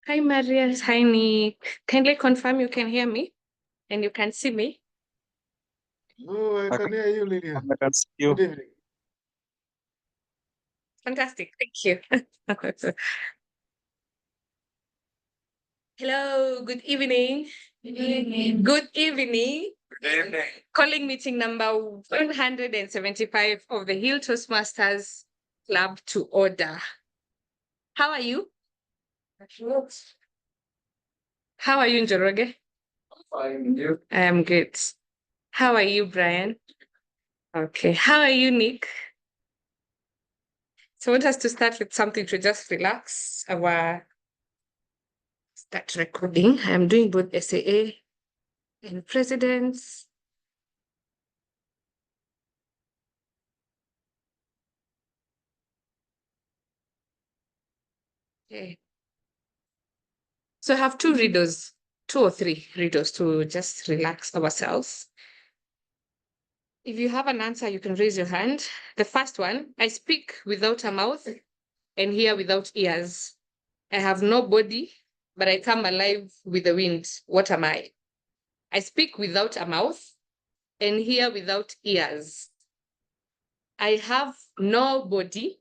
Hi, Maria. Hi, Nick. Kindly confirm you can hear me and you can see me. Oh, I can hear you, Lydia. I can see you. Good evening. Fantastic. Thank you. Hello. Good evening. Good evening. Good evening. Calling meeting number 175 of the Hill Toastmasters Club to order. How are you? How are you, Njoroge? Fine, you? I am good. How are you, Brian? Okay. How are you, Nick? So I want us to start with something to just relax our start recording. I'm doing both SAA and presidents. Okay. So I have two readers, 2 or 3 readers to just relax ourselves. If you have an answer, you can raise your hand. The first one, I speak without a mouth and hear without ears. I have no body, but I come alive with the wind. What am I? I speak without a mouth and hear without ears. I have no body,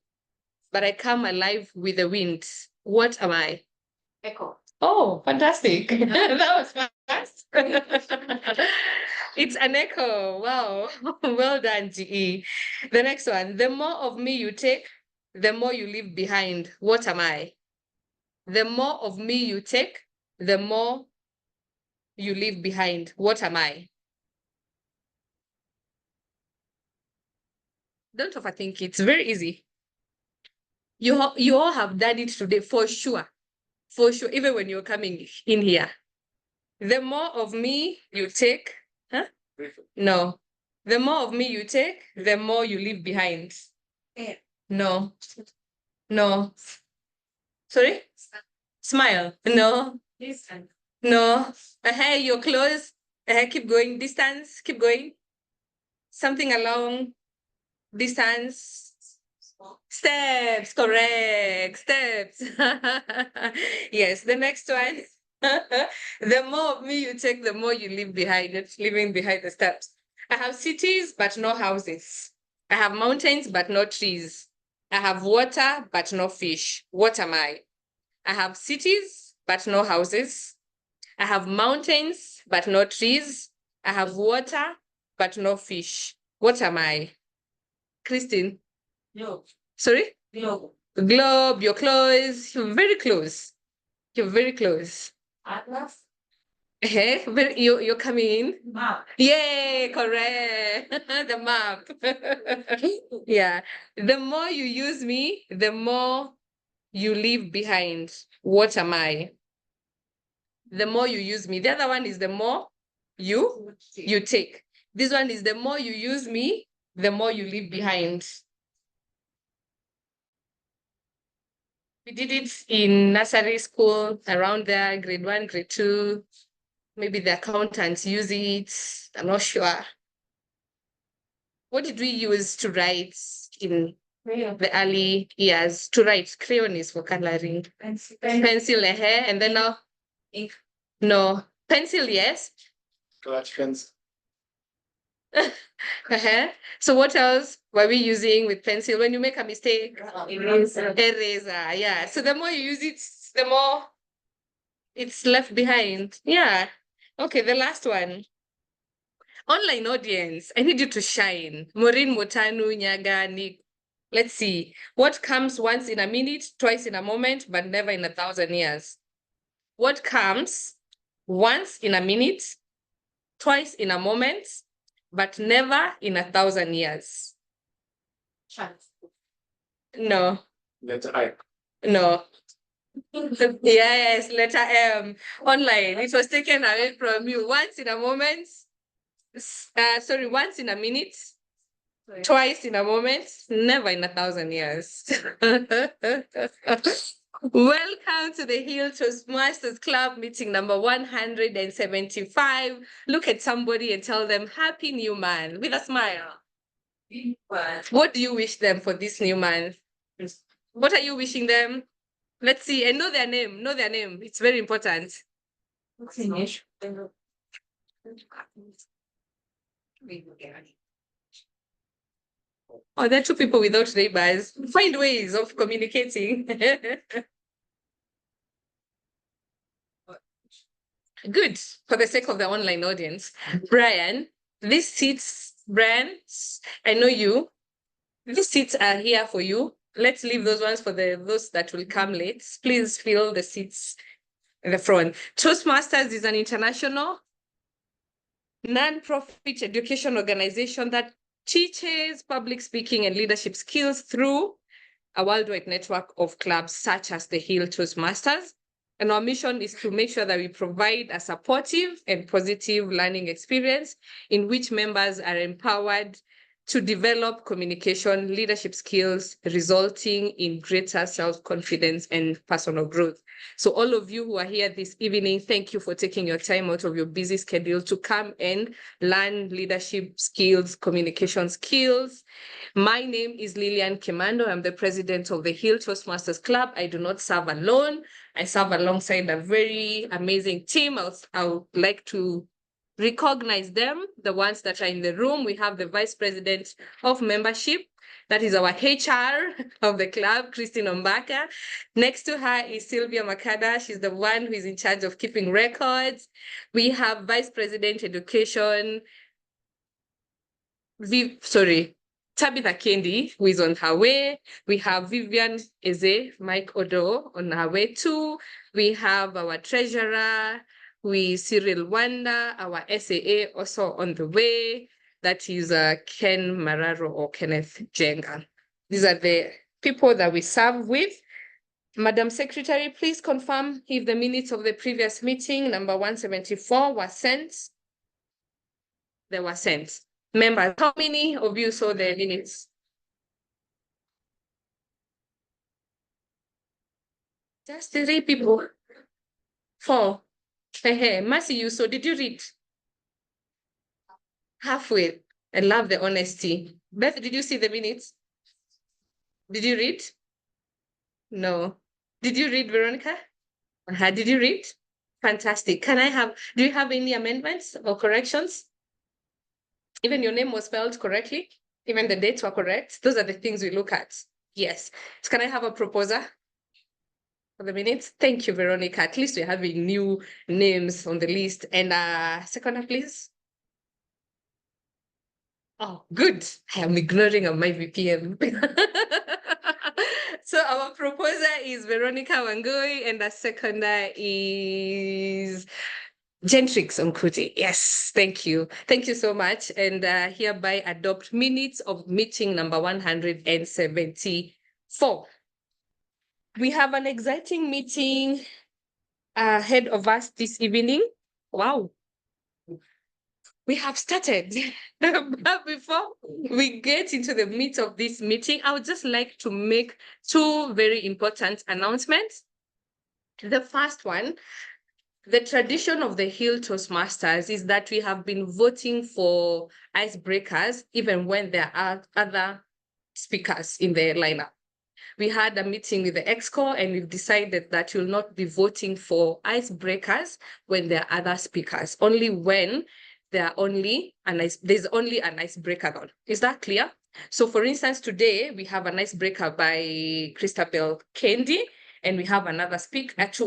but I come alive with the wind. What am I? Echo. Oh, fantastic. That was fast. It's an echo. Wow. Well done, GE. The next one. The more of me you take, the more you leave behind. What am I? The more of me you take, the more you leave behind. What am I? Don't overthink it. It's very easy. You all have done it today for sure. For sure. Even when you're coming in here. The more of me you take, huh? No. The more of me you take, the more you leave behind. Yeah. No. No. Sorry? Smile. No. Listen. No. You're close. Keep going. Distance. Keep going. Something along distance. Steps. Correct. Steps. Yes. The next one. The more of me you take, the more you leave behind. It's leaving behind the steps. I have cities, but no houses. I have mountains, but no trees. I have water, but no fish. What am I? I have cities, but no houses. I have mountains, but no trees. I have water, but no fish. What am I? Christine? No. Sorry? No. Globe, you're close. You're very close. You're very close. Atlas. You're coming in. Map. Yay, correct. The map. Yeah. The more you use me, the more you leave behind. What am I? The more you use me. The other one is the more you take. This one is the more you use me, the more you leave behind. We did it in nursery school, around there, grade 1, grade 2. Maybe the accountants use it. I'm not sure. What did we use to write in the early years? To write, crayon is for coloring. Pencil, and then now ink. No, pencil, yes. Clutch pens. So what else were we using with pencil when you make a mistake? Eraser. Eraser, yeah. So the more you use it, the more it's left behind. Yeah. Okay, the last one. Online audience, I need you to shine. Maureen, Motanu, Nyaga, Nick. Let's see. What comes once in a minute, twice in a moment, but never in 1,000 years? What comes once in a minute, twice in a moment, but never in 1,000 years? Chance. No. Letter I. No. Yes, letter M. Online. It was taken away from you once in a moment. Once in a minute, twice in a moment, never in 1,000 years. Welcome to the Hill Toastmasters Club meeting number 175. Look at somebody and tell them, Happy New Month with a smile. What do you wish them for this new month? What are you wishing them? Let's see, and know their name. Know their name. It's very important. Oh, there are two people without neighbors. Find ways of communicating. Good, for the sake of the online audience. Brian, these seats, Brian, I know you. These seats are here for you. Let's leave those ones for those that will come late. Please fill the seats in the front. Toastmasters is an international non-profit education organization that teaches public speaking and leadership skills through a worldwide network of clubs such as the Hill Toastmasters. And our mission is to make sure that we provide a supportive and positive learning experience in which members are empowered to develop communication, leadership skills, resulting in greater self-confidence and personal growth. So all of you who are here this evening, thank you for taking your time out of your busy schedule to come and learn leadership skills, communication skills. My name is Lillian Kimando. I'm the president of the Hill Toastmasters Club. I do not serve alone. I serve alongside a very amazing team. I would like to recognize them, the ones that are in the room. We have the vice president of membership. That is our HR of the club, Christine Ombaka. Next to her is Sylvia Makada. She's the one who is in charge of keeping records. We have vice president education, Tabitha Kendi, who is on her way. We have Vivian Eze, Mike Odo, on her way too. We have our treasurer, Cyril Wanda, our SAA, also on the way. That is Ken Mararo or Kenneth Jenga. These are the people that we serve with. Madam Secretary, please confirm if the minutes of the previous meeting, number 174, were sent. They were sent. Members, how many of you saw the minutes? Just 3 people. 4. Hey, Mercy, you saw. Did you read? Halfway. I love the honesty. Beth, did you see the minutes? Did you read? No. Did you read, Veronica? Did you read? Fantastic. Do you have any amendments or corrections? Even your name was spelled correctly? Even the dates were correct? Those are the things we look at. Yes. So can I have a proposer for the minutes? Thank you, Veronica. At least we're having new names on the list. And seconder, please. Oh, good. I am ignoring my VPN. So our proposer is Veronica Wangui, and the seconder is Gentrix Onkuti. Yes, thank you. Thank you so much. And hereby adopt minutes of meeting number 174. We have an exciting meeting ahead of us this evening. Wow. We have started. But before we get into the meat of this meeting, I would just like to make 2 very important announcements. The first one, the tradition of the Hill Toastmasters is that we have been voting for icebreakers even when there are other speakers in the lineup. We had a meeting with the EXCO and we've decided that you'll not be voting for icebreakers when there are other speakers, only when there's only an icebreaker on. Is that clear? So for instance, today we have an icebreaker by Christabel Kendi, and we have 2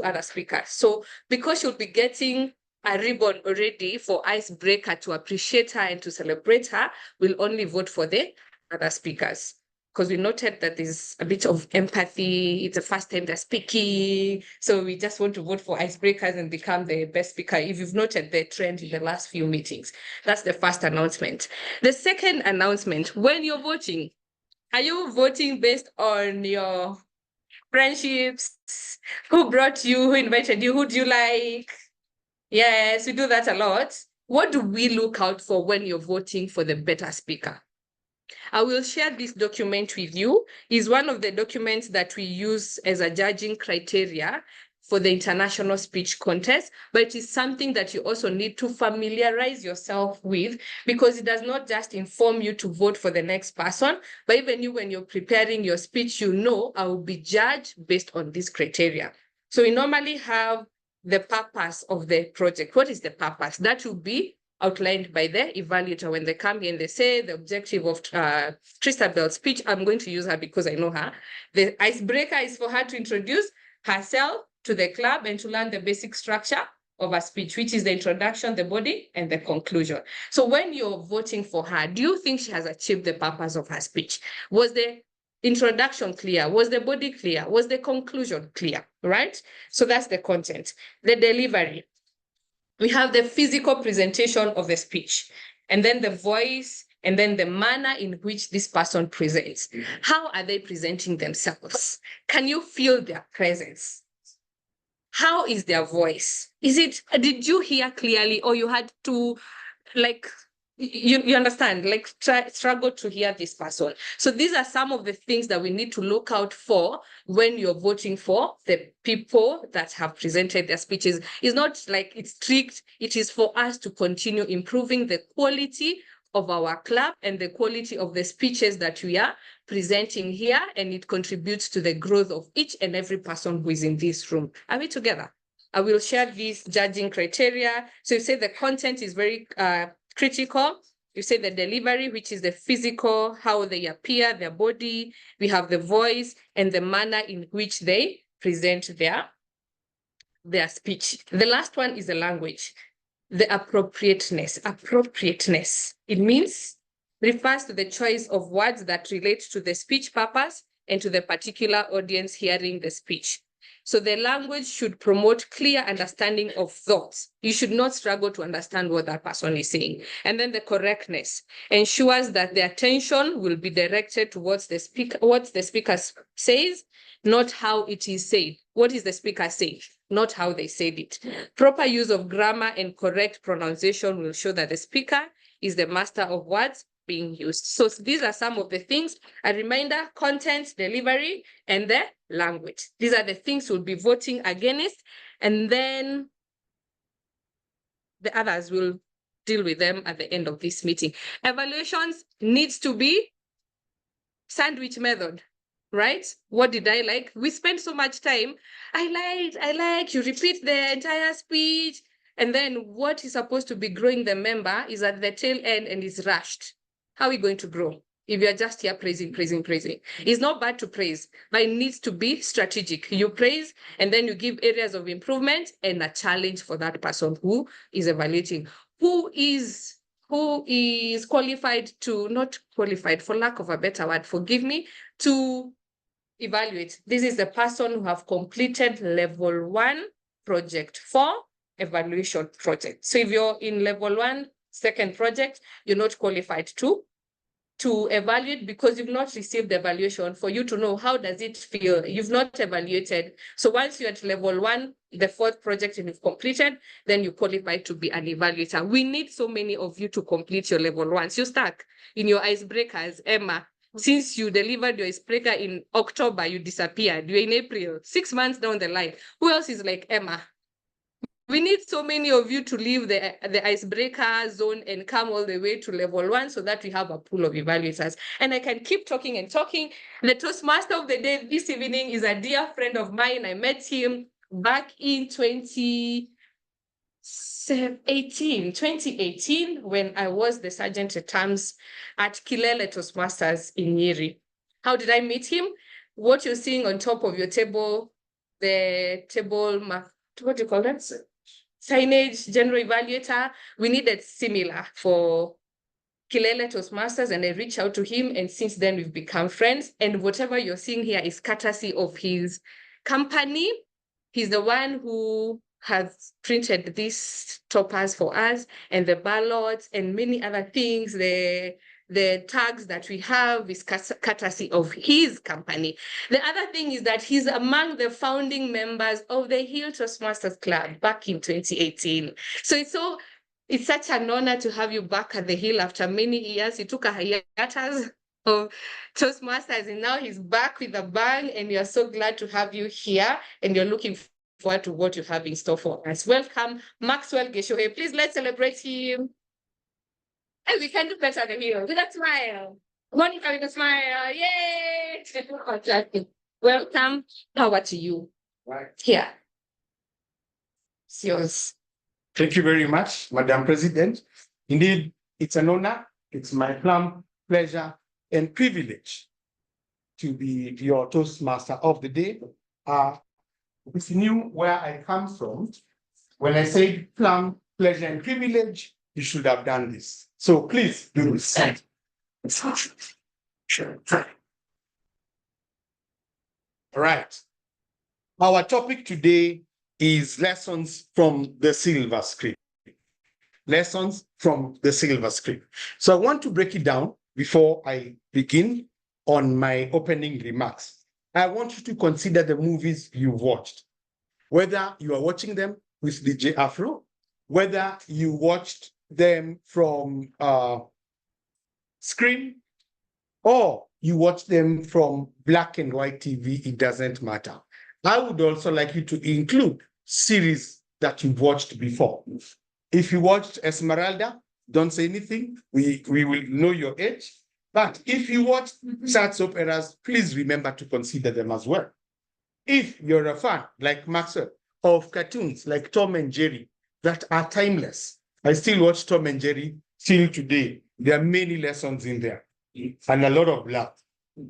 other speakers. So because you'll be getting a ribbon already for icebreaker to appreciate her and to celebrate her, we'll only vote for the other speakers. Because we noted that there's a bit of empathy. It's the first time they're speaking. So we just want to vote for icebreakers and become the best speaker. If you've noted the trend in the last few meetings, that's the first announcement. The second announcement, when you're voting, are you voting based on your friendships? Who brought you? Who invited you? Who do you like? Yes, we do that a lot. What do we look out for when you're voting for the better speaker? I will share this document with you. It's one of the documents that we use as a judging criteria for the international speech contest, but it is something that you also need to familiarize yourself with, because it does not just inform you to vote for the next person, but even you, when you're preparing your speech, you know, I will be judged based on this criteria. So we normally have the purpose of the project. What is the purpose? That will be outlined by the evaluator when they come here and they say the objective of Christabel's speech. I'm going to use her because I know her. The icebreaker is for her to introduce herself to the club and to learn the basic structure of a speech, which is the introduction, the body, and the conclusion. So when you're voting for her, do you think she has achieved the purpose of her speech? Was the introduction clear? Was the body clear? Was the conclusion clear? Right? So that's the content. The delivery. We have the physical presentation of the speech, and then the voice, and then the manner in which this person presents. How are they presenting themselves? Can you feel their presence? How is their voice? Did you hear clearly, or you had to, like, you understand, like struggle to hear this person? So these are some of the things that we need to look out for when you're voting for the people that have presented their speeches. It's not like it's strict. It is for us to continue improving the quality of our club and the quality of the speeches that we are presenting here, and it contributes to the growth of each and every person who is in this room. Are we together? I will share these judging criteria. So you say the content is very critical. You say the delivery, which is the physical, how they appear, their body. We have the voice and the manner in which they present their speech. The last one is the language. The appropriateness. Appropriateness. It refers to the choice of words that relate to the speech purpose and to the particular audience hearing the speech. So the language should promote clear understanding of thoughts. You should not struggle to understand what that person is saying. And then the correctness ensures that the attention will be directed towards what the speaker says, not how it is said. What is the speaker saying? Not how they said it. Proper use of grammar and correct pronunciation will show that the speaker is the master of words being used. So these are some of the things. A reminder: content, delivery, and the language. These are the things we'll be voting against, and then the others will deal with them at the end of this meeting. Evaluations needs to be sandwich method, right? What did I like? We spend so much time. I like, you repeat the entire speech. And then what is supposed to be growing the member is at the tail end and is rushed. How are we going to grow if you're just here praising? It's not bad to praise, but it needs to be strategic. You praise, and then you give areas of improvement and a challenge for that person who is evaluating. Who is qualified to, not qualified, for lack of a better word, forgive me, to evaluate? This is the person who have completed level 1 project for evaluation project. So if you're in level 1, second project, you're not qualified to evaluate because you've not received the evaluation for you to know how does it feel. You've not evaluated. So once you're at level 1, the 4th project and you've completed, then you qualify to be an evaluator. We need so many of you to complete your level 1s. You're stuck in your icebreakers. Emma, since you delivered your icebreaker in October, you disappeared. You're in April, 6 months down the line. Who else is like Emma? We need so many of you to leave the icebreaker zone and come all the way to level 1 so that we have a pool of evaluators. And I can keep talking and talking. The Toastmaster of the day this evening is a dear friend of mine. I met him back in 2018, when I was the sergeant at arms at Kilele Toastmasters in Nyeri. How did I meet him? What you're seeing on top of your table, the table, what do you call that? Signage, general evaluator. We needed similar for Kilele Toastmasters, and I reached out to him, and since then we've become friends. And whatever you're seeing here is courtesy of his company. He's the one who has printed these toppers for us, and the ballots and many other things. The tags that we have is courtesy of his company. The other thing is that he's among the founding members of the Hill Toastmasters Club back in 2018. So it's such an honor to have you back at the Hill after many years. He took a hiatus of Toastmasters, and now he's back with a bang, and we are so glad to have you here, and you're looking forward to what you have in store for us. Welcome, Maxwell Geshohe. Please let's celebrate him. And we can do better than you with a smile. Monica with a smile. Yay! Welcome. Power to you. Right. Here. It's yours. Thank you very much, Madam President. Indeed, it's an honor. It's my plum pleasure and privilege to be your Toastmaster of the day. If you knew where I come from, when I said plum pleasure and privilege, you should have done this. So please do this. All right. Our topic today is lessons from the silver screen. Lessons from the silver screen. So I want to break it down before I begin on my opening remarks. I want you to consider the movies you've watched, whether you are watching them with DJ Afro, whether you watched them from screen, or you watch them from black and white TV, it doesn't matter. I would also like you to include series that you've watched before. If you watched Esmeralda, don't say anything. We will know your age. But if you watched church operas, please remember to consider them as well. If you're a fan, like Maxwell, of cartoons like Tom and Jerry that are timeless, I still watch Tom and Jerry till today. There are many lessons in there and a lot of love.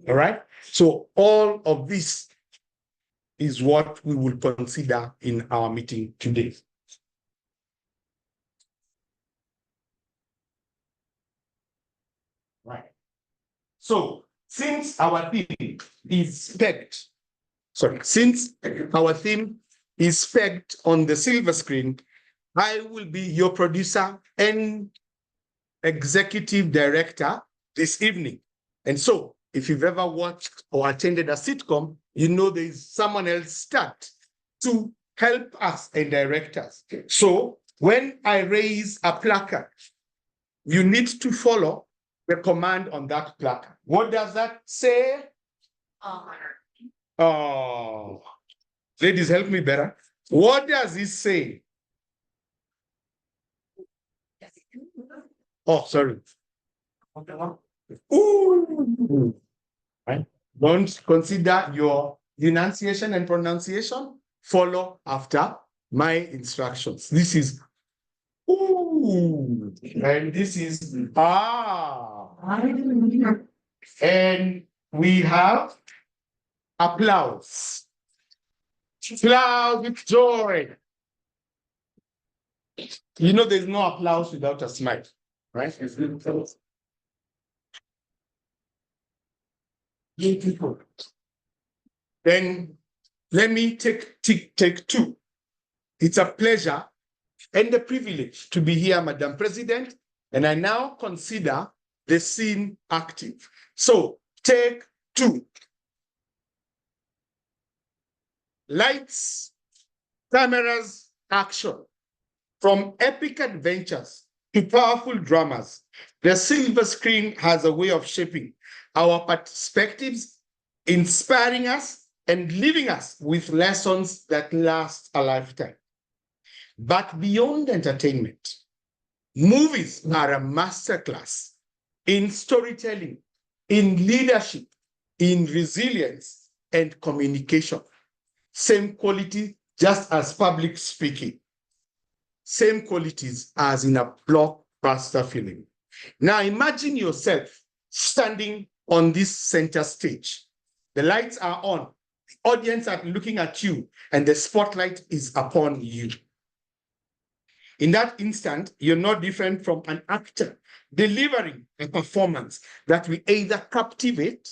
All right? So all of this is what we will consider in our meeting today. Right. So since our theme is pegged on the silver screen, I will be your producer and executive director this evening. And so if you've ever watched or attended a sitcom, you know there is someone else start to help us and direct us. So when I raise a placard, you need to follow the command on that placard. What does that say? Oh, ladies, help me better. What does it say? Oh, sorry. Ooh. Right? Don't consider your enunciation and pronunciation. Follow after my instructions. This is ooh, and this is ah. And we have applause. Applause with joy. You know, there's no applause without a smile, right? Beautiful. Then let me take two. It's a pleasure and a privilege to be here, Madam President, and I now consider the scene active. So take two. Lights, cameras, action. From epic adventures to powerful dramas, the silver screen has a way of shaping our perspectives, inspiring us, and leaving us with lessons that last a lifetime. But beyond entertainment, movies are a masterclass in storytelling, in leadership, in resilience, and communication. Same quality just as public speaking. Same qualities as in a blockbuster film. Now imagine yourself standing on this center stage. The lights are on, the audience are looking at you, and the spotlight is upon you. In that instant, you're not different from an actor delivering a performance that will either captivate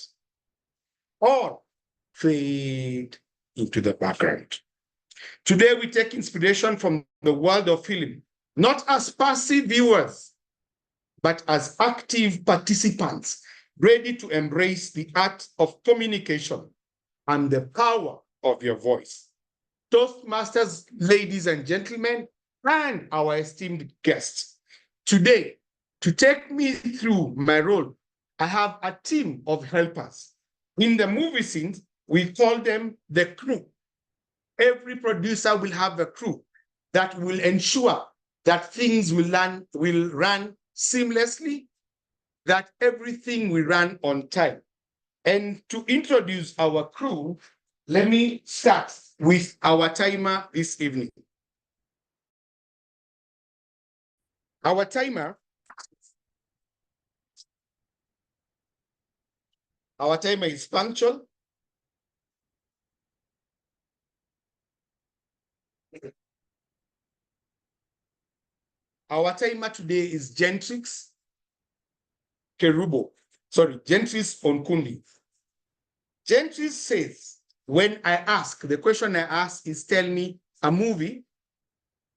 or fade into the background. Today, we take inspiration from the world of film, not as passive viewers, but as active participants, ready to embrace the art of communication and the power of your voice. Toastmasters, ladies and gentlemen, and our esteemed guests. Today, to take me through my role, I have a team of helpers. In the movie scenes, we call them the crew. Every producer will have a crew that will ensure that things will run seamlessly, that everything will run on time. And to introduce our crew, let me start with our timer this evening. Our timer is punctual. Our timer today is Gentrix Kerubo. Sorry, Gentrix Onkundi. Gentrix says, when I ask, the question I ask is tell me a movie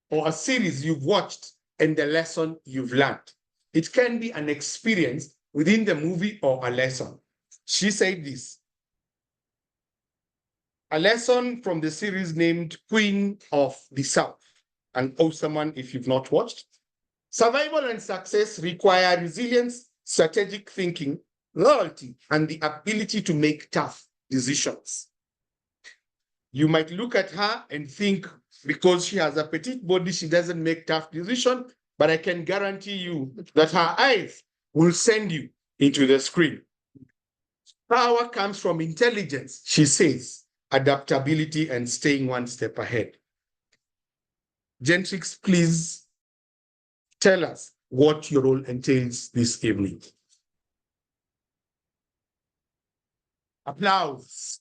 or a series you've watched and the lesson you've learned. It can be an experience within the movie or a lesson. She said this. A lesson from the series named Queen of the South, an awesome one if you've not watched. Survival and success require resilience, strategic thinking, loyalty, and the ability to make tough decisions. You might look at her and think because she has a petite body, she doesn't make tough decisions, but I can guarantee you that her eyes will send you into the screen. Power comes from intelligence, she says, adaptability and staying one step ahead. Gentrix, please tell us what your role entails this evening. Applause.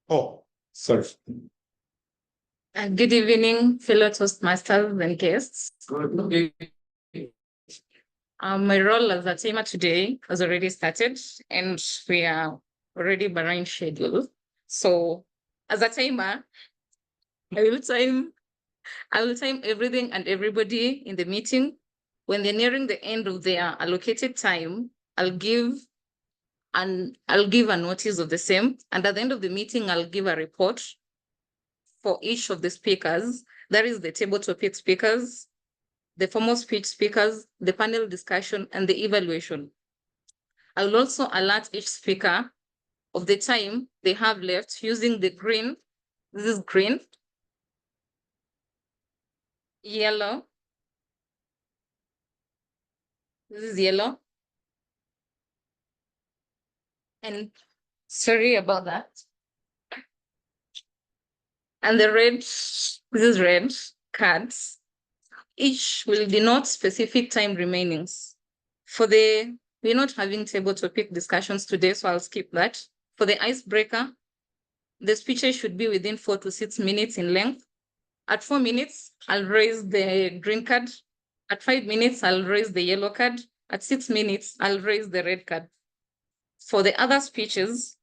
Oh, sorry. Good evening, fellow Toastmasters and guests. My role as a timer today has already started, and we are already behind schedule. So, as a timer, I will time everything and everybody in the meeting. When they're nearing the end of their allocated time, I'll give a notice of the same. And at the end of the meeting, I'll give a report for each of the speakers. That is the table topic speakers, the formal speech speakers, the panel discussion, and the evaluation. I will also alert each speaker of the time they have left using the green. This is green, yellow. This is yellow. And sorry about that. And the red, this is red cards. Each will denote specific time remainings. We're not having table topic discussions today, so I'll skip that. For the icebreaker, the speeches should be within 4 to 6 minutes in length. At 4 minutes, I'll raise the green card. At 5 minutes, I'll raise the yellow card. At 6 minutes, I'll raise the red card. For the other speeches,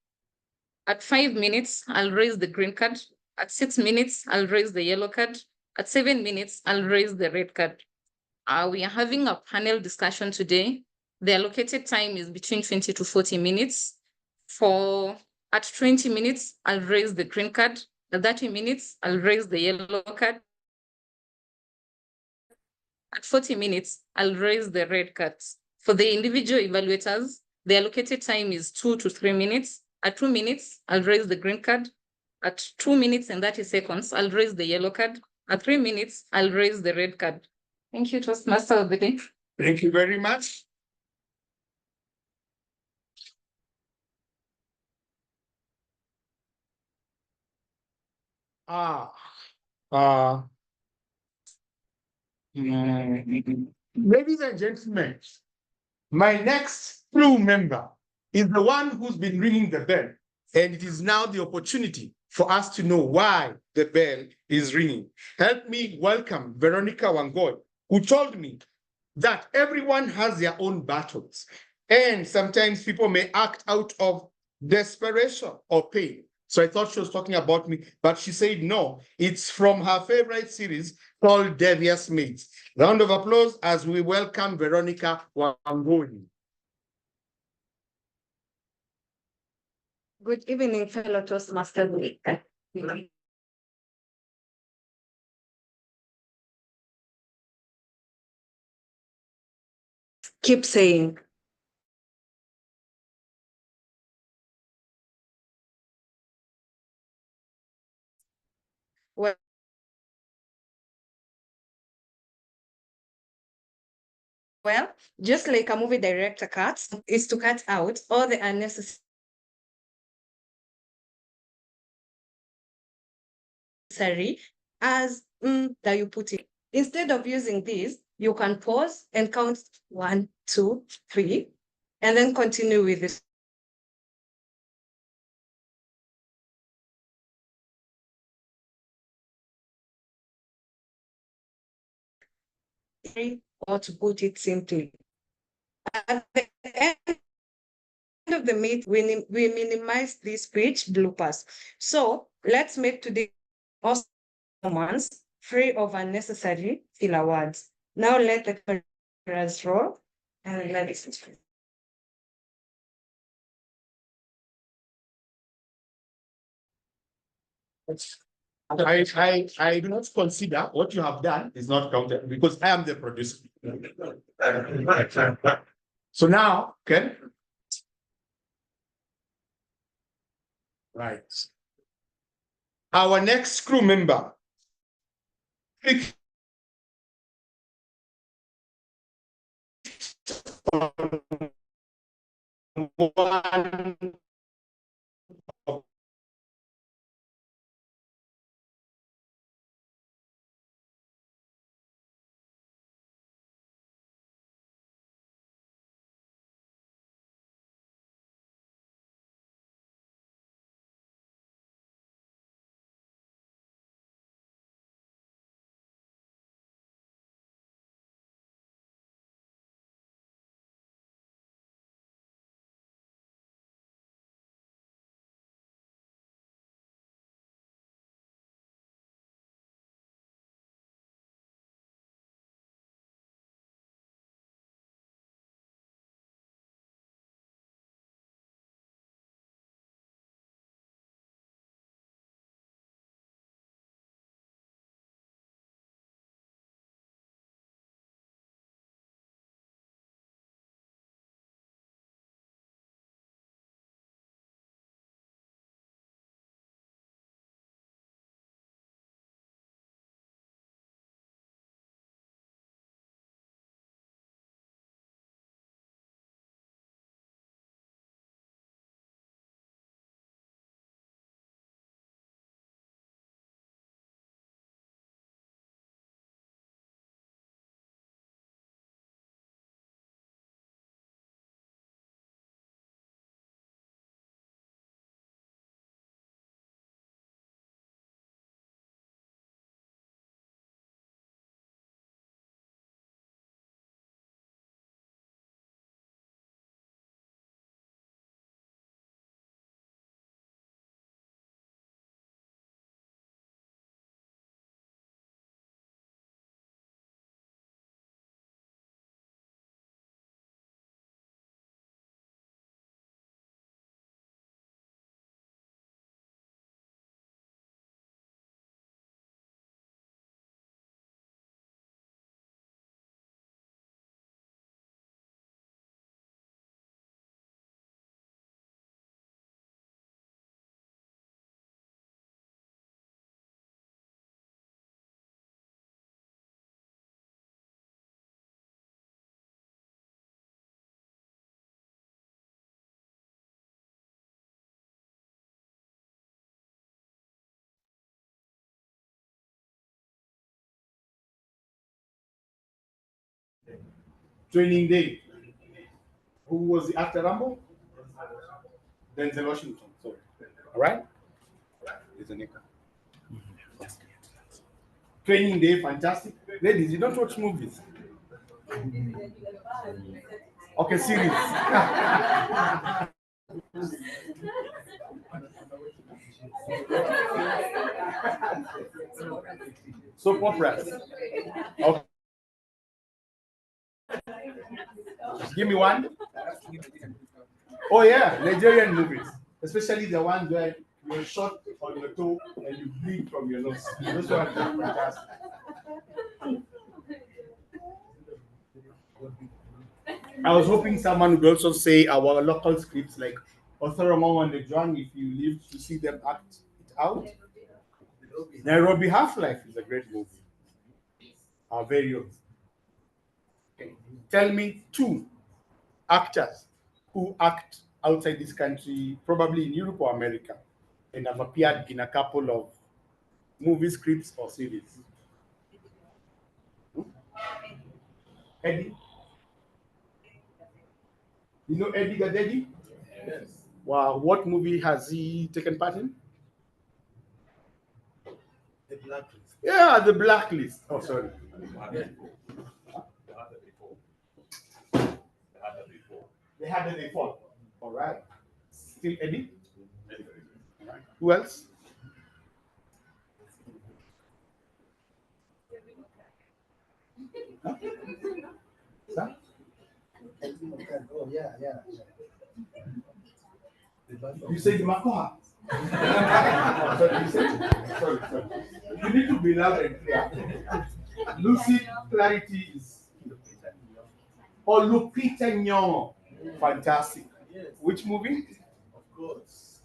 at 5 minutes, I'll raise the green card. At 6 minutes, I'll raise the yellow card. At 7 minutes, I'll raise the red card. We are having a panel discussion today. The allocated time is between 20 to 40 minutes. At 20 minutes, I'll raise the green card. At 30 minutes, I'll raise the yellow card. At 40 minutes, I'll raise the red cards. For the individual evaluators, the allocated time is 2 to 3 minutes. At 2 minutes, I'll raise the green card. At 2 minutes and 30 seconds, I'll raise the yellow card. At 3 minutes, I'll raise the red card. Thank you, Toastmaster of the day. Thank you very much. Ladies and gentlemen, my next crew member is the one who's been ringing the bell, and it is now the opportunity for us to know why the bell is ringing. Help me welcome Veronica Wangoi, who told me that everyone has their own battles, and sometimes people may act out of desperation or pain. So I thought she was talking about me, but she said no, it's from her favorite series called Devious Mates. Round of applause as we welcome Veronica Wangoi. Good evening, fellow Toastmasters. Keep saying, well, just like a movie director cuts, is to cut out all the unnecessary as that you put in. Instead of using these, you can pause and count 1, 2, 3, and then continue with this. Or to put it simply, at the end of the meet, we minimize these speech bloopers. So let's make today awesome performance free of unnecessary filler words. Now let the cameras roll and let it speak. I do not consider what you have done is not counted because I am the producer. So now, okay. Right. Our next crew member. Pick one of 2 training day. Who was the after Rambo? Denzel Washington. Sorry. All right. It's a nickel. Training day, fantastic. Ladies, you don't watch movies. Okay, series. Soap operas. Okay. Give me one. Oh yeah, Nigerian movies, especially the ones where you're shot on your toe and you bleed from your nose. Those ones are fantastic. I was hoping someone would also say our local scripts like Othorongo and the John if you live to see them act it out. Nairobi Half Life is a great movie. Our very own. Okay. tell me 2 actors who act outside this country, probably in Europe or America, and have appeared in a couple of movie scripts or series. Eddie? You know Eddie Gadegi? Yes. Wow, what movie has he taken part in? The Blacklist. Yeah, The Blacklist. Oh, sorry. They had it before. All right. Still Eddie? All right. Who else? Huh? Sir? Oh, yeah. You said Makoha. Sorry, you said? Sorry. You need to be loud and clear. Lucid clarity is. Oh, Lupita Nyong'o. Fantastic. Yes. Which movie? Of course.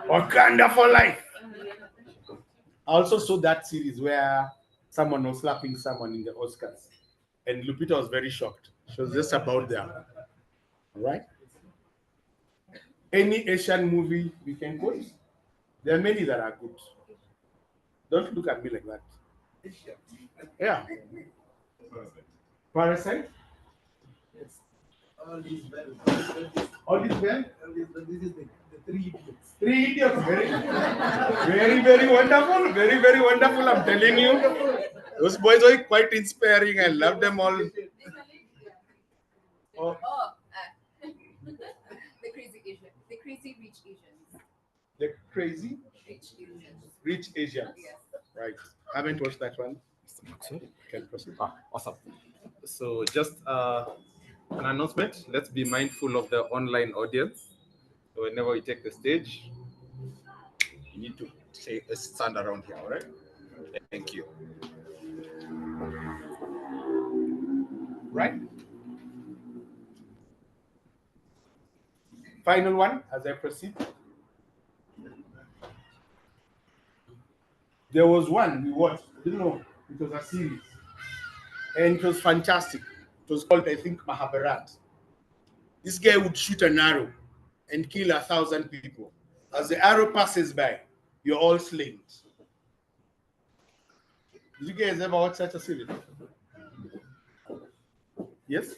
Wakanda for life. I also saw that series where someone was slapping someone in the Oscars, and Lupita was very shocked. She was just about there. All right. Any Asian movie we can quote. There are many that are good. Don't look at me like that. Yeah. Parasite. Yes. All these well. All is well. This is the 3 idiots. 3 Idiots. Very wonderful. Very wonderful. I'm telling you. Those boys are quite inspiring. I love them all. Oh, The crazy Asian, the crazy rich Asians. the crazy Rich Asians. rich Asians. Yes. Right. Haven't watched that one. Maxwell. Can proceed. Awesome. So just an announcement. Let's be mindful of the online audience. So whenever we take the stage, you need to stand around here, all right? Thank you. Right. Final one as I proceed. There was one we watched. I didn't know. It was a series. And it was fantastic. It was called, I think, Mahabharat. This guy would shoot an arrow and kill 1,000 people. As the arrow passes by, you're all slain. Did you guys ever watch such a series? Yes?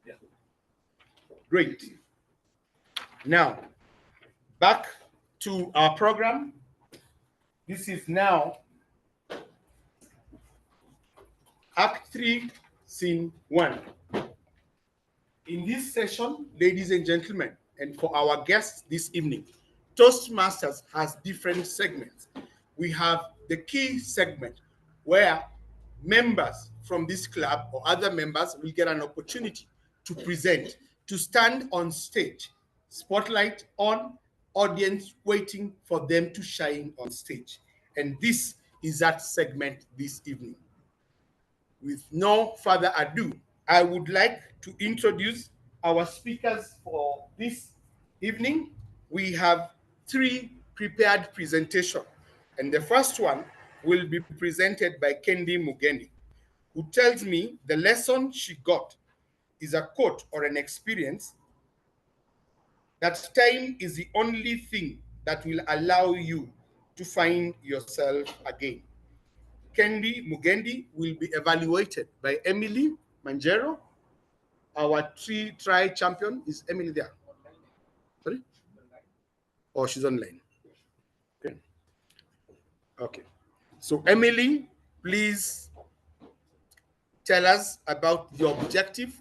Yeah. Great. Now, back to our program. This is now Act 3, Scene 1. In this session, ladies and gentlemen, and for our guests this evening, Toastmasters has different segments. We have the key segment where members from this club or other members will get an opportunity to present, to stand on stage, spotlight on, audience waiting for them to shine on stage. And this is that segment this evening. With no further ado, I would like to introduce our speakers for this evening. We have 3 prepared presentations, and the first one will be presented by Kendi Mugendi, who tells me the lesson she got is a quote or an experience that time is the only thing that will allow you to find yourself again. Kendi Mugendi will be evaluated by Emily Manjero. Our 3-try champion. Is Emily there? Sorry? Oh, she's online. Okay. Okay. So Emily, please tell us about the objective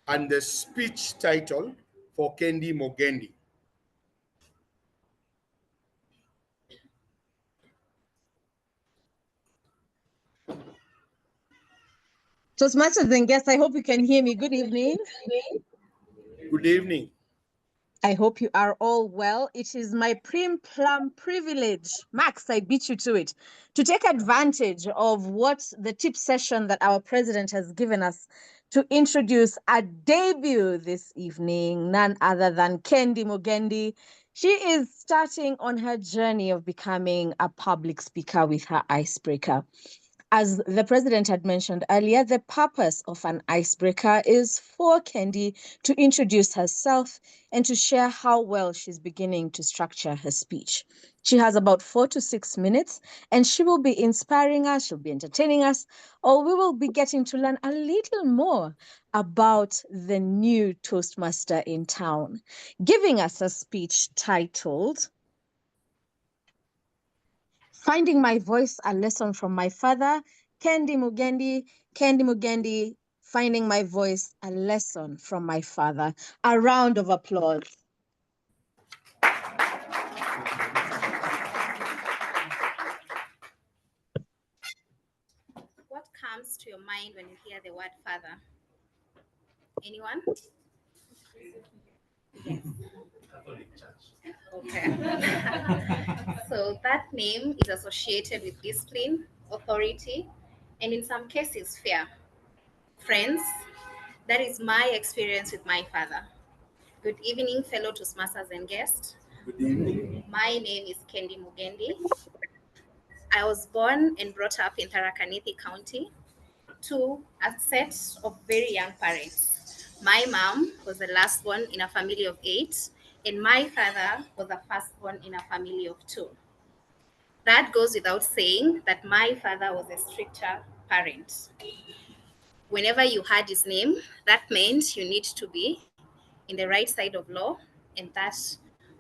and the speech title for Kendi Mugendi. Toastmasters and guests, I hope you can hear me. Good evening. Good evening. I hope you are all well. It is my prim plum privilege, Max, I beat you to it, to take advantage of what the tip session that our president has given us to introduce a debut this evening, none other than Kendi Mugendi. She is starting on her journey of becoming a public speaker with her icebreaker. As the president had mentioned earlier, the purpose of an icebreaker is for Kendi to introduce herself and to share how well she's beginning to structure her speech. She has about 4 to 6 minutes, and she will be inspiring us, she'll be entertaining us, or we will be getting to learn a little more about the new Toastmaster in town, giving us a speech titled Finding My Voice, a Lesson from My Father, Kendi Mugendi, Finding My Voice, a Lesson from My Father. A round of applause. What comes to your mind when you hear the word father? Anyone? Yes. Okay. So that name is associated with discipline, authority, and in some cases, fear. Friends, that is my experience with my father. Good evening, fellow Toastmasters and guests. Good evening. My name is Kendi Mugendi. I was born and brought up in Tharaka-Nithi County to a set of very young parents. My mom was the last one in a family of 8, and my father was the firstborn in a family of 2. That goes without saying that my father was a stricter parent. Whenever you heard his name, that meant you need to be in the right side of law, and that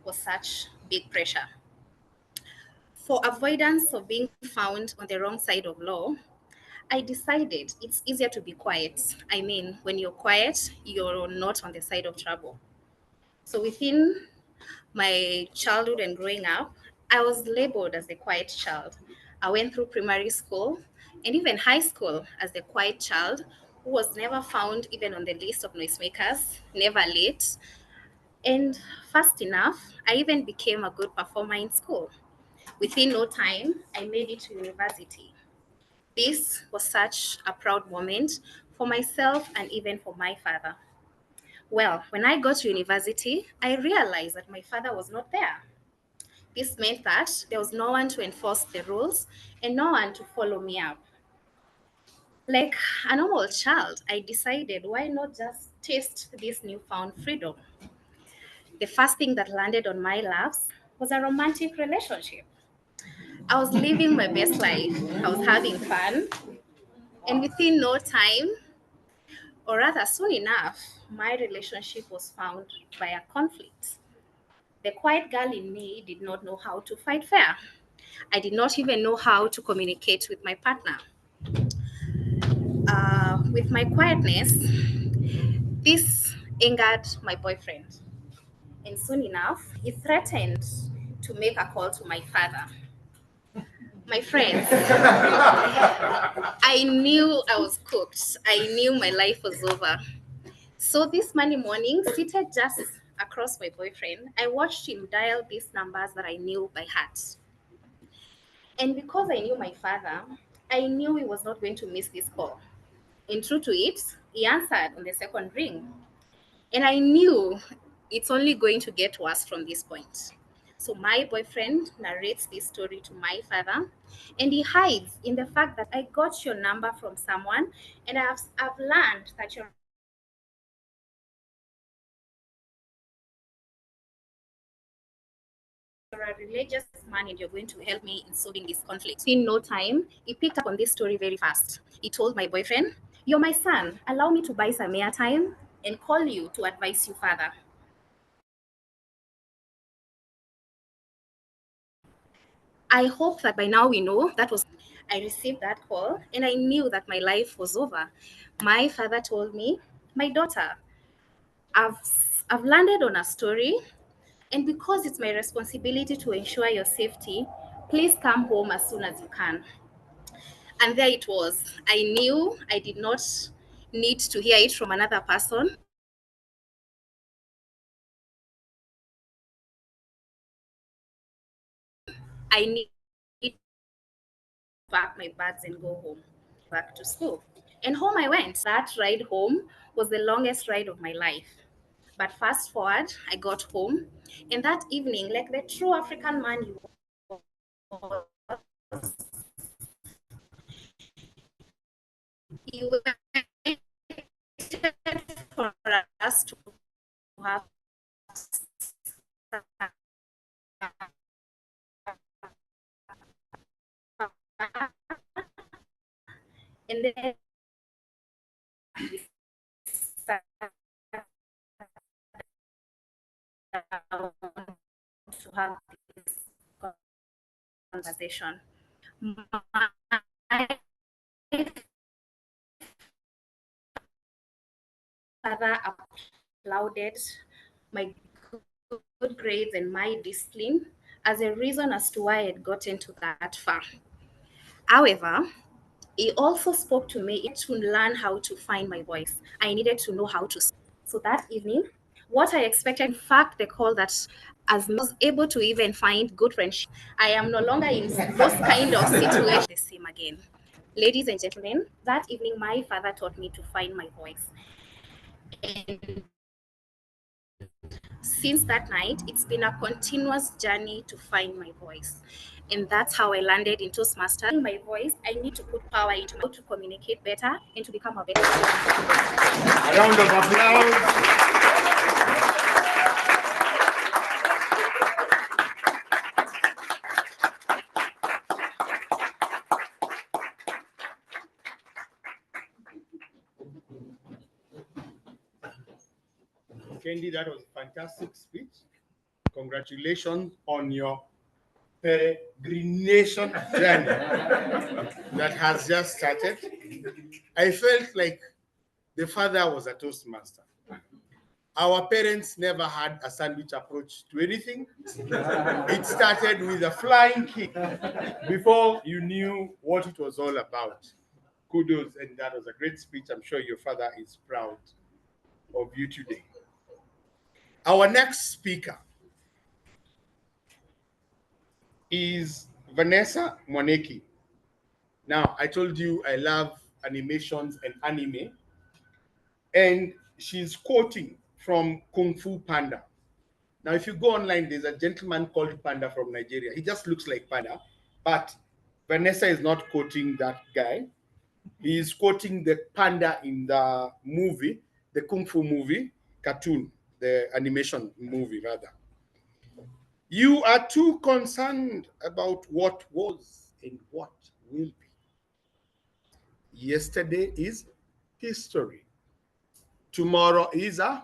was such big pressure. For avoidance of being found on the wrong side of law, I decided it's easier to be quiet. I mean, when you're quiet, you're not on the side of trouble. So within my childhood and growing up, I was labeled as the quiet child. I went through primary school and even high school as the quiet child who was never found even on the list of noisemakers, never late. And fast enough, I even became a good performer in school. Within no time, I made it to university. This was such a proud moment for myself and even for my father. Well, when I got to university, I realized that my father was not there. This meant that there was no one to enforce the rules and no one to follow me up. Like a normal child, I decided why not just taste this newfound freedom? The first thing that landed on my laps was a romantic relationship. I was living my best life, I was having fun, and within no time, or rather soon enough, my relationship was found by a conflict. The quiet girl in me did not know how to fight fair. I did not even know how to communicate with my partner. With my quietness, this angered my boyfriend. And soon enough, he threatened to make a call to my father. My friends, I knew I was cooked. I knew my life was over. So this Monday morning, seated just across my boyfriend, I watched him dial these numbers that I knew by heart. And because I knew my father, I knew he was not going to miss this call. And true to it, he answered on the second ring. And I knew it's only going to get worse from this point. So my boyfriend narrates this story to my father, and he hides in the fact that I got your number from someone, and I've learned that you're a religious man and you're going to help me in solving this conflict. In no time, he picked up on this story very fast. He told my boyfriend, "You're my son. Allow me to buy some airtime and call you to advise you further." I hope that by now we know that was. I received that call and I knew that my life was over. My father told me, "My daughter, I've I've landed on a story, and because it's my responsibility to ensure your safety, please come home as soon as you can." And there it was. I knew I did not need to hear it from another person. I need to pack my bags and go home, back to school. And home I went. That ride home was the longest ride of my life. But fast forward, I got home, and that evening, like the true African man you was, he waited for us to have and then we sat down to have this conversation. My father applauded my good grades and my discipline as a reason as to why I had gotten to that far. However, he also spoke to me to learn how to find my voice. I needed to know how to speak. So that evening, what I expected, in fact, the call that as I was able to even find good friendship, I am no longer in those kind of situations the same again. Ladies and gentlemen, that evening my father taught me to find my voice. And since that night, it's been a continuous journey to find my voice. And that's how I landed in Toastmasters. My voice, I need to put power into my to communicate better and to become a better A round of applause. Kendi, that was a fantastic speech. Congratulations on your peregrination journey that has just started. I felt like the father was a Toastmaster. Our parents never had a sandwich approach to anything. It started with a flying kick before you knew what it was all about. Kudos, and that was a great speech. I'm sure your father is proud of you today. Our next speaker is Vanessa Mwaneki. Now, I told you I love animations and anime, and she's quoting from Kung Fu Panda. Now, if you go online, there's a gentleman called Panda from Nigeria. He just looks like Panda, but Vanessa is not quoting that guy. He is quoting the panda in the movie, the Kung Fu movie, cartoon, the animation movie, rather. You are too concerned about what was and what will be. Yesterday is history. Tomorrow is a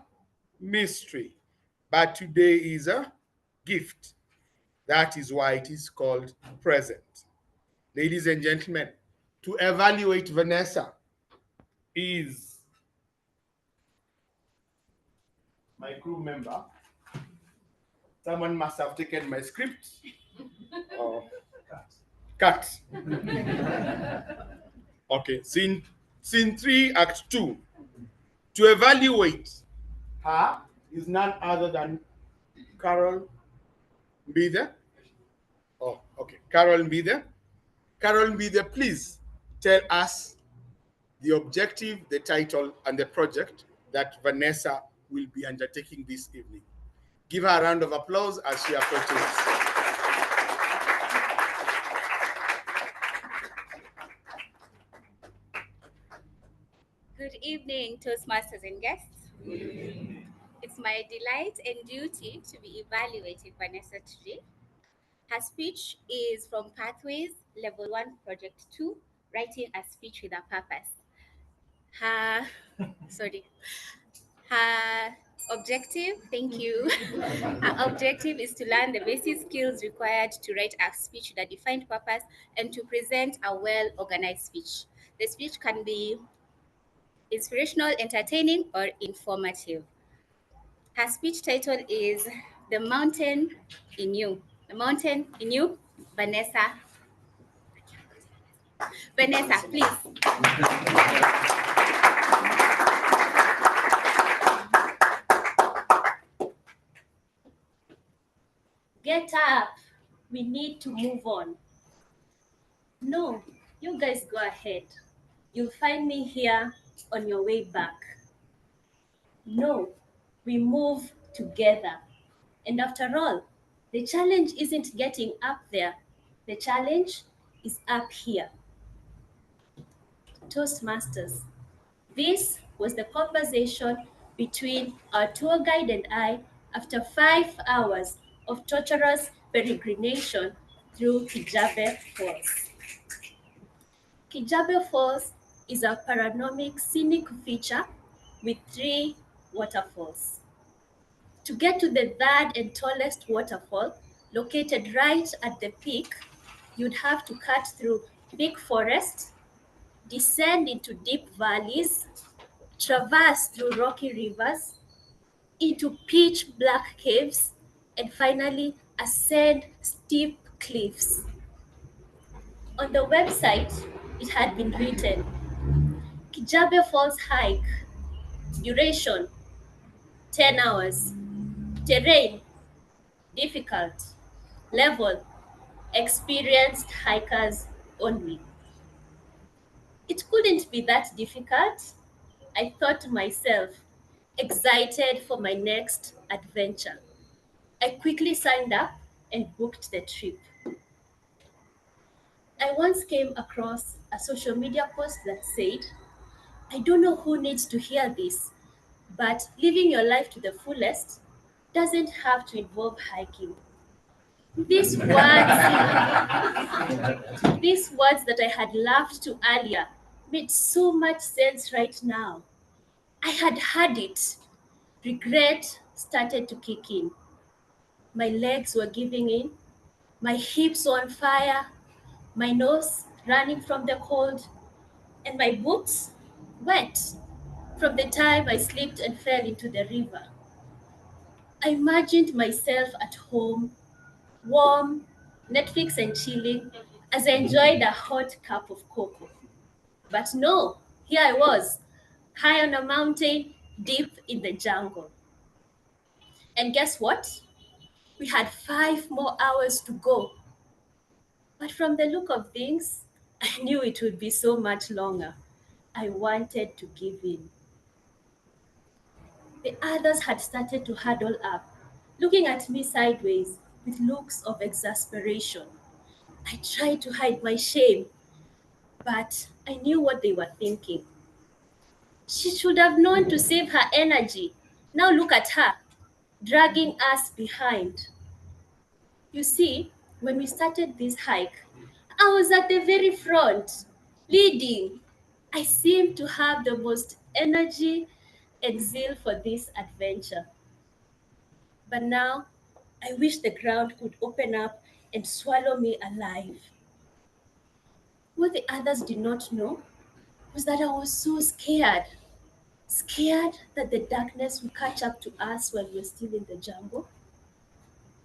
mystery. But today is a gift. That is why it is called present. Ladies and gentlemen, to evaluate Vanessa is my crew member. Someone must have taken my script. Oh, cut. Okay, scene 3, act 2. To evaluate her is none other than Carol Mbide. Oh, okay. Carol Mbide. Carol Mbide, please tell us the objective, the title, and the project that Vanessa will be undertaking this evening. Give her a round of applause as she approaches us. Good evening, Toastmasters and guests. It's my delight and duty to be evaluating Vanessa today. Her speech is from Pathways Level 1, Project 2, Writing a Speech with a Purpose. Her, sorry, her objective, thank you. Her objective is to learn the basic skills required to write a speech with a defined purpose and to present a well-organized speech. The speech can be inspirational, entertaining, or informative. Her speech title is The Mountain in You. The Mountain in You, Vanessa. Vanessa, please. Get up, We need to move on. No, you guys go ahead. You'll find me here on your way back. No, we move together. And after all, the challenge isn't getting up there. The challenge is up here. Toastmasters. This was the conversation between our tour guide and I after 5 hours of torturous peregrination through Kijabe Falls. Kijabe Falls is a paranomic scenic feature with 3 waterfalls. To get to the third and tallest waterfall, located right at the peak, you'd have to cut through thick forests, descend into deep valleys, traverse through rocky rivers, into pitch black caves, and finally ascend steep cliffs. On the website, it had been written Kijabe Falls hike, duration 10 hours, terrain difficult, level experienced hikers only. It couldn't be that difficult, I thought to myself, excited for my next adventure. I quickly signed up and booked the trip. I once came across a social media post that said, I don't know who needs to hear this, but living your life to the fullest doesn't have to involve hiking. These words, these words that I had laughed to earlier made so much sense right now. I had had it. Regret started to kick in. My legs were giving in, my hips were on fire, my nose running from the cold, and my boots wet from the time I slipped and fell into the river. I imagined myself at home, warm, Netflix and chilling, as I enjoyed a hot cup of cocoa. But no, here I was, high on a mountain, deep in the jungle. And guess what? We had 5 more hours to go. But from the look of things, I knew it would be so much longer. I wanted to give in. The others had started to huddle up, looking at me sideways with looks of exasperation. I tried to hide my shame, but I knew what they were thinking. She should have known to save her energy. Now look at her, dragging us behind. You see, when we started this hike, I was at the very front, leading. I seemed to have the most energy and zeal for this adventure. But now, I wish the ground could open up and swallow me alive. What the others did not know was that I was so scared. Scared that the darkness would catch up to us while we were still in the jungle.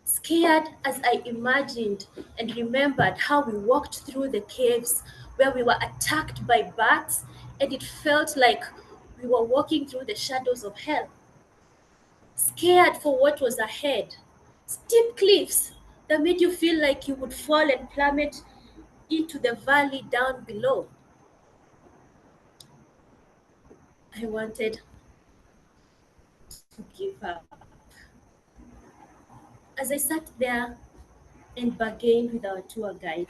Scared as I imagined and remembered how we walked through the caves where we were attacked by bats and it felt like we were walking through the shadows of hell. Scared for what was ahead. Steep cliffs that made you feel like you would fall and plummet into the valley down below. I wanted to give up. As I sat there and bargained with our tour guide,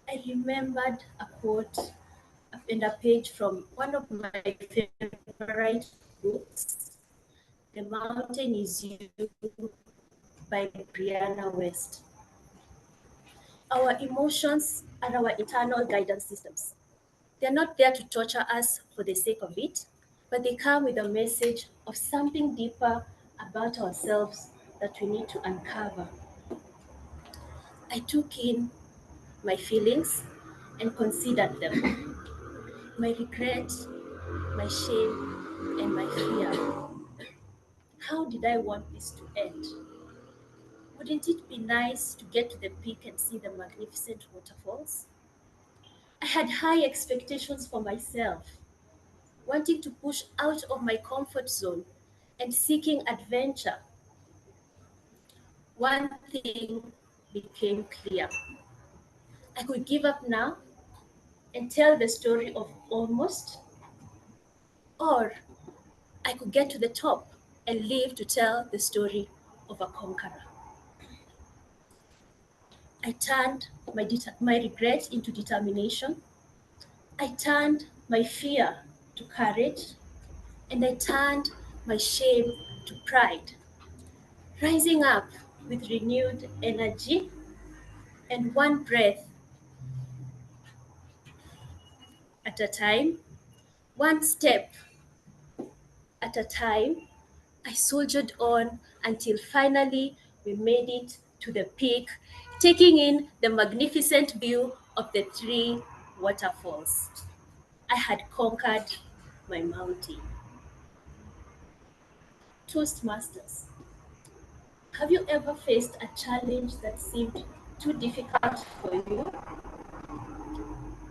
I remembered a quote and a page from one of my favorite books, The Mountain Is You by Brianna West. Our emotions are our internal guidance systems. They're not there to torture us for the sake of it, but they come with a message of something deeper about ourselves that we need to uncover. I took in my feelings and considered them. My regret, my shame, and my fear. How did I want this to end? Wouldn't it be nice to get to the peak and see the magnificent waterfalls? I had high expectations for myself, wanting to push out of my comfort zone and seeking adventure. One thing became clear. I could give up now and tell the story of almost, or I could get to the top and live to tell the story of a conqueror. I turned my regret into determination. I turned my fear to courage, and I turned my shame to pride, rising up with renewed energy and one breath at a time, one step at a time. I soldiered on until finally we made it to the peak, taking in the magnificent view of the three waterfalls. I had conquered my mountain. Toastmasters, have you ever faced a challenge that seemed too difficult for you?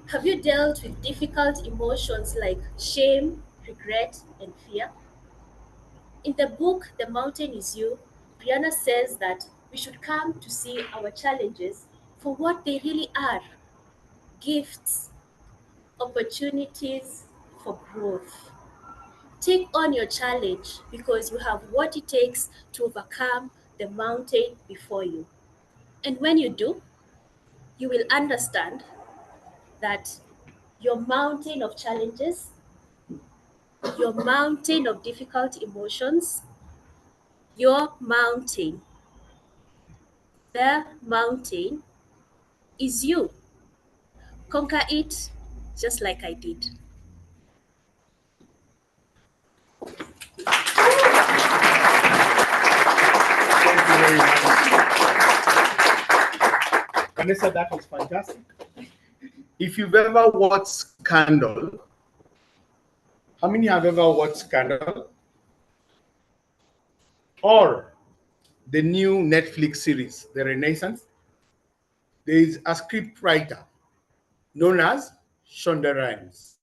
Have you dealt with difficult emotions like shame, regret, and fear? In the book, The Mountain Is You, Brianna says that we should come to see our challenges for what they really are: gifts, opportunities for growth. Take on your challenge because you have what it takes to overcome the mountain before you. And when you do, you will understand that your mountain of challenges, your mountain of difficult emotions, your mountain, the mountain is you. Conquer it just like I did. Thank you very much. Vanessa, that was fantastic. If you've ever watched Scandal, how many have ever watched Scandal? Or the new Netflix series, The Renaissance? There is a script writer known as Shonda Rhimes.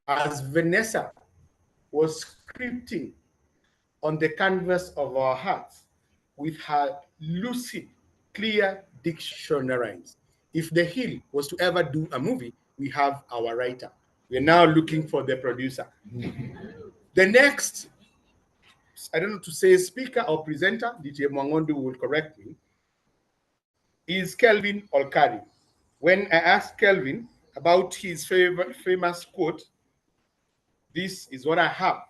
As Vanessa was scripting on the canvas of our hearts with her lucid, clear diction rhymes. If The Hill was to ever do a movie, we have our writer. We're now looking for the producer. The next, I don't know to say speaker or presenter, DJ Mwangondu will correct me, is Kelvin Olkari. When I asked Kelvin about his favorite famous quote, this is what I have.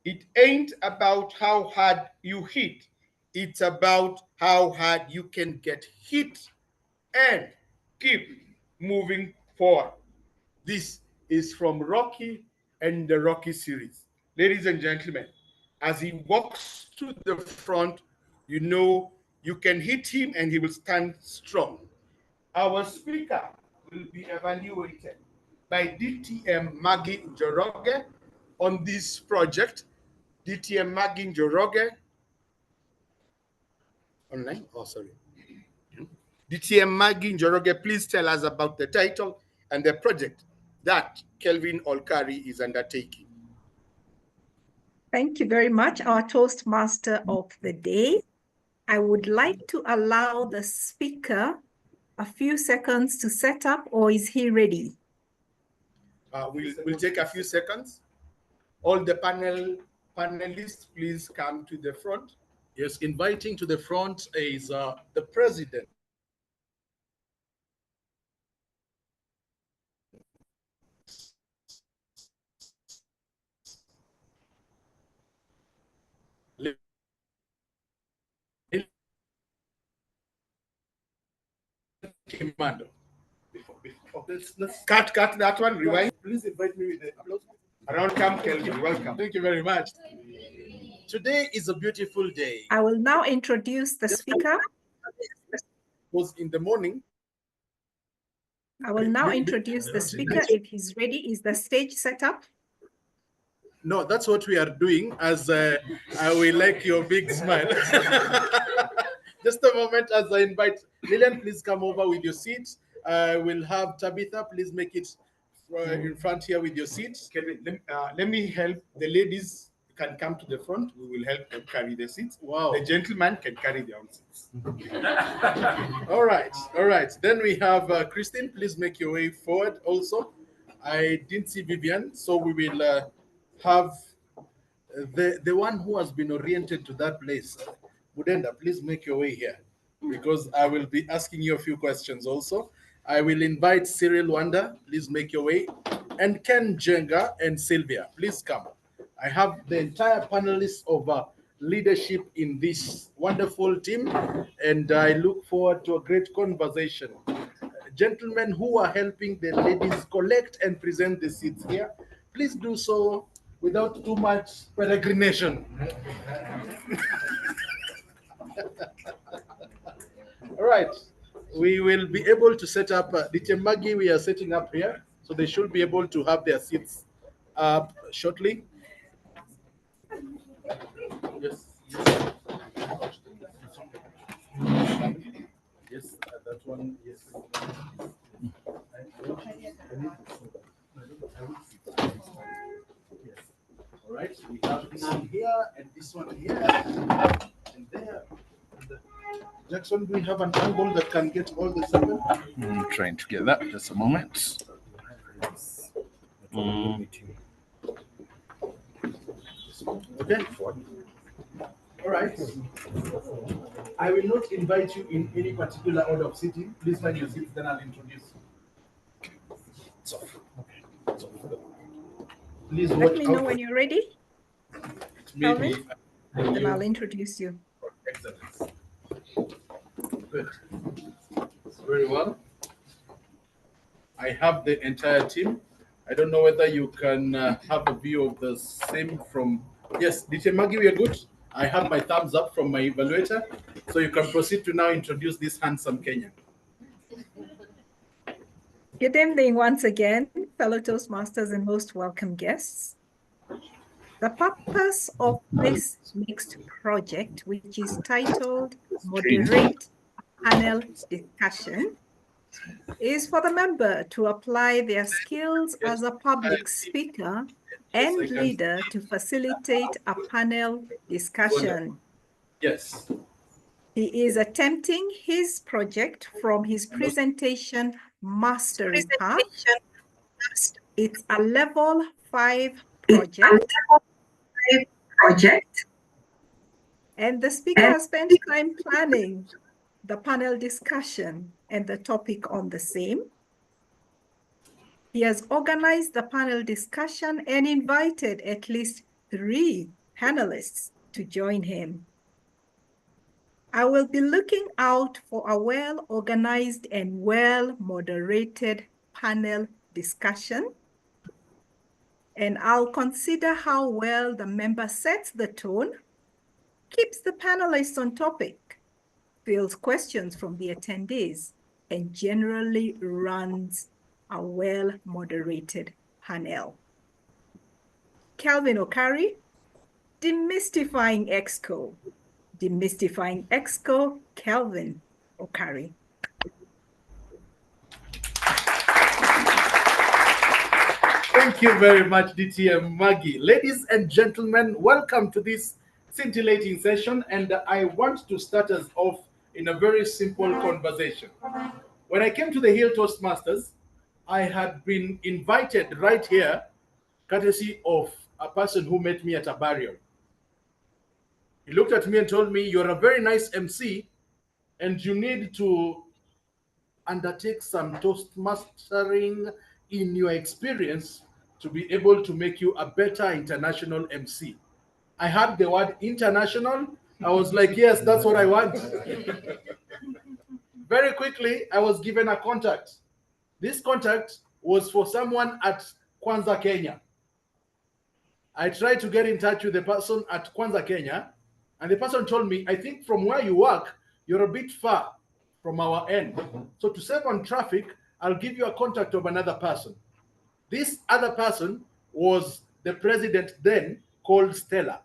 It ain't about how hard you hit. It's about how hard you can get hit and keep moving forward. This is from Rocky and the Rocky series. Ladies and gentlemen, as he walks to the front, you know you can hit him and he will stand strong. Our speaker will be evaluated by DTM Maggie Njoroge on this project. DTM Maggie Njoroge online. Oh, sorry. DTM Maggie Njoroge, please tell us about the title and the project that Kelvin Olkari is undertaking. Thank you very much, our Toastmaster of the day. I would like to allow the speaker a few seconds to set up, or is he ready? We'll take a few seconds. All the panelists, please come to the front. Yes, inviting to the front is the president. Kimando. Let's cut that one, rewind. Please invite me with the applause. Around come, Kelvin, welcome. Thank you very much. Today is a beautiful day. I will now introduce the speaker. Was in the morning. I will now introduce the speaker. If he's ready, is the stage set up? No, that's what we are doing, as I will like your big smile. Just a moment as I invite Lillian, please come over with your seats. We'll have Tabitha, please make it in front here with your seats. Let me help the ladies. can come to the front. We will help them carry the seats. Wow. The gentleman can carry their own seats. All right, all right. Then we have Christine. Please make your way forward also. I didn't see Vivian, so we will have the one who has been oriented to that place. Budenda, please make your way here because I will be asking you a few questions also. I will invite Cyril Wanda. Please make your way. And Ken Jenga and Sylvia, please come. I have the entire panelists of leadership in this wonderful team, and I look forward to a great conversation. Gentlemen who are helping the ladies collect and present the seats here, please do so without too much peregrination. All right, we will be able to set up the Temagi we are setting up here, so they should be able to have their seats up shortly. Yes. Yes, that one. Yes. Yes. All right. We have this one here and this one here and there. Jackson, do we have an angle that can get all the seven? I'm trying to get that. Just a moment. Okay. All right. I will not invite you in any particular order of sitting. Please find your seats, then I'll introduce you. It's off. Okay. It's off. Please watch Let me know out. when you're ready. Maybe Then I'll introduce you. Excellent. Good. Very well. I have the entire team. I don't know whether you can have a view of the same from. Yes, DJ Maggie, we are good. I have my thumbs up from my evaluator. So you can proceed to now introduce this handsome Kenyan. Good evening once again, fellow Toastmasters and most welcome guests. The purpose of this mixed project, which is titled Moderate Panel Discussion, is for the member to apply their skills as a public speaker and leader to facilitate a panel discussion. Yes. He is attempting his project from his presentation Mastering Path. It's a level 5 project. And the speaker has spent time planning the panel discussion and the topic on the same. He has organized the panel discussion and invited at least 3 panelists to join him. I will be looking out for a well-organized and well-moderated panel discussion, and I'll consider how well the member sets the tone, keeps the panelists on topic, fields questions from the attendees, and generally runs a well-moderated panel. Calvin Okari, Demystifying Exco. Demystifying Exco, Calvin Okari. Thank you very much, DTM Maggie. Ladies and gentlemen, welcome to this scintillating session. And I want to start us off in a very simple conversation. When I came to the Hill Toastmasters, I had been invited right here, courtesy of a person who met me at a burial. He looked at me and told me, "You're a very nice MC, and you need to undertake some Toastmastering in your experience to be able to make you a better international MC." I heard the word international. I was like, yes, that's what I want. Very quickly, I was given a contact. This contact was for someone at Kwanza, Kenya. I tried to get in touch with the person at Kwanza, Kenya, and the person told me, "I think from where you work, you're a bit far from our end. So to save on traffic, I'll give you a contact of another person." This other person was the president then, called Stella.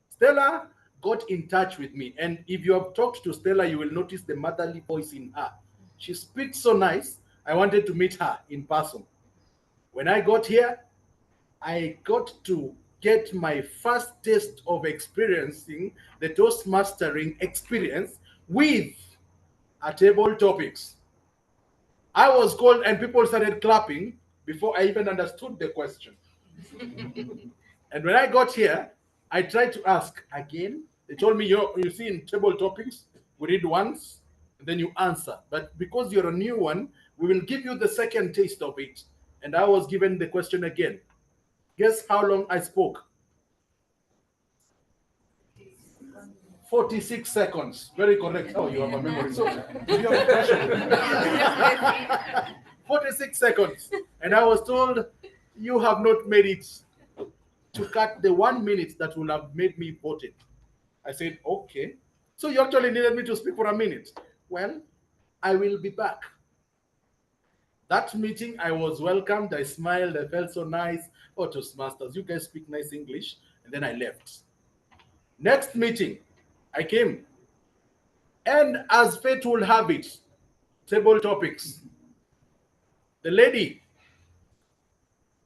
Stella got in touch with me, and if you have talked to Stella, you will notice the motherly voice in her. She speaks so nice. I wanted to meet her in person. When I got here, I got to get my first taste of experiencing the Toastmastering experience with a table topics. I was called and people started clapping before I even understood the question. And when I got here, I tried to ask again. They told me, you see, in table topics, we read once, and then you answer. But because you're a new one, we will give you the second taste of it. And I was given the question again. Guess how long I spoke? 46 seconds. Very correct. Oh, you have a memory. So, do you have a question? 46 seconds. And I was told, you have not made it to cut the 1 minute that will have made me voted. I said, okay. So you actually needed me to speak for a minute. Well, I will be back. That meeting, I was welcomed. I smiled. I felt so nice. Oh, Toastmasters, you guys speak nice English. And then I left. Next meeting, I came. And as fate will have it, table topics. The lady,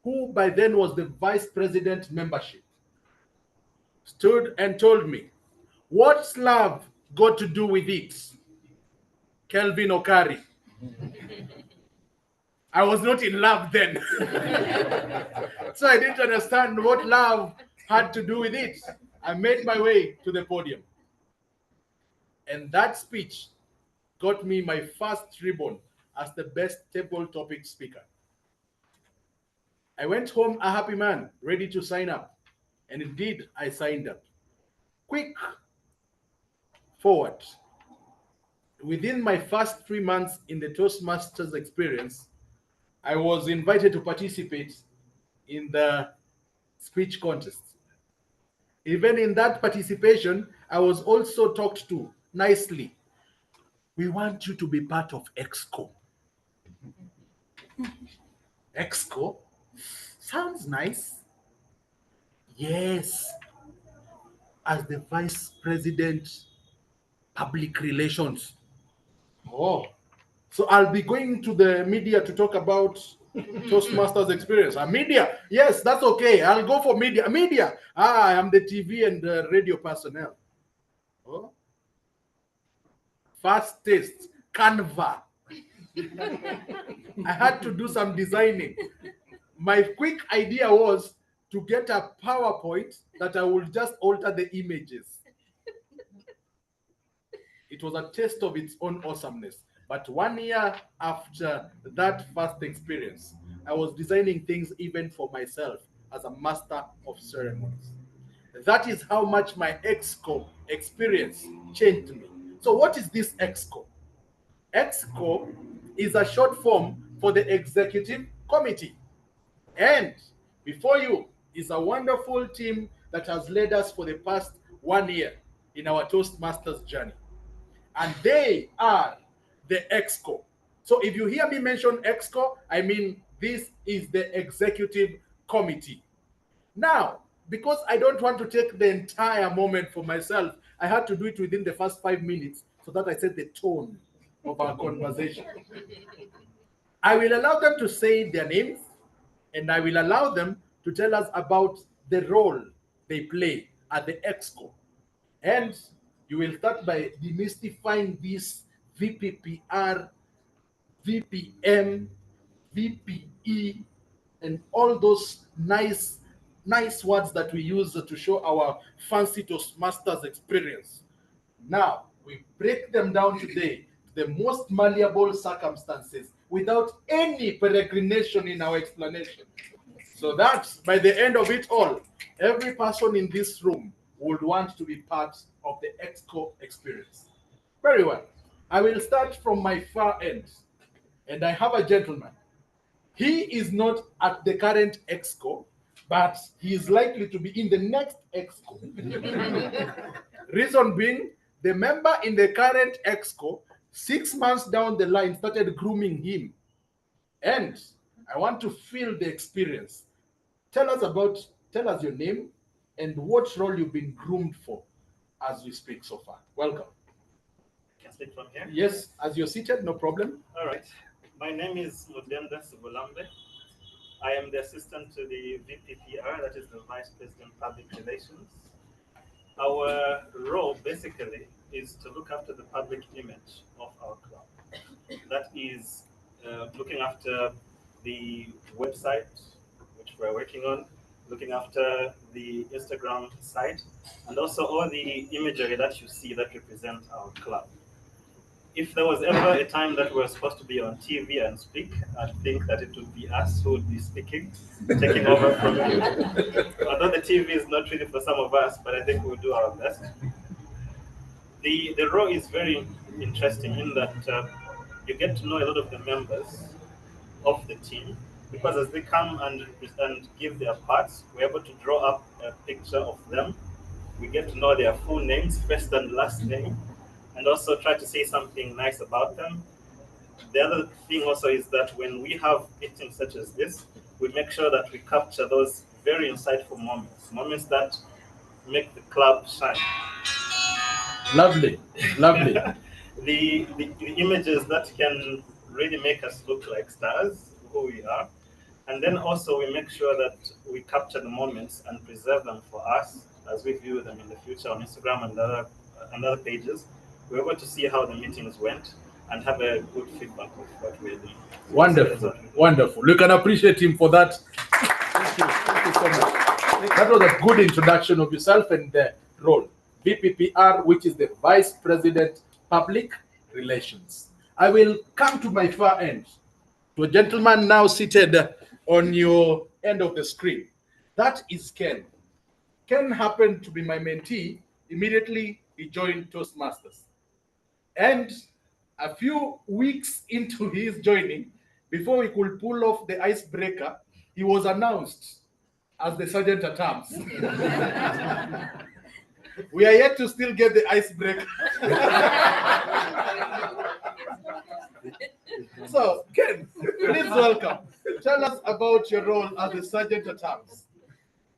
who by then was the vice president membership, stood and told me, what's love got to do with it? Kelvin Okari. I was not in love then. So I didn't understand what love had to do with it. I made my way to the podium. And that speech got me my first ribbon as the best table topic speaker. I went home a happy man, ready to sign up. And indeed, I signed up. Quick forward. Within my first 3 months in the Toastmasters experience, I was invited to participate in the speech contest. Even in that participation, I was also talked to nicely. We want you to be part of EXCO. EXCO? Sounds nice. Yes. As the Vice President, Public Relations. Oh. So I'll be going to the media to talk about Toastmasters experience. Media? Yes, that's okay. I'll go for media. Media? I am the TV and radio personnel. Oh. First taste, Canva. I had to do some designing. My quick idea was to get a PowerPoint that I would just alter the images. It was a taste of its own awesomeness. But 1 year after that first experience, I was designing things even for myself as a master of ceremonies. That is how much my EXCO experience changed me. So what is this EXCO? EXCO is a short form for the Executive Committee. And before you is a wonderful team that has led us for the past 1 year in our Toastmasters journey. And they are the EXCO. So if you hear me mention EXCO, I mean this is the Executive Committee. Now, because I don't want to take the entire moment for myself, I had to do it within the first 5 minutes so that I set the tone of our conversation. I will allow them to say their names, and I will allow them to tell us about the role they play at the EXCO. And you will start by demystifying this VPPR, VPM, VPE, and all those nice words that we use to show our fancy Toastmasters experience. Now, we break them down today to the most malleable circumstances without any peregrination in our explanation. So that by the end of it all, every person in this room would want to be part of the EXCO experience. Very well. I will start from my far end. And I have a gentleman. He is not at the current EXCO, but he is likely to be in the next EXCO. Reason being, the member in the current EXCO, 6 months down the line, started grooming him. And I want to feel the experience. Tell us your name and what role you've been groomed for as we speak so far. Welcome. Can I speak from here? Yes, as you're seated, no problem. All right. My name is Mudenda Sibulambe. I am the assistant to the VPPR, that is the Vice President Public Relations. Our role basically is to look after the public image of our club. That is looking after the website, which we're working on, looking after the Instagram site, and also all the imagery that you see that represent our club. If there was ever a time that we were supposed to be on TV and speak, I think that it would be us who would be speaking, taking over from you. Although the TV is not really for some of us, but I think we'll do our best. The role is very interesting in that you get to know a lot of the members of the team, because as they come and give their parts, we're able to draw up a picture of them. We get to know their full names, first and last name, and also try to say something nice about them. The other thing also is that when we have meetings such as this, we make sure that we capture those very insightful moments, moments that make the club shine. Lovely, lovely. The images that can really make us look like stars, who we are. And then also we make sure that we capture the moments and preserve them for us as we view them in the future on Instagram and other pages. We're able to see how the meetings went and have a good feedback of what we're doing. Wonderful, wonderful. You can appreciate him for that. Thank you so much. That was a good introduction of yourself and the role. VPPR, which is the Vice President Public Relations. I will come to my far end, to a gentleman now seated on your end of the screen. That is Ken. Ken happened to be my mentee. Immediately, he joined Toastmasters. And a few weeks into his joining, before we could pull off the icebreaker, he was announced as the sergeant at arms. We are yet to still get the icebreaker. So, Ken, please welcome. Tell us about your role as the sergeant at arms.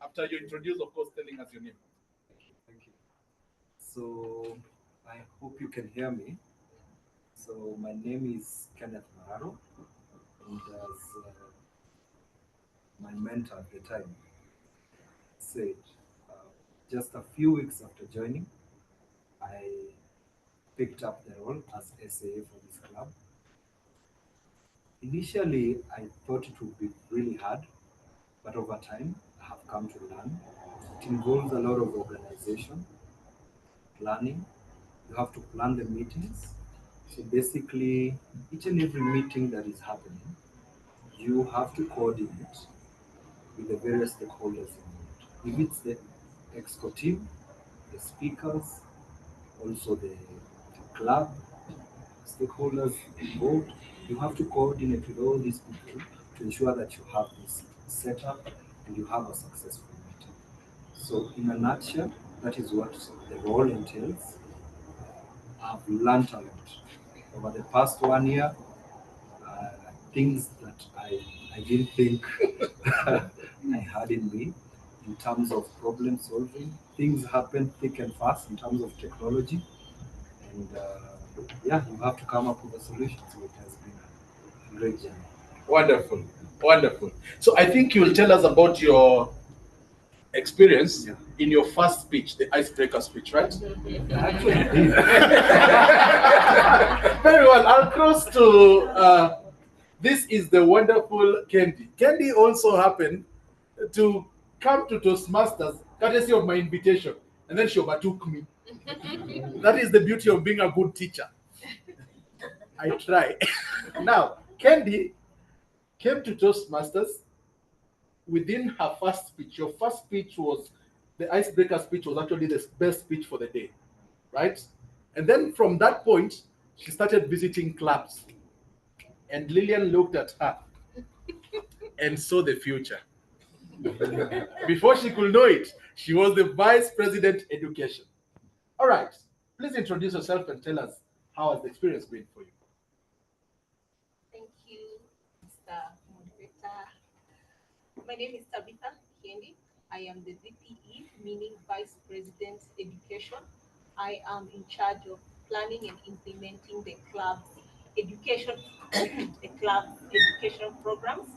After you introduce, of course, telling us your name. Thank you. So, I hope you can hear me. So, my name is Kenneth Mararo, and as my mentor at the time said, just a few weeks after joining, I picked up the role as SAA for this club. Initially, I thought it would be really hard, but over time, I have come to learn. It involves a lot of organization, planning. You have to plan the meetings. So basically, each and every meeting that is happening, you have to coordinate with the various stakeholders involved. If it's the exco team, the speakers, also the club stakeholders involved, you have to coordinate with all these people to ensure that you have this setup and you have a successful meeting. So in a nutshell, that is what the role entails. I've learned a lot over the past 1 year. Things that I didn't think I had in me in terms of problem solving. Things happen thick and fast in terms of technology, and yeah, you have to come up with a solution. So it has been a great journey. Wonderful, wonderful. So I think you'll tell us about your experience in your first speech, the icebreaker speech, right? Actually, very well. I'll cross to this is the wonderful Kendi. Kendi also happened to come to Toastmasters courtesy of my invitation, and then she overtook me. That is the beauty of being a good teacher. I try. Now, Kendi came to Toastmasters within her first speech. Your first speech was the icebreaker speech, was actually the best speech for the day, right? And then from that point, she started visiting clubs. And Lillian looked at her and saw the future. Before she could know it, she was the Vice President Education. All right, please introduce yourself and tell us how has the experience been for you. Thank you, Mr. Moderator. My name is Tabitha Kendi. I am the VPE, meaning Vice President Education. I am in charge of planning and implementing the club's education, the club's education programs.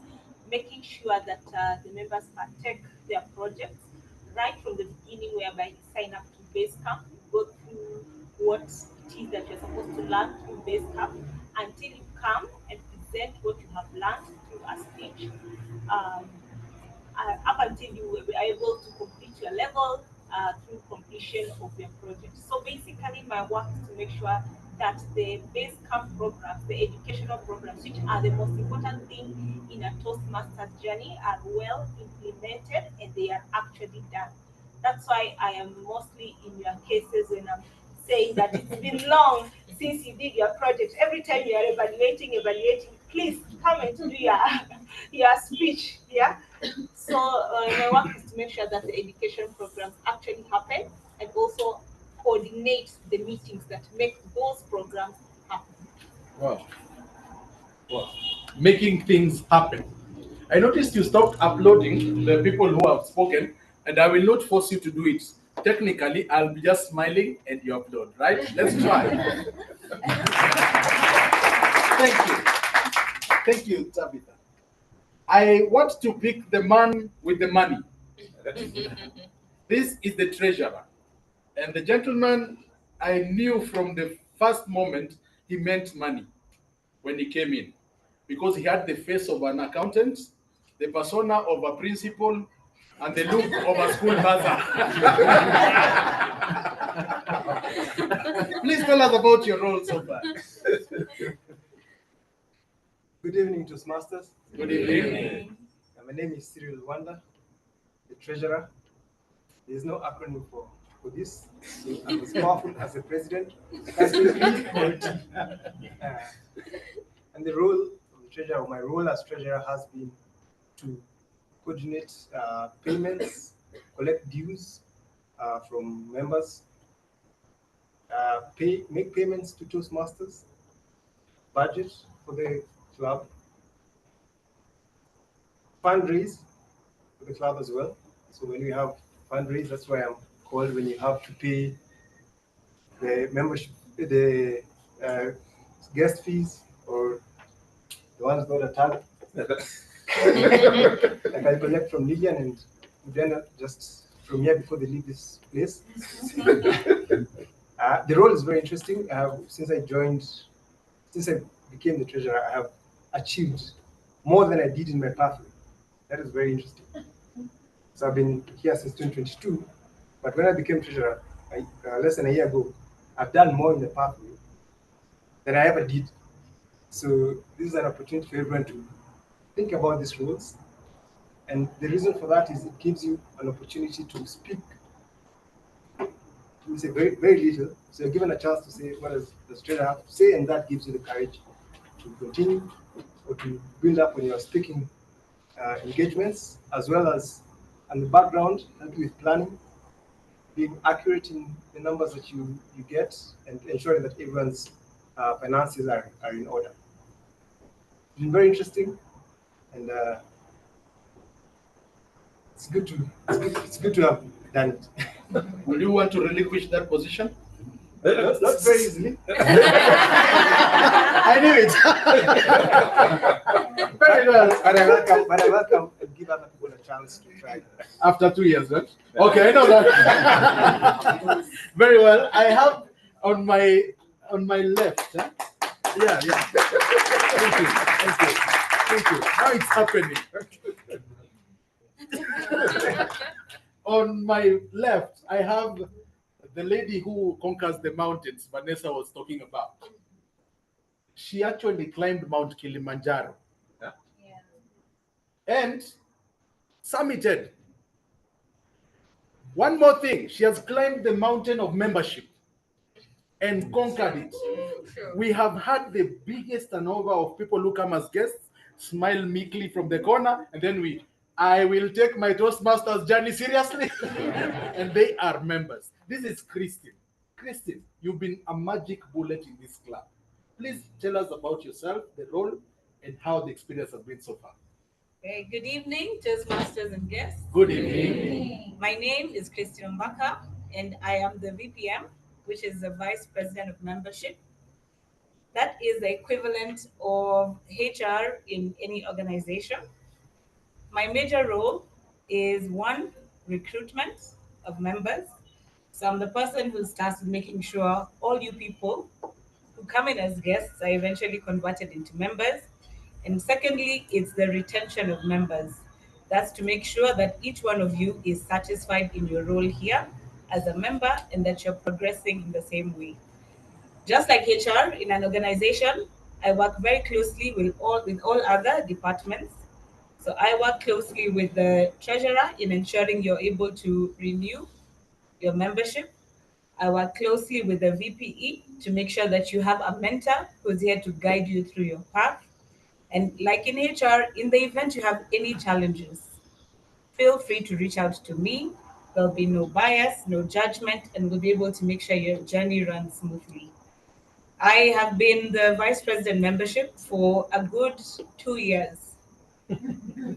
making sure that the members partake their projects right from the beginning, whereby you sign up to base camp, go through what it is that you're supposed to learn through base camp until you come and present what you have learned through a stage. Um, Up until you were able to complete your level through completion of your project. So basically, my work is to make sure that the base camp programs, the educational programs, which are the most important thing in a Toastmasters journey, are well implemented and they are actually done. That's why I am mostly in your cases when I'm saying that it's been long since you did your project. Every time you are evaluating, please come and do your speech. Yeah. So my work is to make sure that the education programs actually happen and also coordinate the meetings that make those programs happen. Wow. Wow. Making things happen. I noticed you stopped uploading the people who have spoken, and I will not force you to do it. Technically, I'll be just smiling and you upload, right? Let's try. Thank you. Thank you, Tabitha. I want to pick the man with the money. This is the treasurer. And the gentleman, I knew from the first moment he meant money when he came in because he had the face of an accountant, the persona of a principal, and the look of a school buzzer. Please tell us about your role so far. Good evening, Toastmasters. Good evening. My name is Cyril Wanda, the treasurer. There is no acronym for this. So I'm as powerful as the president. That's the P or T. And the role of the treasurer, or my role as treasurer, has been to coordinate payments, collect dues from members, make payments to Toastmasters, budget for the club, fundraise for the club as well. So when we have fundraise, that's why I'm called when you have to pay the membership, the guest fees, or the ones not attached. Like I collect from Lillian and then just from here before they leave this place. The role is very interesting. Since I became the treasurer, I have achieved more than I did in my pathway. That is very interesting. So I've been here since 2022, but when I became treasurer, less than a year ago, I've done more in the pathway than I ever did. So this is an opportunity for everyone to think about these roles. And the reason for that is it gives you an opportunity to speak. You say very, very little, so you're given a chance to say what does the treasurer have to say, and that gives you the courage to continue or to build up on your speaking engagements, as well as on the background, help with planning, being accurate in the numbers that you get, and ensuring that everyone's finances are in order. It's been very interesting, and it's good to have done it. Will you want to relinquish that position? Not very easily. I knew it. Very well. But I welcome and give other people a chance to try. After 2 years, right? Okay, I know that. Very well. I have on my left. Huh? Yeah. Thank you. Now it's happening. On my left, I have the lady who conquers the mountains Vanessa was talking about. She actually climbed Mount Kilimanjaro. Yeah. And summited. One more thing, she has climbed the mountain of membership and conquered it. We have had the biggest turnover of people who come as guests, smile meekly from the corner, and then I will take my Toastmasters journey seriously. And they are members. This is Christine. Christine, you've been a magic bullet in this club. Please tell us about yourself, the role, and how the experience has been so far. Okay, good evening, Toastmasters and guests. Good evening. My name is Christine Mbaka, and I am the VPM, which is the Vice President of Membership. That is the equivalent of HR in any organization. My major role is one, recruitment of members. So I'm the person who starts with making sure all you people who come in as guests are eventually converted into members. And secondly, it's the retention of members. That's to make sure that each one of you is satisfied in your role here as a member and that you're progressing in the same way. Just like HR in an organization, I work very closely with all other departments. So I work closely with the treasurer in ensuring you're able to renew your membership. I work closely with the VPE to make sure that you have a mentor who's here to guide you through your path. And like in HR, in the event you have any challenges, feel free to reach out to me. There'll be no bias, no judgment, and we'll be able to make sure your journey runs smoothly. I have been the vice president membership for a good 2 years.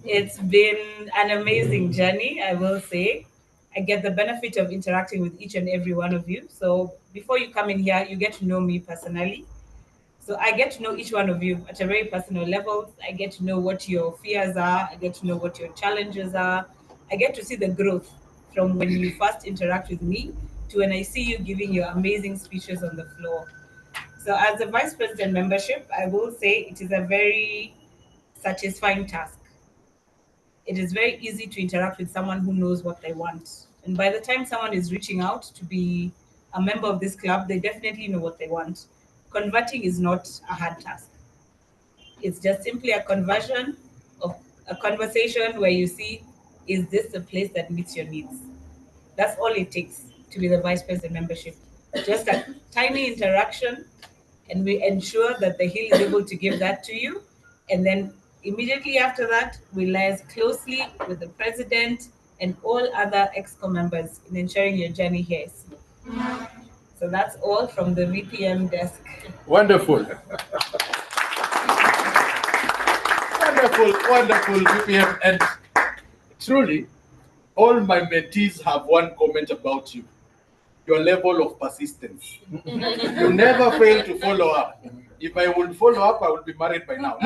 It's been an amazing journey, I will say. I get the benefit of interacting with each and every one of you. So before you come in here, you get to know me personally. So I get to know each one of you at a very personal level. I get to know what your fears are. I get to know what your challenges are. I get to see the growth from when you first interact with me to when I see you giving your amazing speeches on the floor. So as a vice president membership, I will say it is a very satisfying task. It is very easy to interact with someone who knows what they want. And by the time someone is reaching out to be a member of this club, they definitely know what they want. Converting is not a hard task. It's just simply a conversion of a conversation where you see, is this the place that meets your needs? That's all it takes to be the vice president membership. Just a tiny interaction, and we ensure that the Hill is able to give that to you. And then immediately after that, we liaise closely with the president and all other EXCO members in ensuring your journey here is smooth. So that's all from the VPM desk. Wonderful. Wonderful, wonderful VPM. And truly, all my mentees have one comment about you: your level of persistence. You never fail to follow up. If I would follow up, I would be married by now.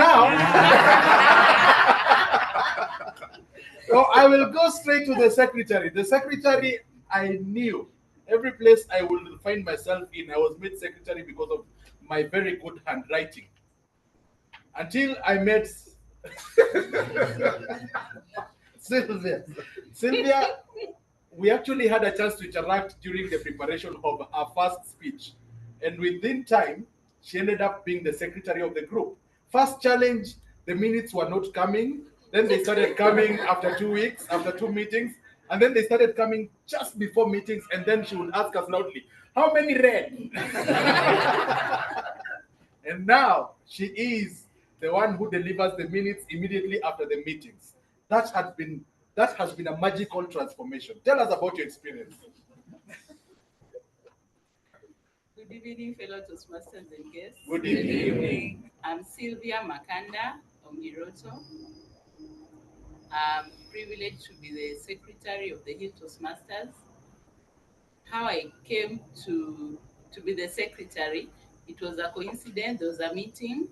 So I will go straight to the secretary. The secretary, I knew every place I would find myself in, I was made secretary because of my very good handwriting. Until I met Sylvia. Sylvia, we actually had a chance to interact during the preparation of her first speech. And within time, she ended up being the secretary of the group. First challenge, the minutes were not coming. Then they started coming after 2 weeks, after 2 meetings. And then they started coming just before meetings. And then she would ask us loudly, how many read? And now she is the one who delivers the minutes immediately after the meetings. That has been a magical transformation. Tell us about your experience. Good evening, fellow Toastmasters and guests. Good evening. I'm Sylvia Makanda Omiroto. I'm privileged to be the secretary of the Hill Toastmasters. How I came to be the secretary, it was a coincidence. There was a meeting,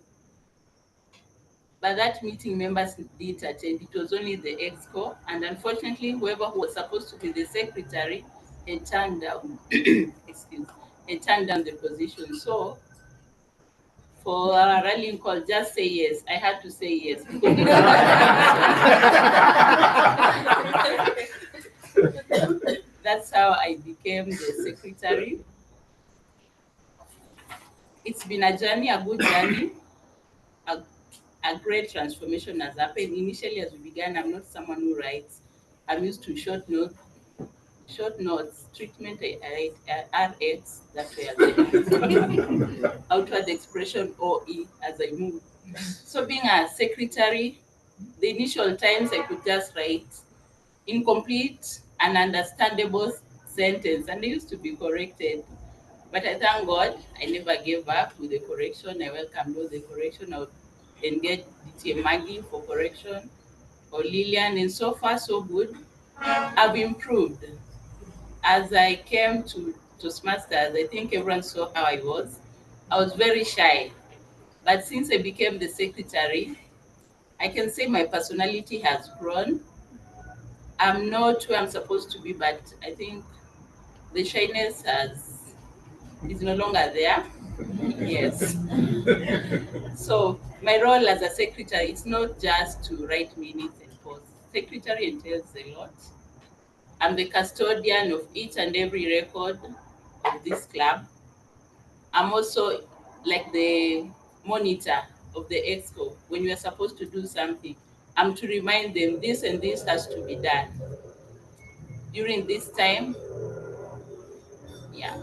but that meeting members didn't attend. It was only the EXCO, and unfortunately, whoever was supposed to be the secretary had turned down, had turned down the position. So for a rallying call, just say yes. I had to say yes. That's how I became the secretary. It's been a journey, a good journey. A great transformation has happened. Initially, as we began, I'm not someone who writes. I'm used to short notes, treatment, RX, that way, outward expression, OE, as I move. So being a secretary, the initial times I could just write incomplete, ununderstandable sentence, and they used to be corrected. But I thank God I never gave up with the correction. I welcomed all the correction. I would engage DT Maggie for correction, or Lillian, and so far so good. I've improved. As I came to Toastmasters, I think everyone saw how I was. I was very shy. But since I became the secretary, I can say my personality has grown. I'm not where I'm supposed to be, but I think the shyness is no longer there. Yes. So my role as a secretary, it's not just to write minutes and posts. Secretary entails a lot. I'm the custodian of each and every record of this club. I'm also like the monitor of the exco. When we are supposed to do something, I'm to remind them this and this has to be done. During this time, yeah.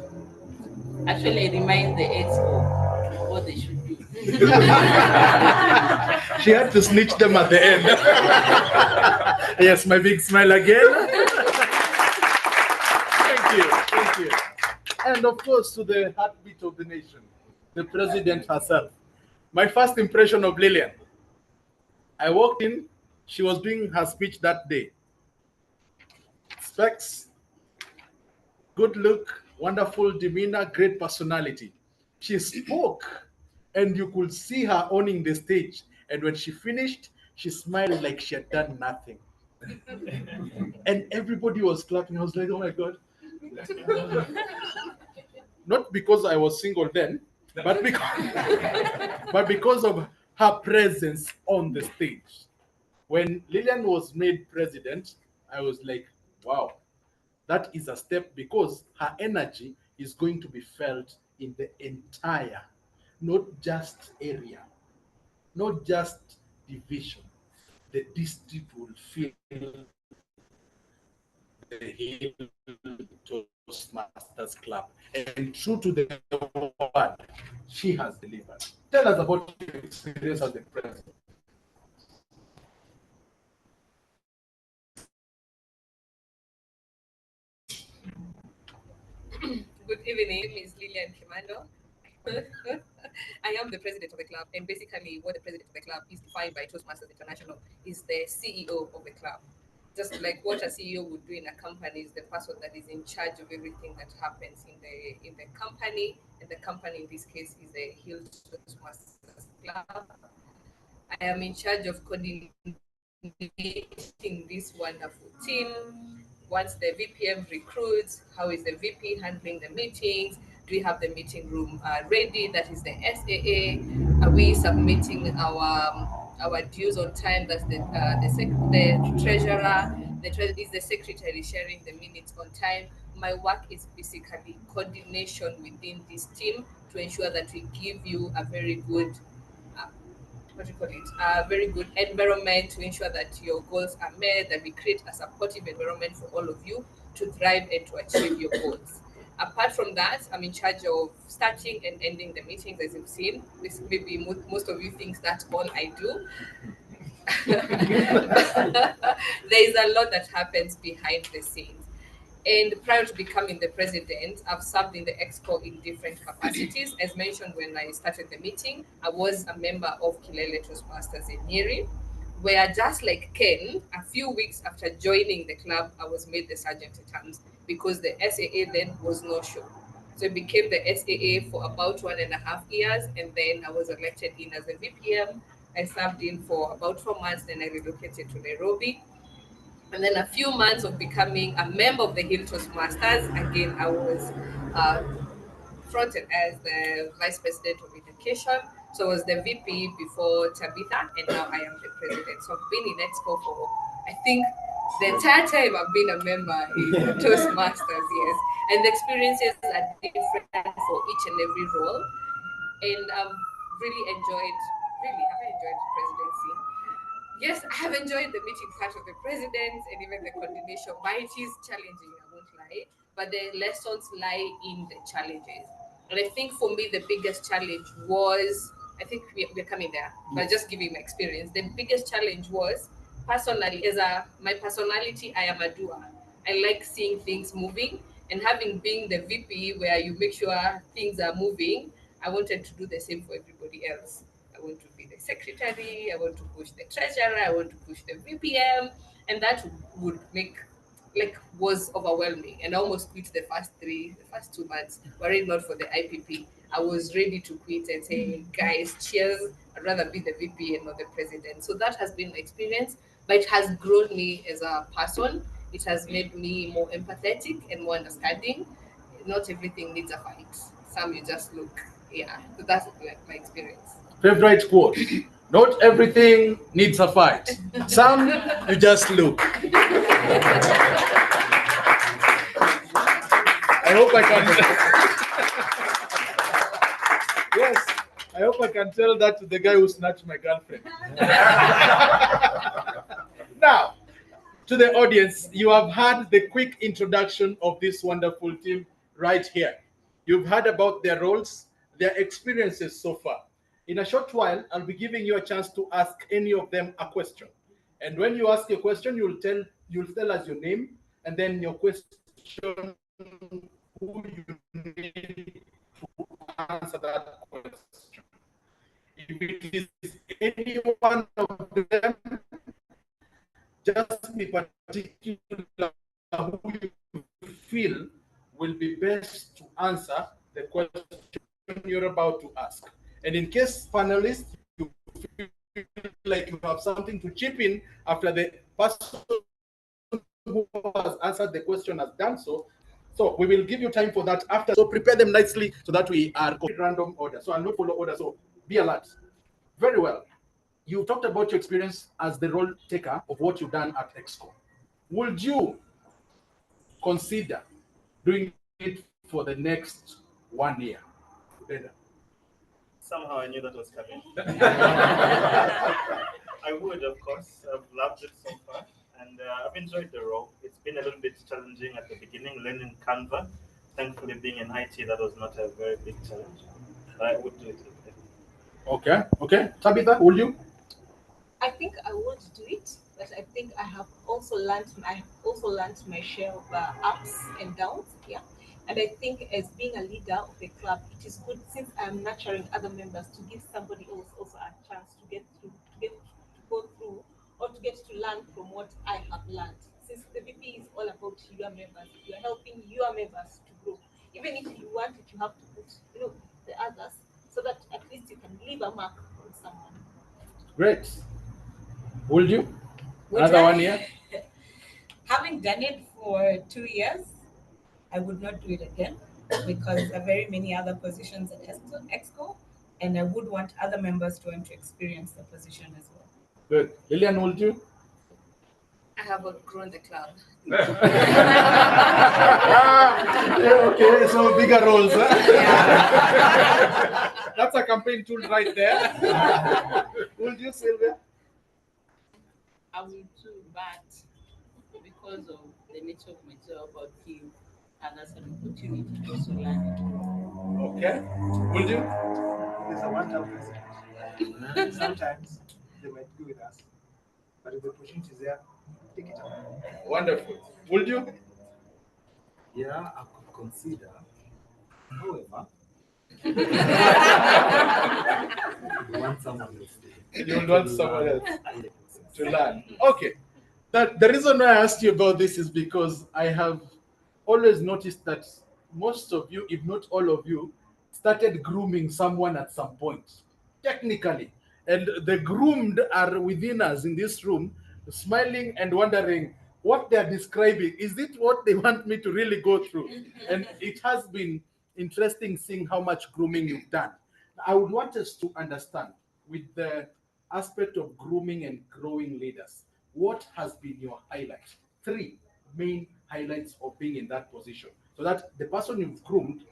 Actually, I remind the exco what they should do. She had to snitch them at the end. Yes, my big smile again. Thank you. And of course, to the heartbeat of the nation, the president herself. My first impression of Lillian. I walked in, she was doing her speech that day. Specs, good look, wonderful demeanor, great personality. She spoke, and you could see her owning the stage. And when she finished, she smiled like she had done nothing. And everybody was clapping. I was like, oh my God. Not because I was single then, but because of her presence on the stage. When Lillian was made president, I was like, wow, that is a step because her energy is going to be felt in the entire, not just area, not just division. The district will feel the Hill Toastmasters Club. And true to the word, she has delivered. Tell us about your experience as the president. Good evening, my name is Lillian Kimando. I am the president of the club, and basically, what the president of the club is defined by Toastmasters International is the CEO of the club. Just like what a CEO would do in a company is the person that is in charge of everything that happens in the company, and the company in this case is the Hill Toastmasters Club. I am in charge of coordinating this wonderful team. Once the VPM recruits, how is the VP handling the meetings? Do we have the meeting room ready? That is the SAA. Are we submitting our dues on time? That's the treasurer. Is the secretary sharing the minutes on time? My work is basically coordination within this team to ensure that we give you a very good uh, what do you call it, a very good environment to ensure that your goals are met, that we create a supportive environment for all of you to thrive and to achieve your goals. Apart from that, I'm in charge of starting and ending the meetings, as you've seen. This maybe most of you think that's all I do. There is a lot that happens behind the scenes. And prior to becoming the president, I've served in the exco in different capacities. As mentioned when I started the meeting, I was a member of Kilele Toastmasters in Nyeri, where just like Ken, a few weeks after joining the club, I was made the sergeant at arms because the SAA then was no show. So I became the SAA for about 1.5 years, and then I was elected in as a VPM. I served in for about 4 months, then I relocated to Nairobi. And then a few months of becoming a member of the Hill Toastmasters, again, I was uh, fronted as the Vice President of Education. So I was the VP before Tabitha, and now I am the President. So I've been in Expo for, I think, the entire time I've been a member in Toastmasters, yes. And the experiences are different for each and every role. And I've really, have I enjoyed presidency? Yes, I have enjoyed the meeting part of the president and even the coordination, but it is challenging, I won't lie. But the lessons lie in the challenges. And I think for me, the biggest challenge was, I think we're coming there, but just giving my experience. The biggest challenge was personally, my personality, I am a doer. I like seeing things moving, and having been the VP where you make sure things are moving, I wanted to do the same for everybody else. I want to be the secretary, I want to push the treasurer, I want to push the VPM, and that would make was overwhelming. And I almost quit the first 2 months, were it not for the IPP. I was ready to quit and say, guys, cheers, I'd rather be the VP and not the president. So that has been my experience, but it has grown me as a person. It has made me more empathetic and more understanding. Not everything needs a fight. Some you just look. Yeah, so that's like my experience. Favorite quote. Not everything needs a fight. Some you just look. I hope I can. Yes, I hope I can tell that to the guy who snatched my girlfriend. Now, to the audience, you have had the quick introduction of this wonderful team right here. You've heard about their roles, their experiences so far. In a short while, I'll be giving you a chance to ask any of them a question. And when you ask a question, you'll tell us your name and then your question, who you need to answer that question. If it is any one of them, just be particular who you feel will be best to answer the question you're about to ask. And in case panelists, you feel like you have something to chip in after the person who has answered the question has done so, so we will give you time for that after. So prepare them nicely so that we are random order. So I'll not follow order. So be alert. Very well. You talked about your experience as the role taker of what you've done at Exco. Would you consider doing it for the next 1 year? Somehow I knew that was coming. I would, of course. I've loved it so far, and I've enjoyed the role. It's been a little bit challenging at the beginning, learning Canva. Thankfully, being in IT, that was not a very big challenge. But I would do it again. Okay. Okay. Tabitha, will you? I think I would do it, but I think I have also learned my share of ups and downs. Yeah, and I think as being a leader of a club, it is good since I'm nurturing other members to give somebody else also a chance to get through, to go through, or to get to learn from what I have learned. Since the VP is all about your members, you are helping your members to grow. Even if you want it, you have to put the others so that at least you can leave a mark on someone. Great. Will you? Would Another I? 1 year? Having done it for 2 years, I would not do it again because there are very many other positions at Exco, and I would want other members to want to experience the position as well. Good. Lillian, will you? I have outgrown the club. Okay, so bigger roles. Huh? That's a campaign tool right there. Would you, Sylvia? I will too, but because of the nature of my job, I feel and that's an opportunity to also learn it. Okay. Will you? It's a one-time president. Sometimes they might be with us, but if the opportunity is there, take it up. Wonderful. Will you? Yeah, I could consider. However, you want someone else You would want someone else to learn. Okay. That the reason why I asked you about this is because I have always noticed that most of you, if not all of you, started grooming someone at some point, technically. And the groomed are within us in this room, smiling and wondering what they're describing. Is it what they want me to really go through? And it has been interesting seeing how much grooming you've done. I would want us to understand with the aspect of grooming and growing leaders, what has been your highlight? 3 main highlights of being in that position, so that the person you've groomed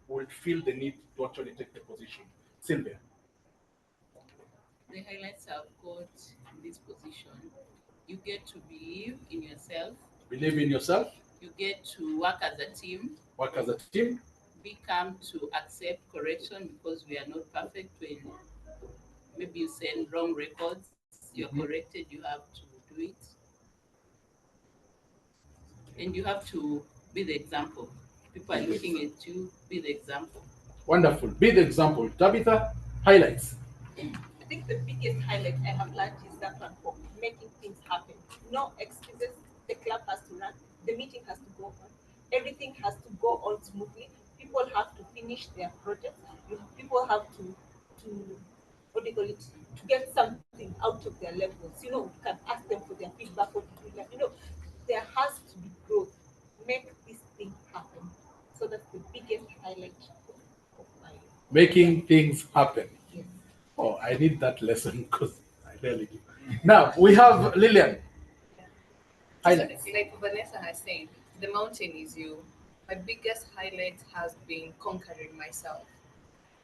will feel the need to actually take the position. Sylvia. The highlights I've got in this position, you get to believe in yourself. Believe in yourself. You get to work as a team. Work as a team. Become to accept correction because we are not perfect. When maybe you send wrong records, you're corrected, you have to do it. And you have to be the example. People are looking at you, be the example. Wonderful. Be the example. Tabitha, highlights. I think the biggest highlight I have learned is that one for making things happen. No excuses. The club has to run. The meeting has to go on. Everything has to go on smoothly. People have to finish their projects. People have to what do you call it, to get something out of their levels. You know, you can ask them for their feedback, what to do. Like, you know, there has to be growth. Make this thing happen. So that's the biggest highlight of my Making things happen. Yes. Oh, I need that lesson because I rarely do. Now we have Lillian. Highlights. Like Vanessa has said, the mountain is you. My biggest highlight has been conquering myself.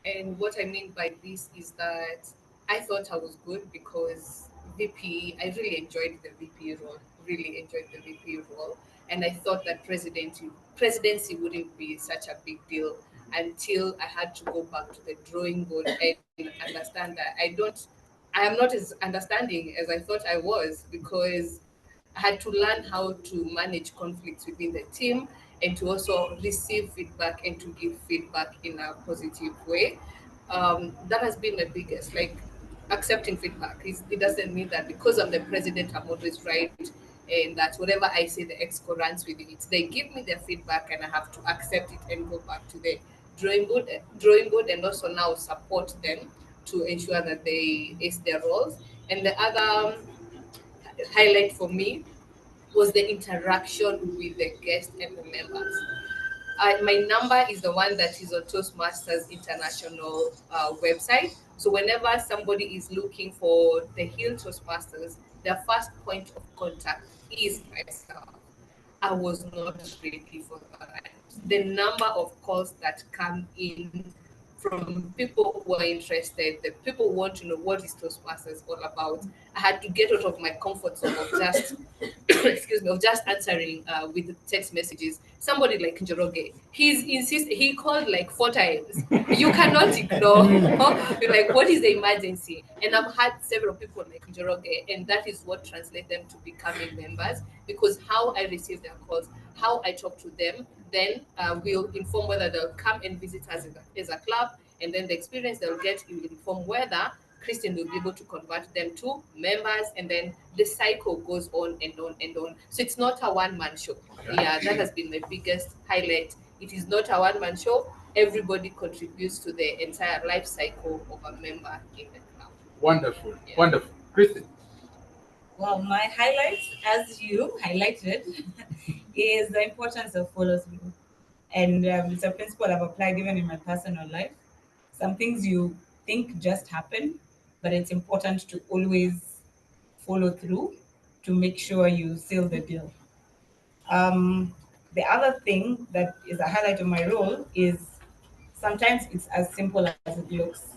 And what I mean by this is that I thought I was good because I really enjoyed the VP role, really enjoyed the VP role. And I thought that presidency wouldn't be such a big deal until I had to go back to the drawing board and understand that I am not as understanding as I thought I was, because I had to learn how to manage conflicts within the team and to also receive feedback and to give feedback in a positive way. That has been the biggest, like accepting feedback. It doesn't mean that because I'm the president, I'm always right, and that whatever I say, the exco runs with it. They give me their feedback, and I have to accept it and go back to the drawing board, and also now support them to ensure that they ace their roles. And the other highlight for me was the interaction with the guests and the members. My number is the one that is on Toastmasters International website. So whenever somebody is looking for the Hill Toastmasters, their first point of contact is myself. I was not ready for that. The number of calls that come in from people who are interested, the people who want to know what is Toastmasters all about. I had to get out of my comfort zone of just excuse me, of just answering with text messages. Somebody like Njoroge, he called like 4 times. You cannot ignore. You're like, what is the emergency? And I've had several people like Njoroge, and that is what translates them to becoming members, because how I receive their calls, how I talk to them, then will inform whether they'll come and visit us as a club, and then the experience they'll get will inform whether Christian will be able to convert them to members, and then the cycle goes on and on and on. So it's not a one-man show. Yeah, that has been my biggest highlight. It is not a one-man show. Everybody contributes to the entire life cycle of a member in the club. Wonderful, wonderful. Christian. Well, my highlights, as you highlighted, is the importance of follow through. And it's a principle I've applied even in my personal life. Some things you think just happen, but it's important to always follow through to make sure you seal the deal. The other thing that is a highlight of my role is sometimes it's as simple as it looks.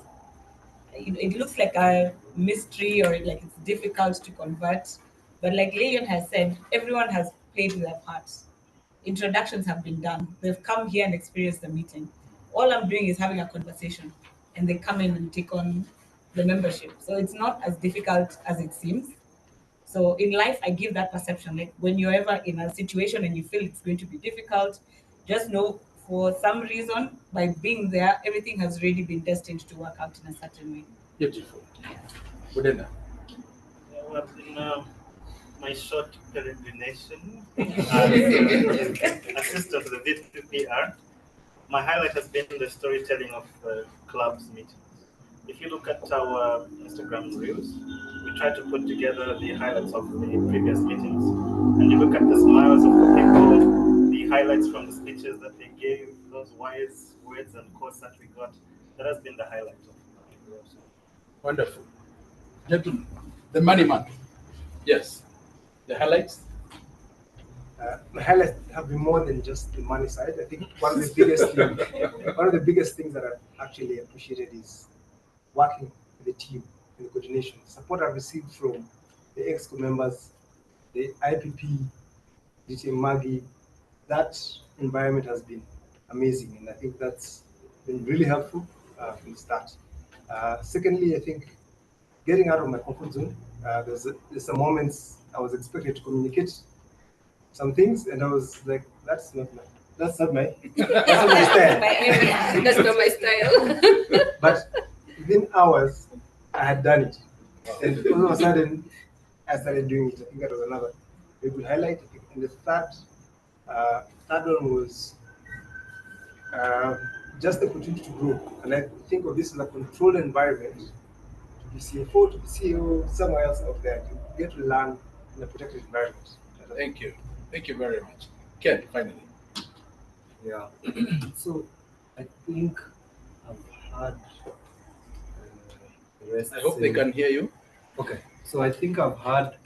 It looks like a mystery or like it's difficult to convert. But like Lillian has said, everyone has played their part. Introductions have been done. They've come here and experienced the meeting. All I'm doing is having a conversation, and they come in and take on the membership. So it's not as difficult as it seems. So in life, I give that perception. Like when you're ever in a situation and you feel it's going to be difficult, just know for some reason, by being there, everything has already been destined to work out in a certain way. Beautiful. Budenda. Well, in my short peregrination as assistant to the VPPR, my highlight has been the storytelling of the club's meetings. If you look at our Instagram reels, we try to put together the highlights of the previous meetings, and you look at the smiles of the people, the highlights from the speeches that they gave, those wise words and quotes that we got. That has been the highlight of my role. Wonderful. Gentlemen, the money man. Yes. The highlights? My highlights have been more than just the money side. I think one of the biggest things that I've actually appreciated is working with the team and the coordination. The support I've received from the EXCO members, the IPP, DTM Maggie, that environment has been amazing, and I think that's been really helpful from the start. Secondly, I think getting out of my comfort zone. There's some moments I was expected to communicate some things, and I was like, that's not my style. That's not my style. But within hours, I had done it, and all of a sudden, I started doing it. I think that was another very good highlight. And the third one was just the opportunity to grow. And I think of this as a controlled environment to be CFO, to be CEO, somewhere else out there. You get to learn in a protected environment. Thank you. Thank you very much. Ken, finally. Yeah. So I think I've had the rest. I hope they can hear you. Okay. So I think I've had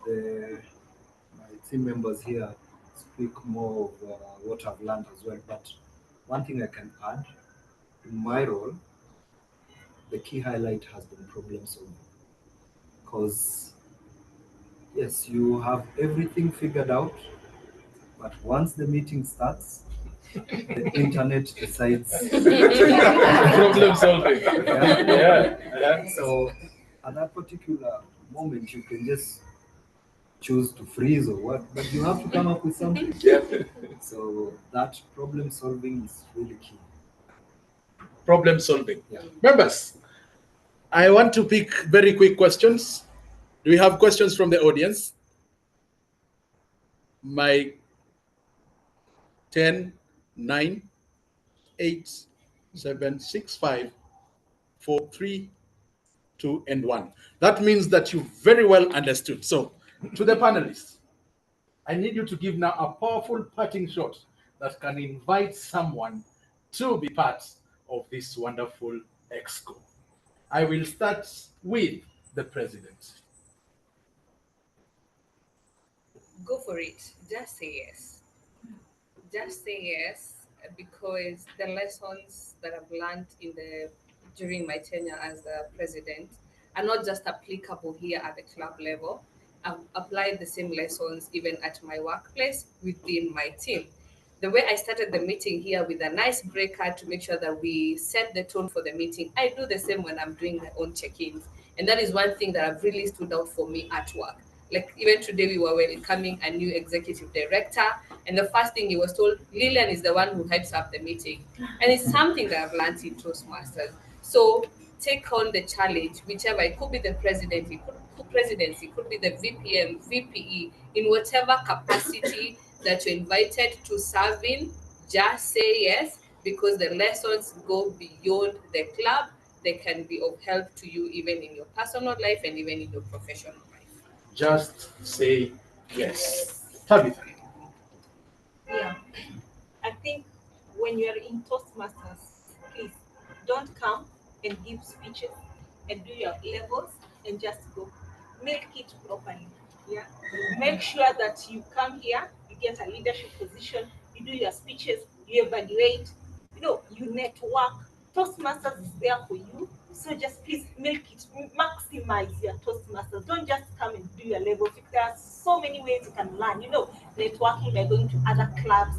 my team members here speak more of what I've learned as well. But one thing I can add, in my role, the key highlight has been problem solving. Because yes, you have everything figured out, but once the meeting starts, the internet decides problem solving. Yeah. So at that particular moment, you can just choose to freeze or what, but you have to come up with something. Yeah. So that problem solving is really key. Problem solving. Yeah. Members, I want to pick very quick questions. Do we have questions from the audience? My 10, 9, 8, 7, 6, 5, 4, 3, 2, and 1. That means that you very well understood. So, to the panelists, I need you to give now a powerful parting shot that can invite someone to be part of this wonderful exco. I will start with the president. Go for it. Just say yes. Just say yes because the lessons that I've learned during my tenure as the president are not just applicable here at the club level. I've applied the same lessons even at my workplace within my team. The way I started the meeting here with a nice breaker to make sure that we set the tone for the meeting, I do the same when I'm doing my own check-ins. And that is one thing that have really stood out for me at work. Like even today, we were welcoming a new executive director, and the first thing he was told, Lillian is the one who hypes up the meeting. And it's something that I've learned in Toastmasters. So take on the challenge, whichever. It could be the presidency, it could be the VPM, VPE, in whatever capacity that you're invited to serve in. Just say yes, because the lessons go beyond the club. They can be of help to you even in your personal life and even in your professional life. Just say yes. Tabitha. Yeah. I think when you're in Toastmasters, please don't come and give speeches and do your levels and just go. Make it properly. Yeah. Make sure that you come here, you get a leadership position, you do your speeches, you evaluate, you network. Toastmasters is there for you. So just please maximize your Toastmasters. Don't just come and do your levels. There are so many ways you can learn. Networking by going to other clubs,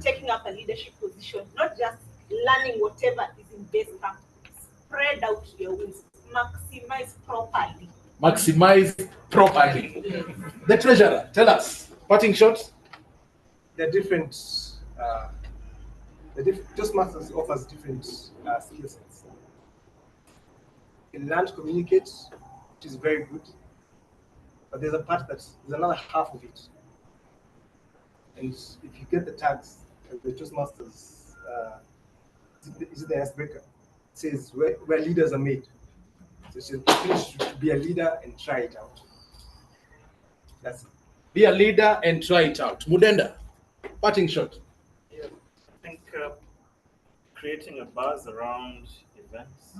taking up a leadership position, not just learning whatever is in base camp. Spread out your wings. Maximize properly. Maximize properly. Yes. The treasurer, tell us. Parting shots. There are different. Toastmasters offers different skill sets. You can learn to communicate, which is very good. But there's another half of it. And if you get the tags, the Toastmasters, is it the icebreaker? It says where leaders are made. So it's opportunity to be a leader and try it out. That's it. Be a leader and try it out. Mudenda, parting shot. Yeah, I think creating a buzz around events,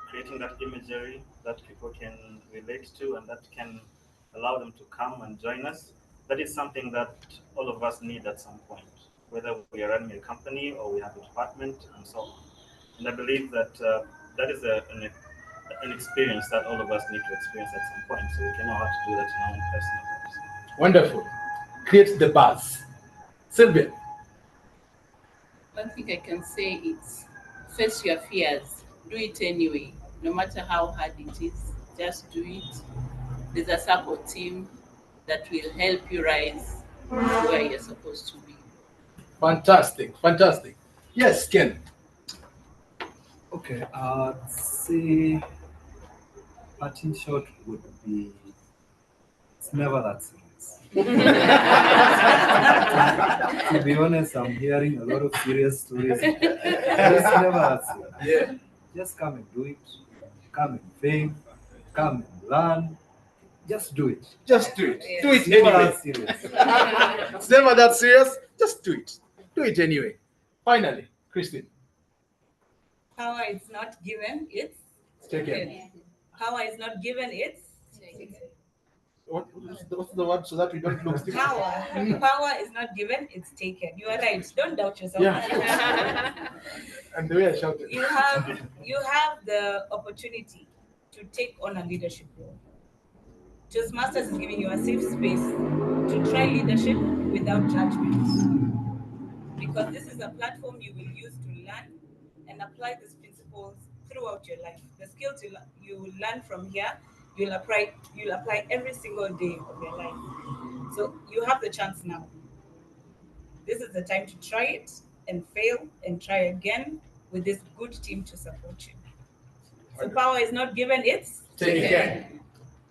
creating that imagery that people can relate to and that can allow them to come and join us, that is something that all of us need at some point, whether we are running a company or we have a department and so on. And I believe that that is an experience that all of us need to experience at some point, so we can know how to do that in our own personal lives. Wonderful. Create the buzz. Sylvia. One thing I can say is face your fears. Do it anyway. No matter how hard it is, just do it. There's a support team that will help you rise to where you're supposed to be. Fantastic. Fantastic. Yes, Ken. Okay, I'd say parting shot would be it's never that serious. To be honest, I'm hearing a lot of serious stories. It's never serious. Yeah. Just come and do it. Come and fail. Come and learn. Just do it. Just do it. Do it Never anyway. that serious. It's never that serious. Just do it. Do it anyway. Finally, Christine. Power is not given, it's taken. Power is not given, it's What's the word so that we don't look stupid? Power is not given, it's taken. You are right. Don't doubt yourself. Yeah. And the way I shouted. You have the opportunity to take on a leadership role. Toastmasters is giving you a safe space to try leadership without judgment. Because this is a platform you will use to learn and apply these principles throughout your life. The skills you will learn from here, you'll apply every single day of your life. So you have the chance now. This is the time to try it and fail and try again with this good team to support you. So power is not given, it's taken.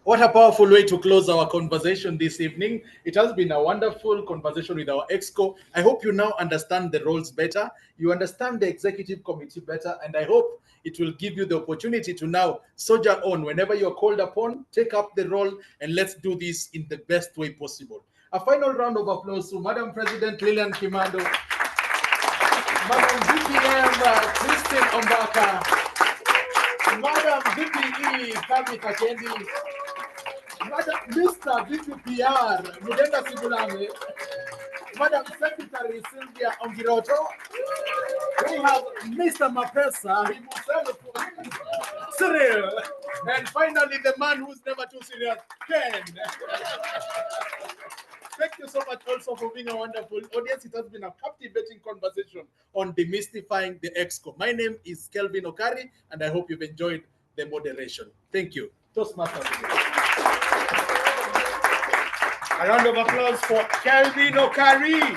What a powerful way to close our conversation this evening. It has been a wonderful conversation with our EXCO. I hope you now understand the roles better. You understand the executive committee better. And I hope it will give you the opportunity to now soldier on. Whenever you're called upon, take up the role and let's do this in the best way possible. A final round of applause to Madam President Lillian Kimando, Madam VPM Christine Ombaka, Madam VPE Kami Kakendi, Madam Mr. VPPR Mudenda Sibulame, Madam Secretary Sylvia Ongiroto. We have Mr. Mapesa himself, Cyril, and finally the man who's never too serious, Ken. Thank you so much also for being a wonderful audience. It has been a captivating conversation on demystifying the EXCO. My name is Kelvin Okari, and I hope you've enjoyed the moderation. Thank you. Toastmasters. A round of applause for Kelvin Okari.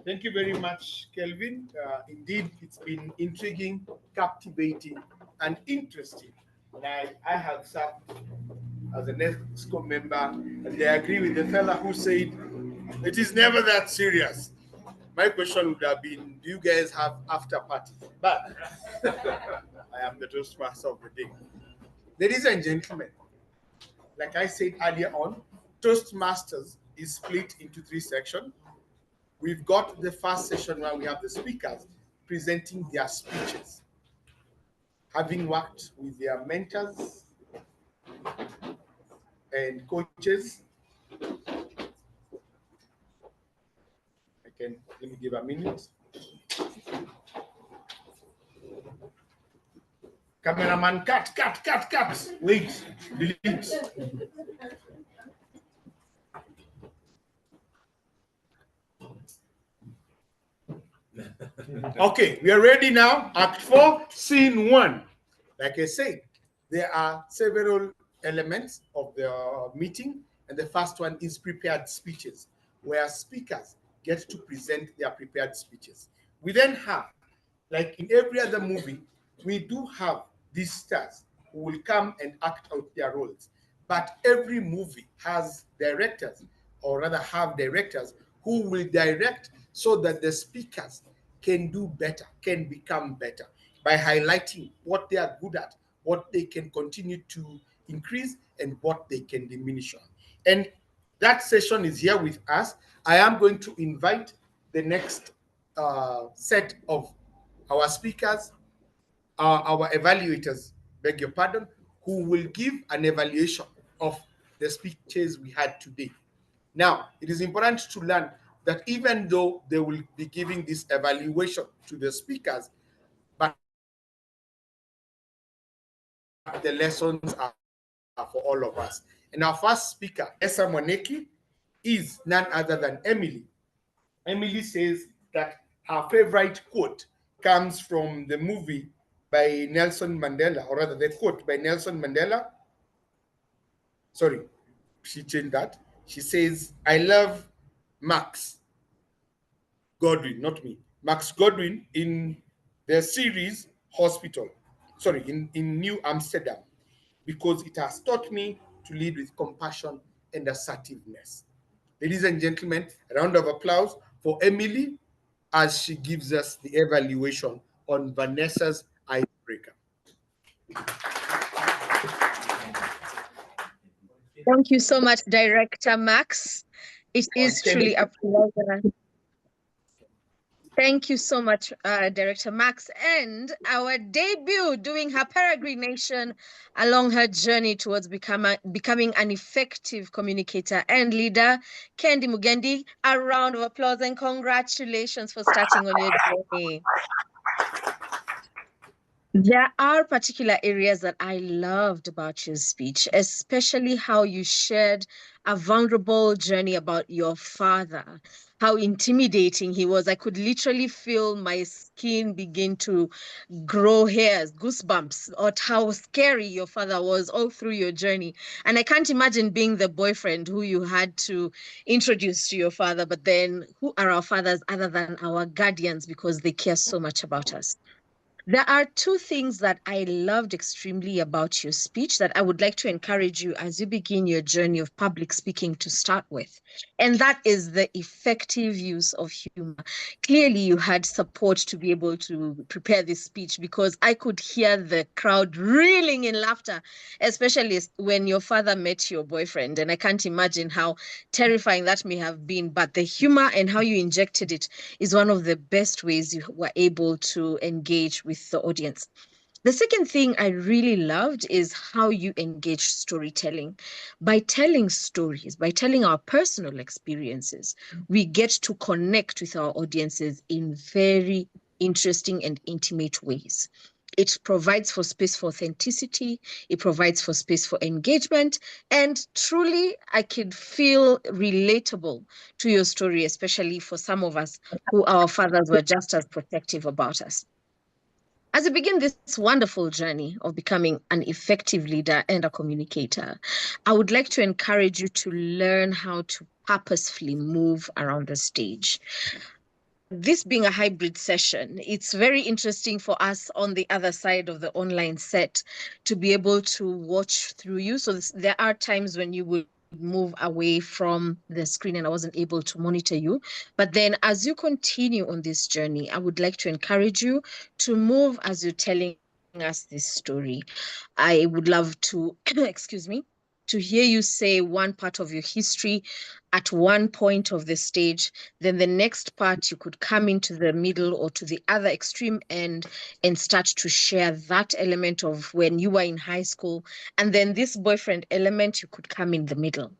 Thank you very much, Kelvin. Indeed, it's been intriguing, captivating, and interesting. And I have served as an EXCO member, and I agree with the fella who said it is never that serious. My question would have been, do you guys have after parties? But I am the Toastmaster of the day. Ladies and gentlemen, like I said earlier on, Toastmasters is split into 3 sections. We've got the first session where we have the speakers presenting their speeches, having worked with their mentors and coaches. Let me give a minute. Cameraman, cut. Wait, delete. Okay, we are ready now. Act 4, Scene 1. Like I said, there are several elements of the meeting, and the first one is prepared speeches, where speakers get to present their prepared speeches. We then have, like in every other movie, we do have these stars who will come and act out their roles. But every movie has directors, or rather have directors, who will direct so that the speakers can do better, can become better by highlighting what they are good at, what they can continue to increase, and what they can diminish on. And that session is here with us. I am going to invite the next set of our speakers, our evaluators, beg your pardon, who will give an evaluation of the speeches we had today. Now, it is important to learn that even though they will be giving this evaluation to the speakers, but the lessons are for all of us. And our first speaker, Esa Moneki, is none other than Emily. Emily says that her favorite quote comes from the movie by Nelson Mandela, or rather the quote by Nelson Mandela. Sorry, she changed that. She says, I love Max Godwin, not me. Max Godwin in the series Hospital. Sorry, in New Amsterdam. because it has taught me to lead with compassion and assertiveness. Ladies and gentlemen, a round of applause for Emily as she gives us the evaluation on Vanessa's icebreaker. Thank you so much, Director Max. It is truly a pleasure. Thank you so much, Director Max. And our debut doing her peregrination along her journey towards becoming an effective communicator and leader, Kendi Mugendi. A round of applause and congratulations for starting on your journey. There are particular areas that I loved about your speech, especially how you shared a vulnerable journey about your father, how intimidating he was. I could literally feel my skin begin to grow hairs, goosebumps, at how scary your father was all through your journey. And I can't imagine being the boyfriend who you had to introduce to your father, but then who are our fathers other than our guardians because they care so much about us? There are two things that I loved extremely about your speech that I would like to encourage you as you begin your journey of public speaking to start with. And that is the effective use of humor. Clearly, you had support to be able to prepare this speech because I could hear the crowd reeling in laughter, especially when your father met your boyfriend. And I can't imagine how terrifying that may have been. But the humor and how you injected it is one of the best ways you were able to engage with the audience. The second thing I really loved is how you engage storytelling. By telling stories, by telling our personal experiences, we get to connect with our audiences in very interesting and intimate ways. It provides for space for authenticity, it provides for space for engagement, and truly, I could feel relatable to your story, especially for some of us who our fathers were just as protective about us. As you begin this wonderful journey of becoming an effective leader and a communicator, I would like to encourage you to learn how to purposefully move around the stage. This being a hybrid session, it's very interesting for us on the other side of the online set to be able to watch through you. So there are times when you would move away from the screen and I wasn't able to monitor you. But then as you continue on this journey, I would like to encourage you to move as you're telling us this story. I would love to, excuse me, to hear you say one part of your history at one point of the stage, then the next part you could come into the middle or to the other extreme end and start to share that element of when you were in high school. And then this boyfriend element, you could come in the middle.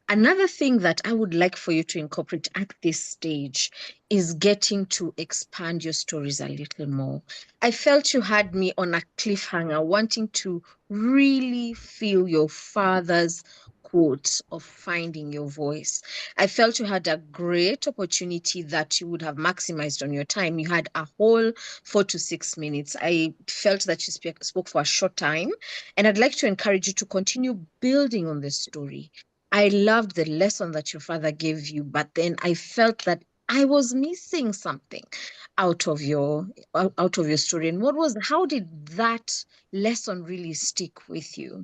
Another thing that I would like for you to incorporate at this stage is getting to expand your stories a little more. I felt you had me on a cliffhanger, wanting to really feel your father's quote of finding your voice. I felt you had a great opportunity that you would have maximized on your time. You had a whole 4 to 6 minutes. I felt that you spoke for a short time, and I'd like to encourage you to continue building on this story. I loved the lesson that your father gave you, but then I felt that I was missing something out of your story. And how did that lesson really stick with you?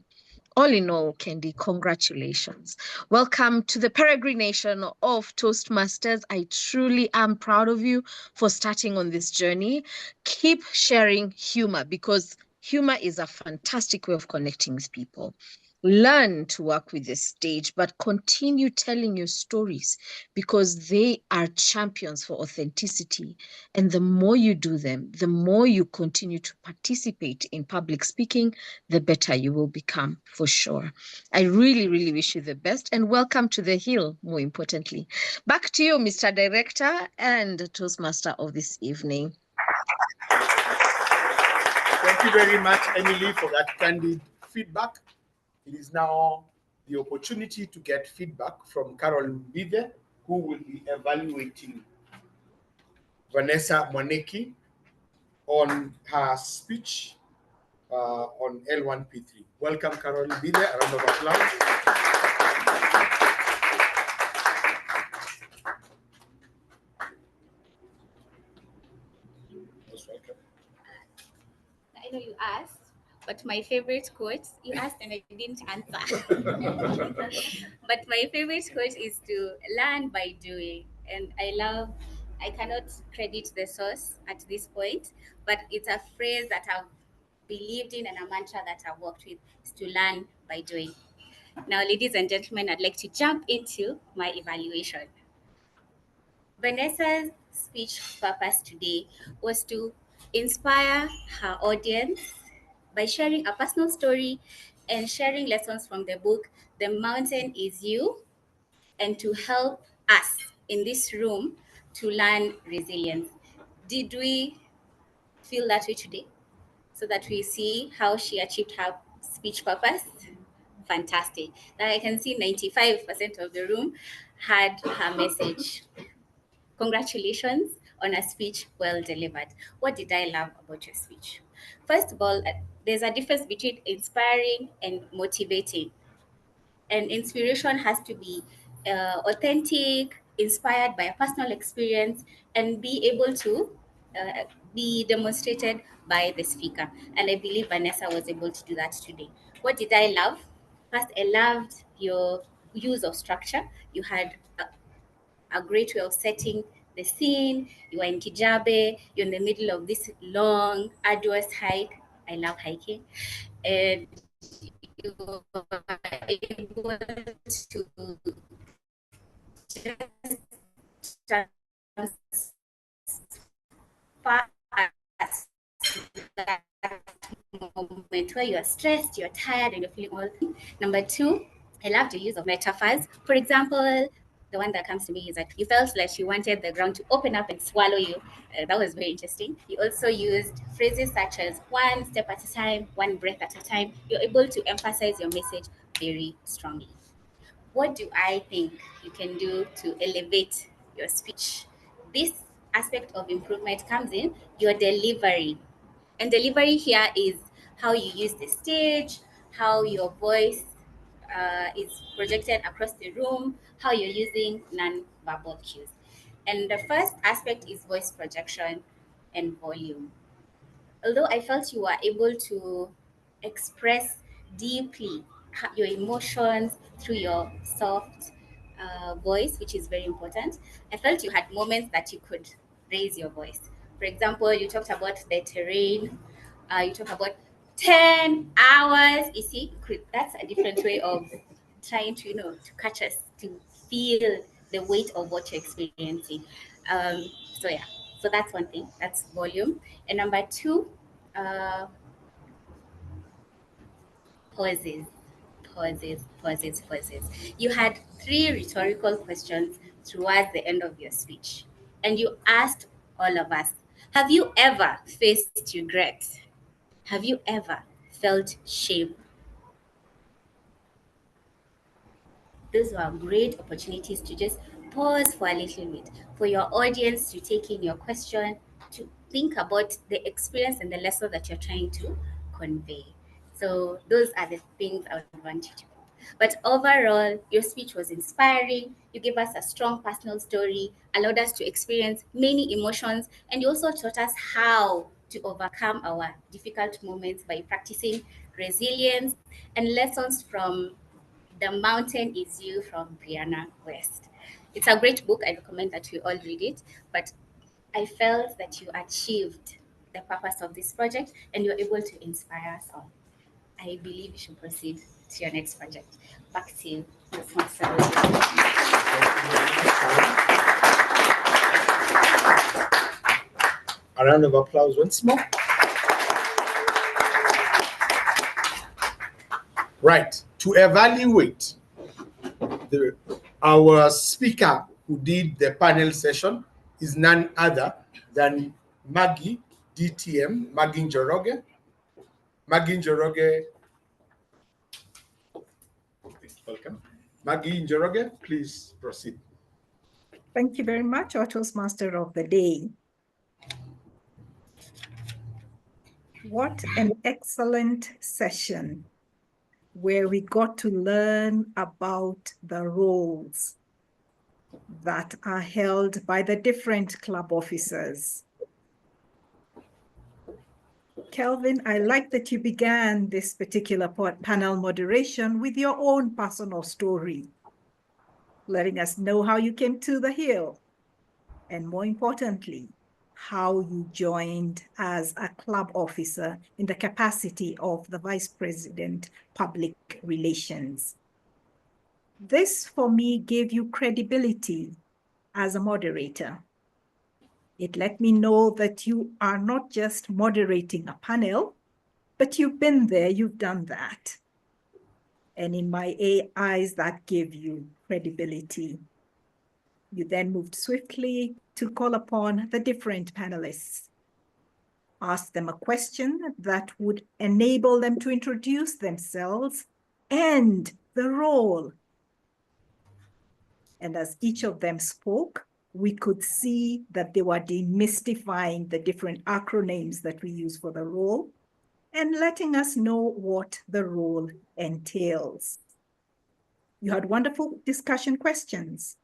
All in all, Kendi, congratulations. Welcome to the peregrination of Toastmasters. I truly am proud of you for starting on this journey. Keep sharing humor because humor is a fantastic way of connecting with people. Learn to work with the stage, but continue telling your stories because they are champions for authenticity. And the more you do them, the more you continue to participate in public speaking, the better you will become for sure. I really, really wish you the best and welcome to the Hill, more importantly. Back to you, Mr. Director and Toastmaster of this evening. Thank you very much, Emily, for that candid feedback. It is now the opportunity to get feedback from Carol Mbide, who will be evaluating Vanessa Moneki on her speech on L1P3. Welcome, Carol Mbide. A round of applause. I know you asked, about my favorite quote. You asked and I didn't answer. But my favorite quote is to learn by doing. And I cannot credit the source at this point, but it's a phrase that I've believed in and a mantra that I've worked with, is to learn by doing. Now, ladies and gentlemen, I'd like to jump into my evaluation. Vanessa's speech purpose today was to inspire her audience by sharing a personal story and sharing lessons from the book, The Mountain Is You, and to help us in this room to learn resilience. Did we feel that way today? So that we see how she achieved her speech purpose? Fantastic. Now I can see 95% of the room had her message. Congratulations on a speech well delivered. What did I love about your speech? First of all, there's a difference between inspiring and motivating. And inspiration has to be authentic, inspired by a personal experience, and be able to be demonstrated by the speaker. And I believe Vanessa was able to do that today. What did I love? First, I loved your use of structure. You had a great way of setting the scene. You are in Kijabe, you're in the middle of this long, arduous hike. I love hiking. And you are able to just that moment where you're stressed, you're tired, and you're feeling all. Number two, I love the use of metaphors. For example, the one that comes to me is that you felt like you wanted the ground to open up and swallow you. That was very interesting. You also used phrases such as one step at a time, one breath at a time. You're able to emphasize your message very strongly. What do I think you can do to elevate your speech? This aspect of improvement comes in your delivery. And delivery here is how you use the stage, how your voice is projected across the room, how you're using non-verbal cues. And the first aspect is voice projection and volume. Although I felt you were able to express deeply your emotions through your soft voice, which is very important, I felt you had moments that you could raise your voice. For example, you talked about the terrain, you talked about 10 hours. You see, that's a different way of trying to, to catch us, to feel the weight of what you're experiencing. So, yeah, so that's one thing, that's volume. And number two, pauses, pauses. You had three rhetorical questions towards the end of your speech, and you asked all of us, have you ever faced regret? Have you ever felt shame? Those were great opportunities to just pause for a little bit, for your audience to take in your question, to think about the experience and the lesson that you're trying to convey. So those are the things I would want you to do. But overall, your speech was inspiring. You gave us a strong personal story, allowed us to experience many emotions, and you also taught us how to overcome our difficult moments by practicing resilience and lessons from The Mountain Is You from Brianna West. It's a great book. I recommend that we all read it. But I felt that you achieved the purpose of this project and you're able to inspire us all. I believe you should proceed to your next project. Back to you, Toastmaster. A round of applause once more. Right, to evaluate our speaker who did the panel session is none other than Maggie DTM, Maggie Njoroge. Maggie Njoroge, welcome. Maggie Njoroge, please proceed. Thank you very much, our Toastmaster of the Day. What an excellent session where we got to learn about the roles that are held by the different club officers. Kelvin, I like that you began this particular panel moderation with your own personal story, letting us know how you came to the Hill, and more importantly, how you joined as a club officer in the capacity of the Vice President, Public Relations. This, for me, gave you credibility as a moderator. It let me know that you are not just moderating a panel, but you've been there, you've done that. And in my eyes, that gave you credibility. You then moved swiftly to call upon the different panelists. Ask them a question that would enable them to introduce themselves and the role. And as each of them spoke, we could see that they were demystifying the different acronyms that we use for the role and letting us know what the role entails. You had wonderful discussion questions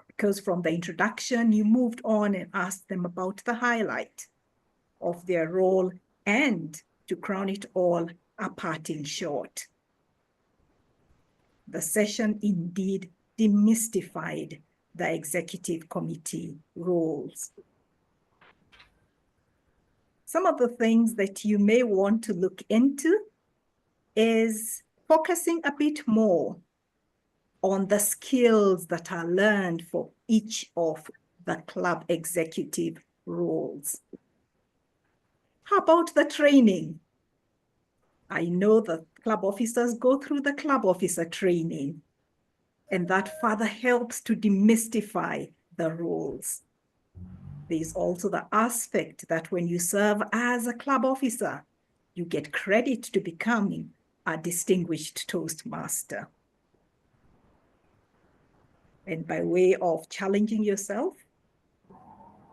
because from the introduction, you moved on and asked them about the highlight of their role and, to crown it all, a parting shot. The session indeed demystified the executive committee roles. Some of the things that you may want to look into is focusing a bit more on the skills that are learned for each of the club executive roles. How about the training? I know that club officers go through the club officer training, and that further helps to demystify the roles. There's also the aspect that when you serve as a club officer, you get credit to becoming a distinguished Toastmaster. And by way of challenging yourself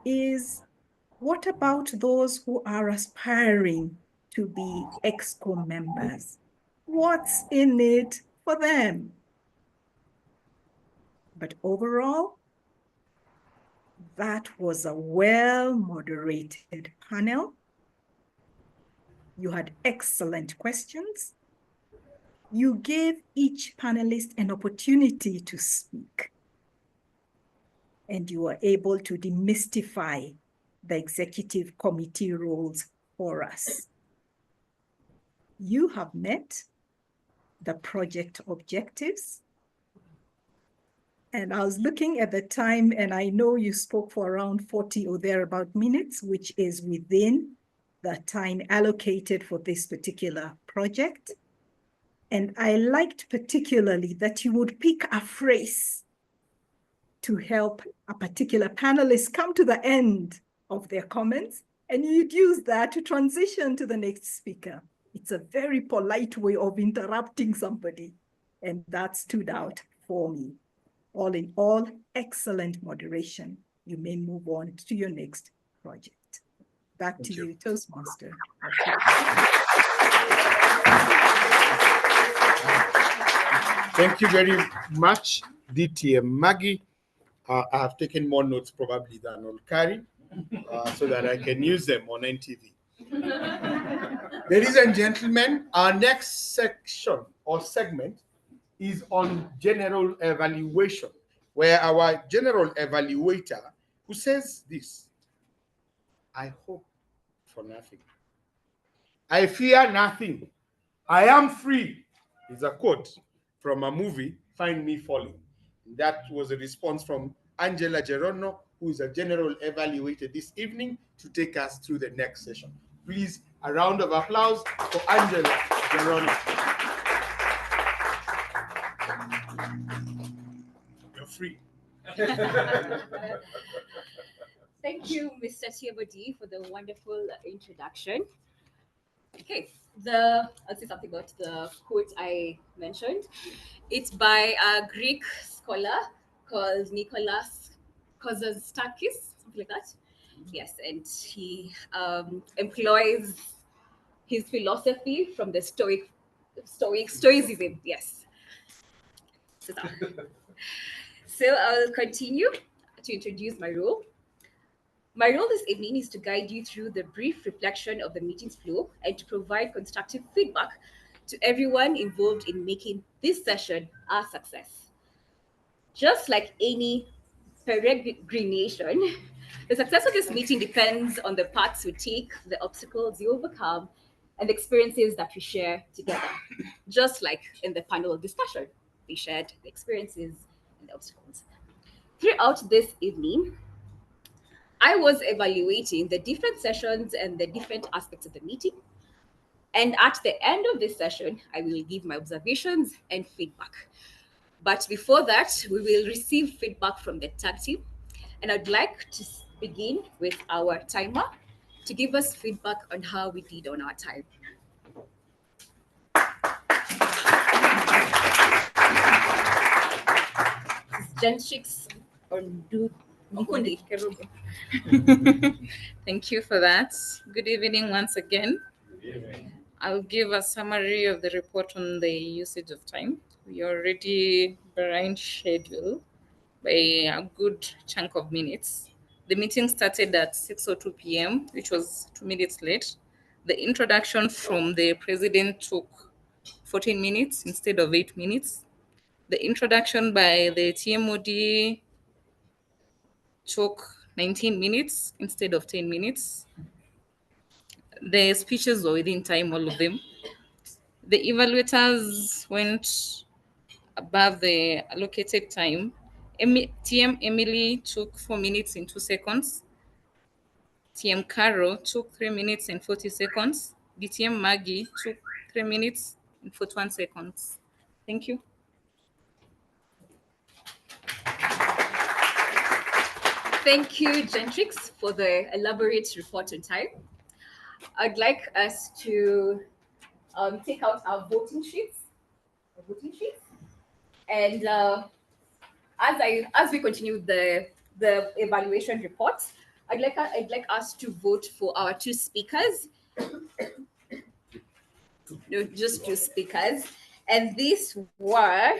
is, what about those who are aspiring to be EXCO members? What's in it for them? But overall, that was a well-moderated panel. You had excellent questions. You gave each panelist an opportunity to speak. And you were able to demystify the executive committee roles for us. You have met the project objectives. And I was looking at the time, and I know you spoke for around 40 or thereabout minutes, which is within the time allocated for this particular project. And I liked particularly that you would pick a phrase to help a particular panelist come to the end of their comments, and you'd use that to transition to the next speaker. It's a very polite way of interrupting somebody, and that stood out for me. All in all, excellent moderation. You may move on to your next project. Back to you, Toastmaster. Thank you very much, DTM Maggie. I have taken more notes probably than Olkari, so that I can use them on NTV. Ladies and gentlemen, our next section or segment is on general evaluation, where our general evaluator, who says this: I hope for nothing. I fear nothing. I am free, is a quote from a movie, Find Me Falling. That was a response from Angela Gerono, who is a general evaluator this evening, to take us through the next session. Please, a round of applause for Angela Gerono. You're free. Thank you, Mr. Tiabodi, for the wonderful introduction. Okay, I'll say something about the quote I mentioned. It's by a Greek scholar called Nicholas Kostastakis, something like that. Yes, and he employs his philosophy from the Stoicism. Yes. So I'll continue to introduce my role. My role this evening is to guide you through the brief reflection of the meeting's flow and to provide constructive feedback to everyone involved in making this session a success. Just like any peregrination, the success of this meeting depends on the paths we take, the obstacles you overcome, and the experiences that we share together. Just like in the panel discussion, we shared the experiences and the obstacles. Throughout this evening, I was evaluating the different sessions and the different aspects of the meeting. And at the end of this session, I will give my observations and feedback. But before that, we will receive feedback from the tag team. And I'd like to begin with our timer to give us feedback on how we did on our time. Gentrix or do Mukundi. Thank you for that. Good evening once again. I'll give a summary of the report on the usage of time. We are already behind schedule by a good chunk of minutes. The meeting started at 6:02 p.m., which was 2 minutes late. The introduction from the president took 14 minutes instead of 8 minutes. The introduction by the TMOD took 19 minutes instead of 10 minutes. The speeches were within time, all of them. The evaluators went above the allocated time. TM Emily took 4 minutes and 2 seconds. TM Caro took 3 minutes and 40 seconds. DTM Maggie took 3 minutes and 41 seconds. Thank you. Thank you, Gentrix, for the elaborate report on time. I'd like us to take out our voting sheets. And as we continue the evaluation report, I'd like us to vote for our two speakers. No, just two speakers. And these were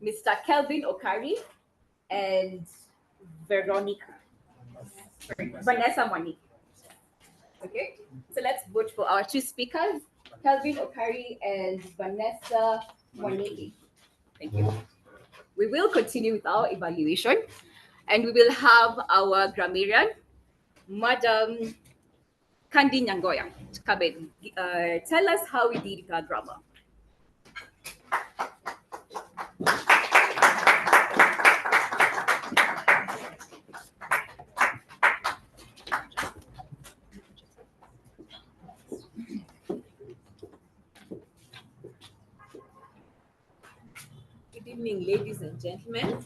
Mr. Kelvin Okari and Vanessa Moni. Okay, so let's vote for our two speakers, Kelvin Okari and Vanessa Moni. Thank you. We will continue with our evaluation and we will have our grammarian, Madam Kandi Nyangoya, to come and tell us how we did with our grammar. Good evening, ladies and gentlemen.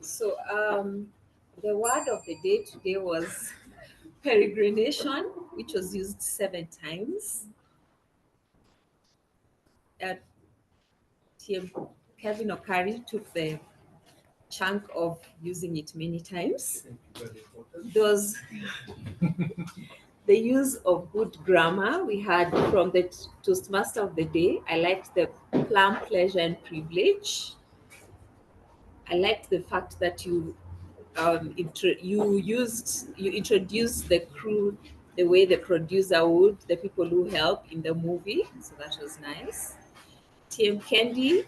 So, the word of the day today was peregrination, which was used 7 times. TM Kevin Okari took the chunk of using it many times. Those the use of good grammar we had from the Toastmaster of the day. I liked the plum, pleasure, and privilege. I liked the fact that you introduced the crew the way the producer would, the people who help in the movie. So that was nice. TM Candy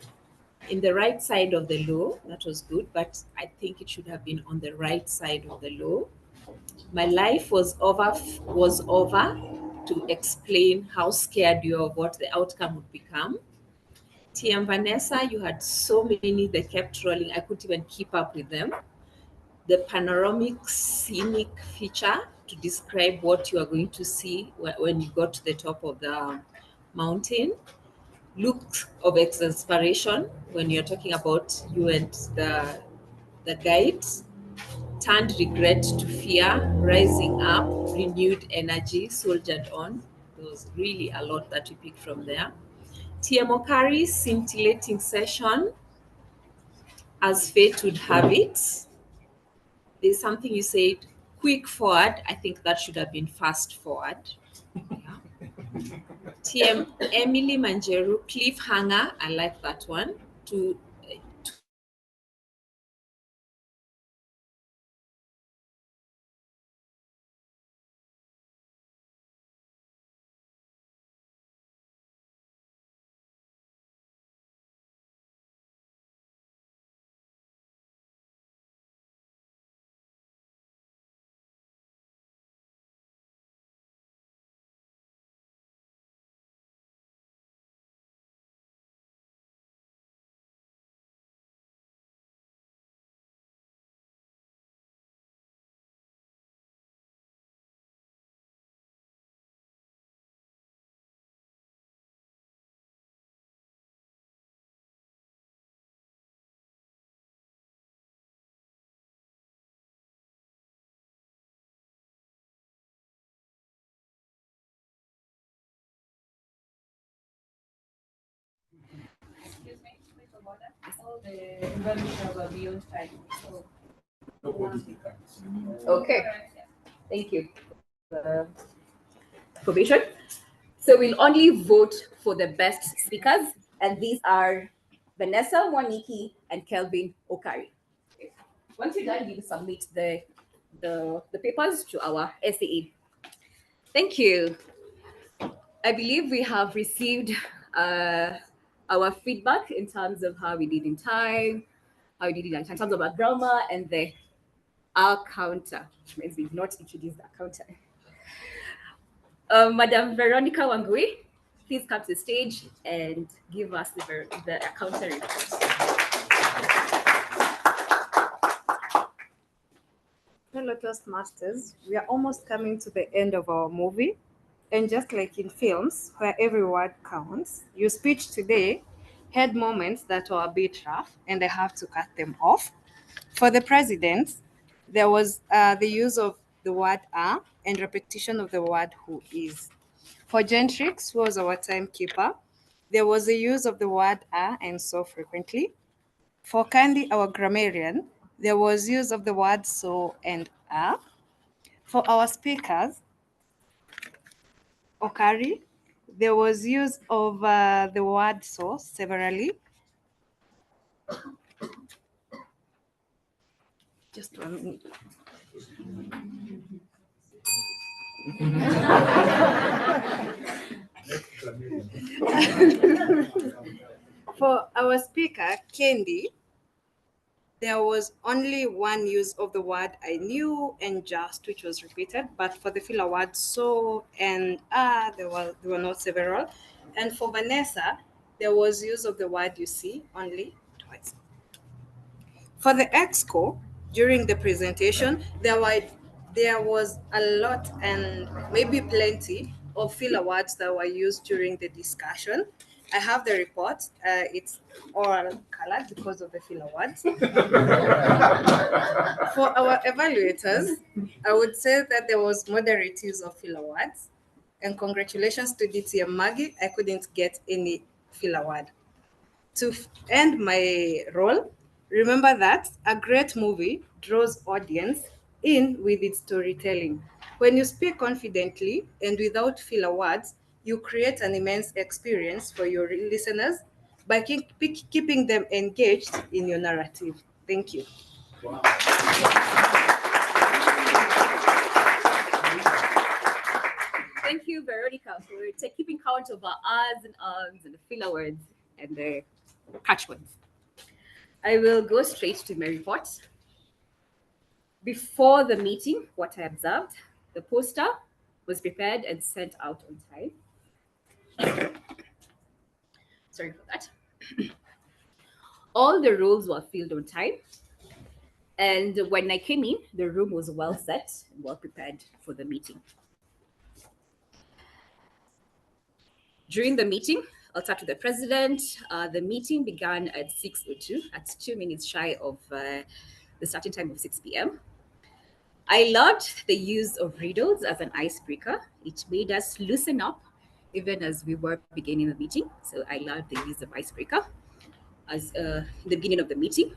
in the right side of the law. That was good, but I think it should have been on the right side of the law. My life was over to explain how scared you are of what the outcome would become. TM Vanessa, you had so many that kept rolling, I couldn't even keep up with them. The panoramic scenic feature to describe what you are going to see when you got to the top of the mountain. Look of exasperation when you're talking about you and the guide. Turned regret to fear, rising up, renewed energy, soldiered on. There was really a lot that we picked from there. TM Okari, scintillating session, as fate would have it. There's something you said, quick forward. I think that should have been fast forward. Yeah. TM Emily Manjeru, cliffhanger. I like that one. To All the evaluations are beyond time. So. Okay. Thank you for information. So we'll only vote for the best speakers, and these are Vanessa Mwaniki and Kelvin Okari. Once you're done, you submit the papers to our SAA. Thank you. I believe we have received our feedback in terms of how we did in time, how we did in terms of our grammar, and our counter, which means we've not introduced our counter. Madam Veronica Wangui, please come to the stage and give us the counter report. Hello, Toastmasters. We are almost coming to the end of our movie. And just like in films, where every word counts, your speech today had moments that were a bit rough, and I have to cut them off. For the president, there was the use of the word "are" and repetition of the word "who is." For Gentrix, who was our timekeeper, there was the use of the word "are" and "so" frequently. For Candy, our grammarian, there was use of the word "so" and "are." For our speakers, Okari, there was use of the word "so" severally. Just 1 minute. For our speaker, Kendi, there was only one use of the word "I knew" and "just," which was repeated. But for the filler words "so" and there were not several. And for Vanessa, there was use of the word "you see" only twice. For the exco, during the presentation, there was a lot and maybe plenty of filler words that were used during the discussion. I have the report. It's all colored because of the filler words. For our evaluators, I would say that there was moderate use of filler words. And congratulations to DTM Maggie. I couldn't get any filler word. To end my role, remember that a great movie draws audience in with its storytelling. When you speak confidently and without filler words, you create an immense experience for your listeners by keeping them engaged in your narrative. Thank you. Thank you, Veronica, for keeping count of our ahs and ums and the filler words and the catch words. I will go straight to my report. Before the meeting, what I observed, the poster was prepared and sent out on time. Sorry for that. All the rules were filled on time. And when I came in, the room was well set and well prepared for the meeting. During the meeting, I'll start with the president. The meeting began at 6:02, at 2 minutes shy of the starting time of 6 p.m. I loved the use of riddles as an icebreaker. It made us loosen up even as we were beginning the meeting. So I loved the use of icebreaker as the beginning of the meeting.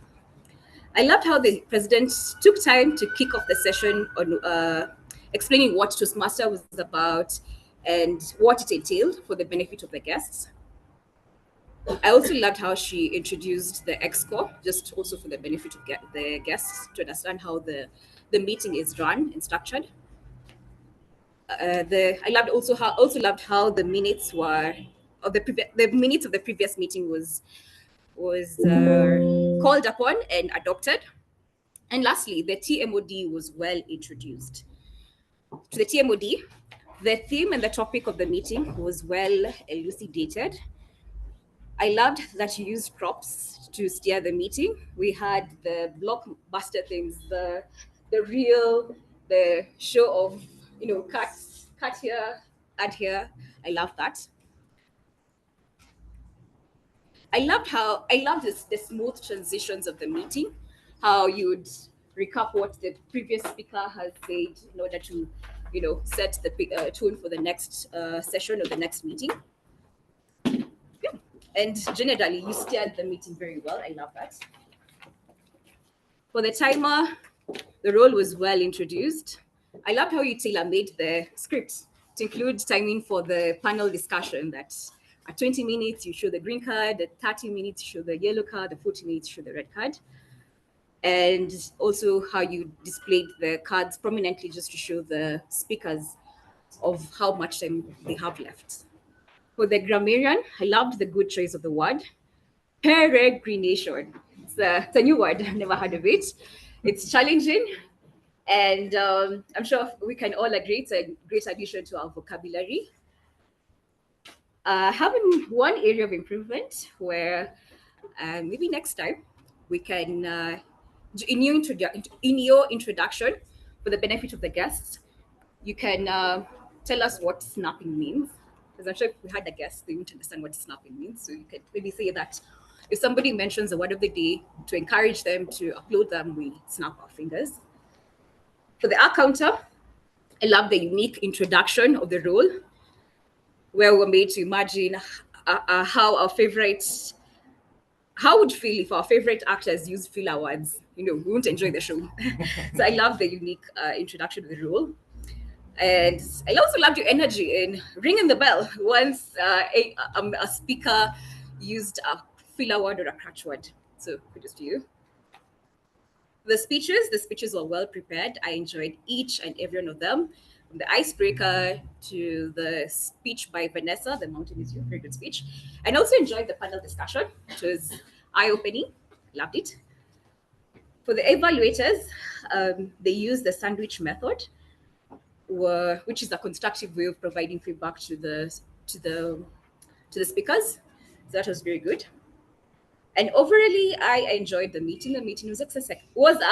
I loved how the president took time to kick off the session on explaining what Toastmaster was about and what it entailed for the benefit of the guests. I also loved how she introduced the EXCO, just also for the benefit of the guests to understand how the meeting is run and structured. I loved how the minutes were of the minutes of the previous meeting was called upon and adopted. And lastly, the TMOD was well introduced. To the TMOD, the theme and the topic of the meeting was well elucidated. I loved that you used props to steer the meeting. We had the blockbuster things, the real, the show of, cut here, add here. I love that. I loved the smooth transitions of the meeting, how you'd recap what the previous speaker has said in order to, set the tone for the next session or the next meeting. Yeah. And generally, you steered the meeting very well. I love that. For the timer, the role was well introduced. I loved how you tailor-made the script to include timing for the panel discussion, that at 20 minutes, you show the green card, at 30 minutes, you show the yellow card, at 40 minutes, you show the red card. And also how you displayed the cards prominently just to show the speakers of how much time they have left. For the grammarian, I loved the good choice of the word. Peregrination. It's a new word, I've never heard of it. It's challenging, and I'm sure we can all agree it's a great addition to our vocabulary. Having one area of improvement where maybe next time we can, in your introduction, for the benefit of the guests, you can tell us what snapping means. Because I'm sure if we had a guest, they wouldn't understand what snapping means. So you can maybe say that if somebody mentions the word of the day, to encourage them to upload them, we snap our fingers. For the art counter, I love the unique introduction of the role, where we're made to imagine how would feel if our favorite actors used filler words. We wouldn't enjoy the show. So I love the unique introduction of the role. And I also loved your energy in ringing the bell once a speaker used a filler word or a crutch word. So kudos to you. The speeches were well prepared. I enjoyed each and every one of them. From the icebreaker to the speech by Vanessa, The Mountain is Your, very good speech. And also enjoyed the panel discussion, which was eye-opening. Loved it. For the evaluators, they used the sandwich method, which is a constructive way of providing feedback to the speakers. So that was very good. And overall, I enjoyed the meeting. The meeting was a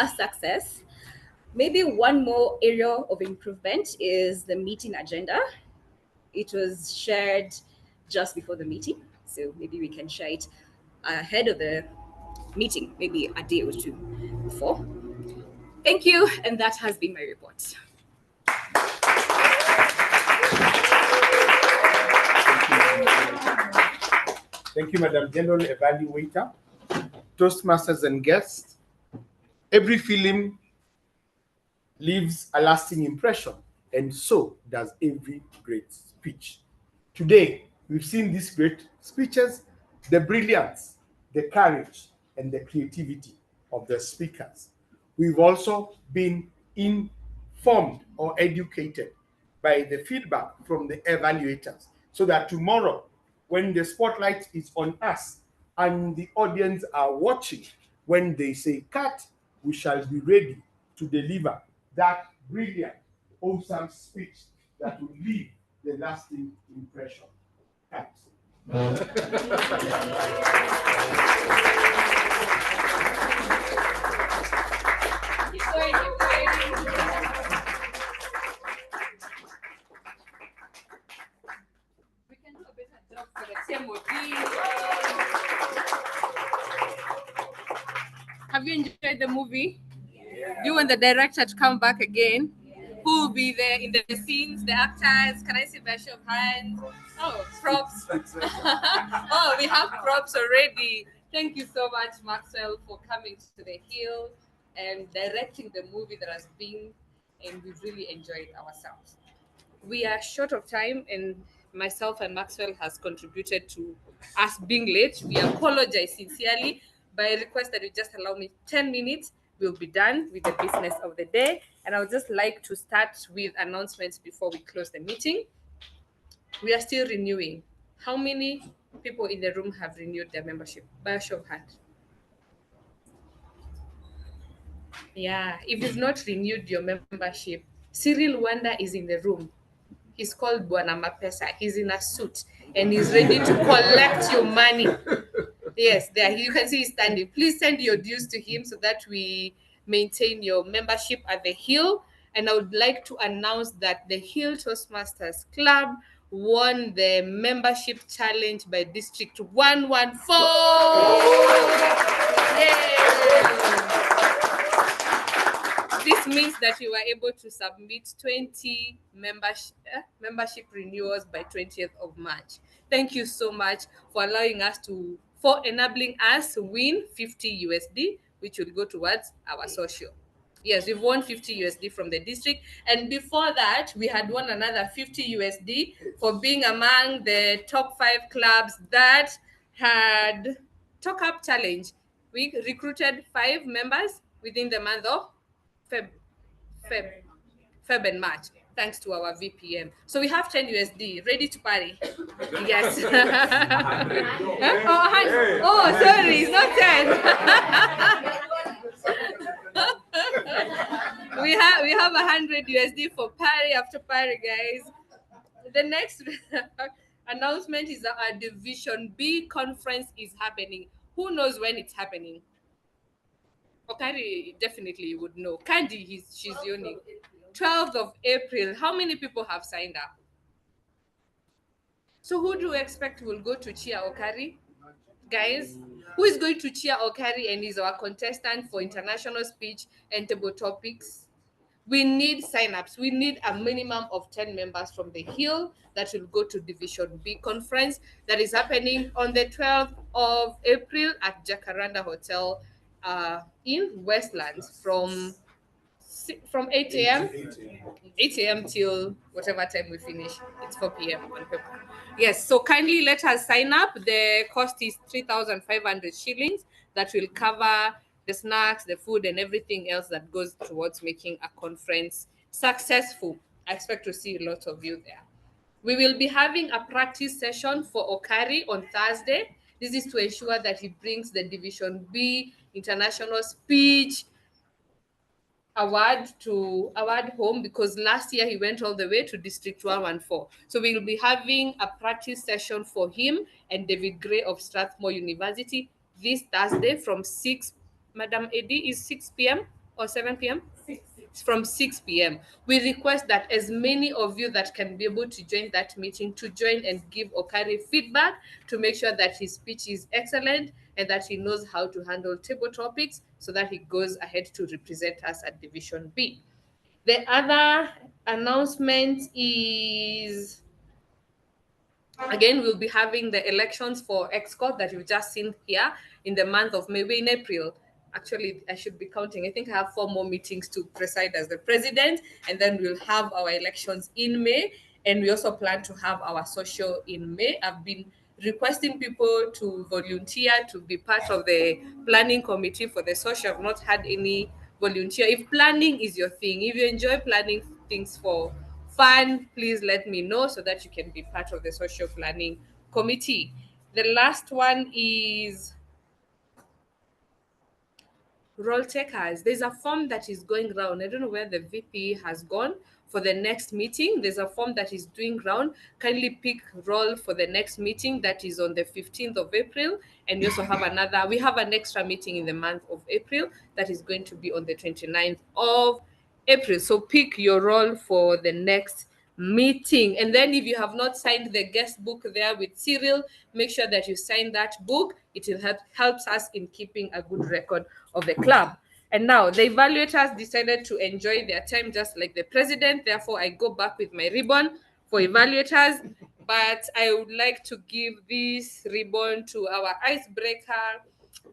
success. Maybe one more area of improvement is the meeting agenda. It was shared just before the meeting, so maybe we can share it ahead of the meeting, maybe a day or two before. Thank you, and that has been my report. Thank you, Madam General Evaluator, Toastmasters and guests. Every film leaves a lasting impression, and so does every great speech. Today, we've seen these great speeches, the brilliance, the courage, and the creativity of the speakers. We've also been informed or educated by the feedback from the evaluators, so that tomorrow, when the spotlight is on us and the audience are watching, when they say cut, we shall be ready to deliver that brilliant, awesome speech that will leave the lasting impression. Cut. We can do a better job for the TMOD. Have you enjoyed the movie? Yeah. Do you want the director to come back again? Yeah. Who will be there in the scenes, the actors? Can I see by show of hands? Oh, props. Oh, we have props already. Thank you so much, Maxwell, for coming to the Hill and directing the movie that has been, and we've really enjoyed ourselves. We are short of time, and myself and Maxwell has contributed to us being late. We apologize sincerely, but I request that you just allow me 10 minutes. We'll be done with the business of the day. And I would just like to start with announcements before we close the meeting. We are still renewing. How many people in the room have renewed their membership? By a show of hands. Yeah, if you've not renewed your membership, Cyril Wanda is in the room. He's called Bwana Mapesa. He's in a suit and he's ready to collect your money. Yes, there you can see he's standing. Please send your dues to him so that we maintain your membership at the Hill. And I would like to announce that the Hill Toastmasters Club won the membership challenge by District 114. Yay! This It means that you were able to submit 20 membership renewals by 20th of March. Thank you so much for enabling us to win 50 USD, which will go towards our social. Yes, we've won 50 USD from the district. And before that, we had won another 50 USD for being among the top 5 clubs that had Talk Up Challenge. We recruited 5 members within the month of Feb and March, thanks to our VPM. So we have 10 USD ready to party. Yes. Sorry, it's not 10. we have 100 USD for party after party, guys. The next announcement is that our Division B conference is happening. Who knows when it's happening? Okari definitely would know. Candy, she's unique. 12th of April. How many people have signed up? So who do you expect will go to cheer Okari? Guys, who is going to cheer Okari and is our contestant for international speech and table topics? We need signups. We need a minimum of 10 members from the Hill that will go to Division B conference that is happening on the 12th of April at Jacaranda Hotel in Westlands from 8 a.m. 8 a.m. till whatever time we finish. It's 4 p.m. on paper. Yes, so kindly let us sign up. The cost is 3,500 shillings. That will cover the snacks, the food, and everything else that goes towards making a conference successful. I expect to see a lot of you there. We will be having a practice session for Okari on Thursday. This is to ensure that he brings the Division B international speech award home, because last year he went all the way to District 114. So we will be having a practice session for him and David Gray of Strathmore University this Thursday from 6. Madam Eddie, is 6 p.m. or 7 p.m.? From 6 p.m. We request that as many of you that can be able to join that meeting to join and give Okari feedback to make sure that his speech is excellent and that he knows how to handle table topics so that he goes ahead to represent us at Division B. The other announcement is, again, we'll be having the elections for EXCO that you've just seen here in the month of May. We're in April. Actually, I should be counting. I think I have 4 more meetings to preside as the president, and then we'll have our elections in May. And we also plan to have our social in May. I've been requesting people to volunteer to be part of the planning committee for the social. I've not had any volunteer. If planning is your thing, if you enjoy planning things for fun, please let me know so that you can be part of the social planning committee. The last one is roll takers. There's a form that is going round. I don't know where the VP has gone for the next meeting. There's a form that is doing round. Kindly pick roll for the next meeting that is on the 15th of April. And we also have we have an extra meeting in the month of April that is going to be on the 29th of April. So pick your role for the next meeting. And then if you have not signed the guest book there with Cyril, make sure that you sign that book. It will helps us in keeping a good record of the club. And now the evaluators decided to enjoy their time just like the president. Therefore, I go back with my ribbon for evaluators. But I would like to give this ribbon to our icebreaker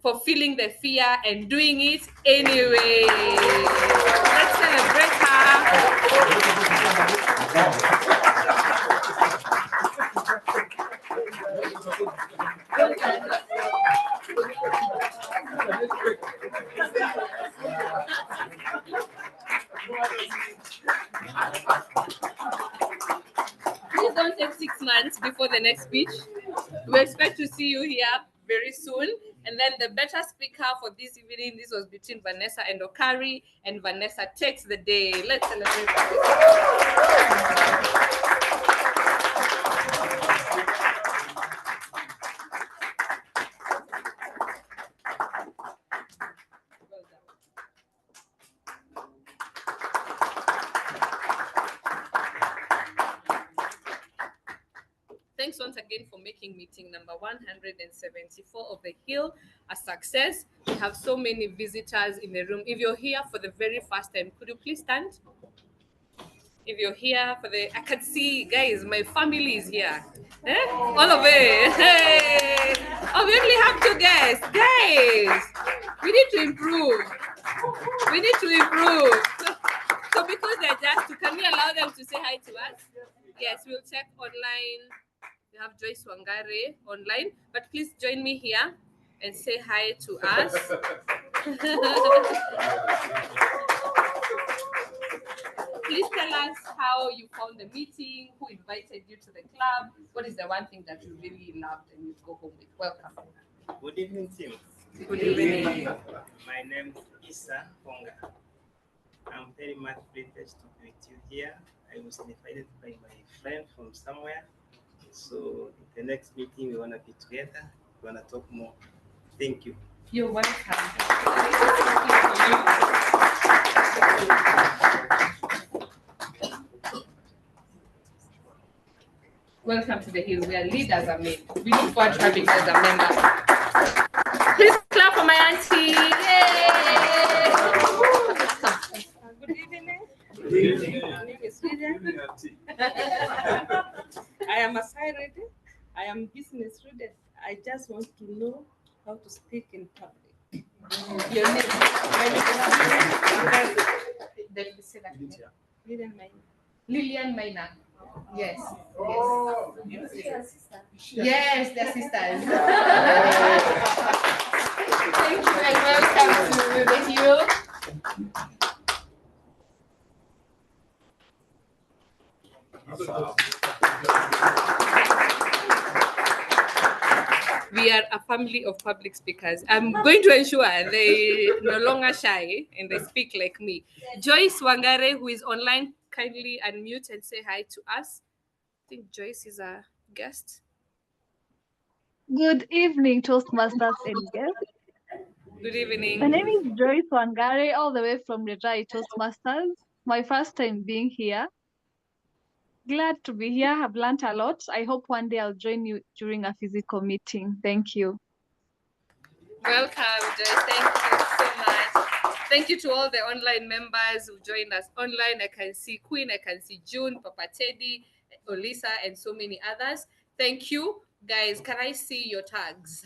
for feeling the fear and doing it anyway. Let's celebrate Please don't take 6 months before the next speech. We expect to see you here very soon. And then the better speaker for this evening, this was between Vanessa and Okari, and Vanessa takes the day. Let's celebrate. Thanks once again for making meeting number 174 of the Hill a success. We have so many visitors in the room. If you're here for the very first time, could you please stand? If you're here for the, I can see, guys, my family is here. All of it. Hey. Oh, we only have 2 guests. Guys, we need to improve. We need to improve. So because they're just 2, can we allow them to say hi to us? Yes, we'll check online. We have Joyce Wangare online, but please join me here and say hi to us. Please tell us how you found the meeting, who invited you to the club, what is the one thing that you really loved and you go home with. Welcome. Good evening, team. Good evening. My name is Isa Ponga. I'm very much privileged to be with you here. I was invited by my friend from somewhere. So in the next meeting, we want to be together. We want to talk more. Thank you. You're welcome. Welcome to the Hill, where leaders are made. We look forward to having you as a member. Please clap for my auntie. Yay! Good evening. Good evening. My name is Lydia. I am a Sairede. I am business student. I just want to know how to speak in public. Your name? My name is Lilian Maina. Lilian Maina. Yes. Oh, Yes. yes. Yes, they're sisters. Thank you and welcome to the Hill. We are a family of public speakers. I'm going to ensure they no longer shy and they speak like me. Joyce Wangare, who is online, kindly unmute and say hi to us. I think Joyce is a guest. Good evening, Toastmasters and guests. Good evening. My name is Joyce Wangare, all the way from the Toastmasters. My first time being here. Glad to be here. Have learned a lot. I hope one day I'll join you during a physical meeting. Thank you. Welcome, Joyce. Thank you so much. Thank you to all the online members who joined us online. I can see Queen, I can see June, Papa Teddy, Olisa, and so many others. Thank you. Guys, can I see your tags?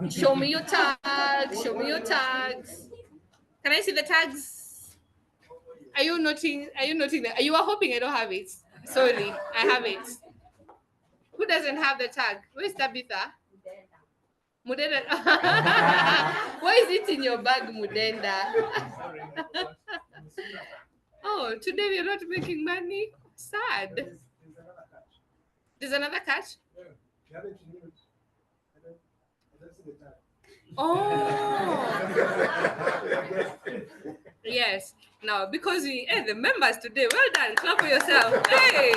Show me your tags. Show me your tags. Can I see the tags? Are you noting? Are you noting that? You are hoping I don't have it. Sorry, I have it. Who doesn't have the tag? Where's Tabitha? Mudenda. Why is it in your bag, Mudenda? Oh, today we're not making money. Sad. There's another catch? Oh. Yes. Now, because the members today, well done. Clap for yourself. Hey,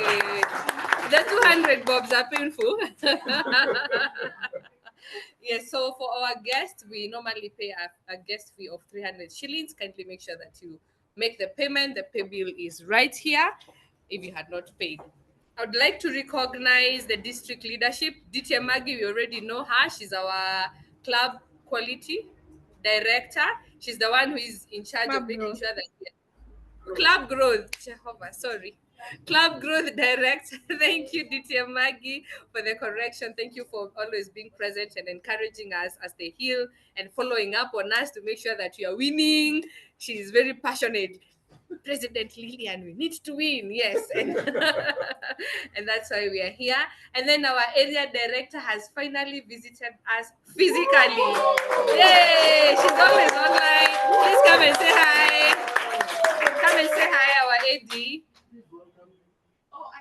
the 200 bobs are painful. Yes, so for our guests, we normally pay a guest fee of 300 shillings. Kindly make sure that you make the payment. The pay bill is right here if you had not paid. I would like to recognize the district leadership. DT Maggie, we already know her. She's our club quality director. She's the one who is in charge of making sure that club growth, Jehovah, sorry. Club growth director. Thank you, DT Maggie, for the correction. Thank you for always being present and encouraging us as they heal and following up on us to make sure that you are winning. She is very passionate. President Lillian, we need to win, yes. And, and that's why we are here. And then our area director has finally visited us physically. Yay! She's always online. Please come and say hi. Come and say hi, our AD.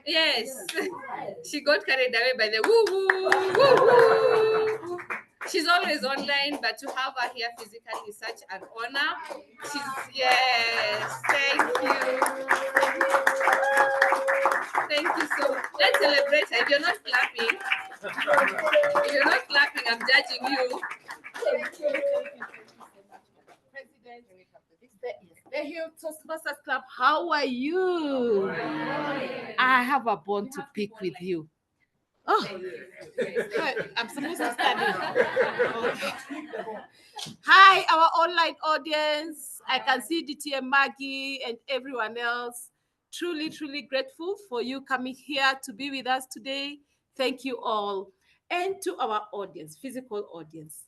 Yes. She got carried away by the woo-woo, woo-woo. She's always online, but to have her here physically is such an honor. Yes, thank you. Thank you so much. Let's celebrate her. If you're not clapping, I'm judging you. The Hill Toastmasters Club, how are you? I have a bone to pick with you. Oh, I'm supposed to study. Okay. Hi, our online audience. I can see DTM Maggie and everyone else. Truly, truly grateful for you coming here to be with us today. Thank you all. And to our audience, physical audience,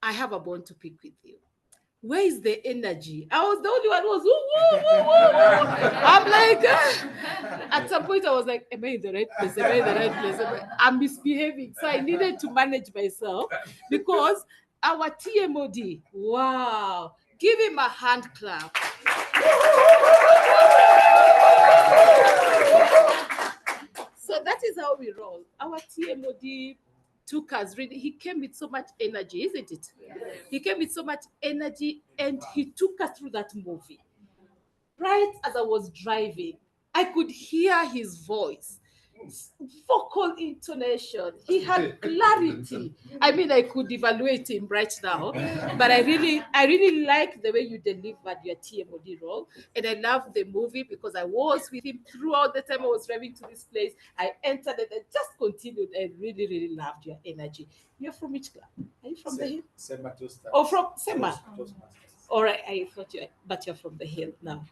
I have a bone to pick with you. Where is the energy? I was the only one who was woo, woo, woo, woo. I'm like, at some point I was like, am I in the right place? Am I in the right place? I'm misbehaving. So I needed to manage myself because our TMOD, wow, give him a hand clap. So that is how we roll. Our TMOD took us really, he came with so much energy, isn't it? Yes. He came with so much energy and he took us through that movie. Right as I was driving, I could hear his voice, vocal intonation. He had clarity. I mean, I could evaluate him right now, but I really like the way you delivered your TMOD role. And I love the movie because I was with him throughout the time I was driving to this place. I entered it and just continued. I really, really loved your energy. You're from which club? Are you from the Hill? Sema Toastmasters. Oh, from Sema. Toastmasters. All right, I thought but you're from the Hill now.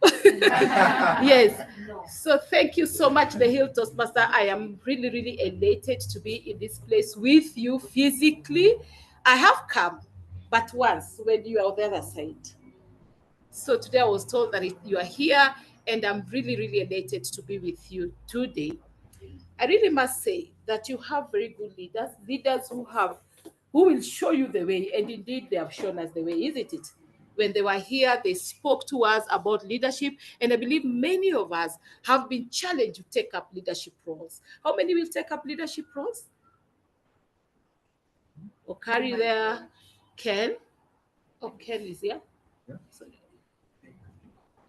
Yes. So thank you so much, the Hill Toastmaster. I am really, really elated to be in this place with you physically. I have come, but once when you are on the other side. So today I was told that you are here, and I'm really, really elated to be with you today. I really must say that you have very good leaders who will show you the way, and indeed they have shown us the way, isn't it? When they were here, they spoke to us about leadership, and I believe many of us have been challenged to take up leadership roles. How many will take up leadership roles? Okari there, Ken. Oh, Ken is here. Yeah.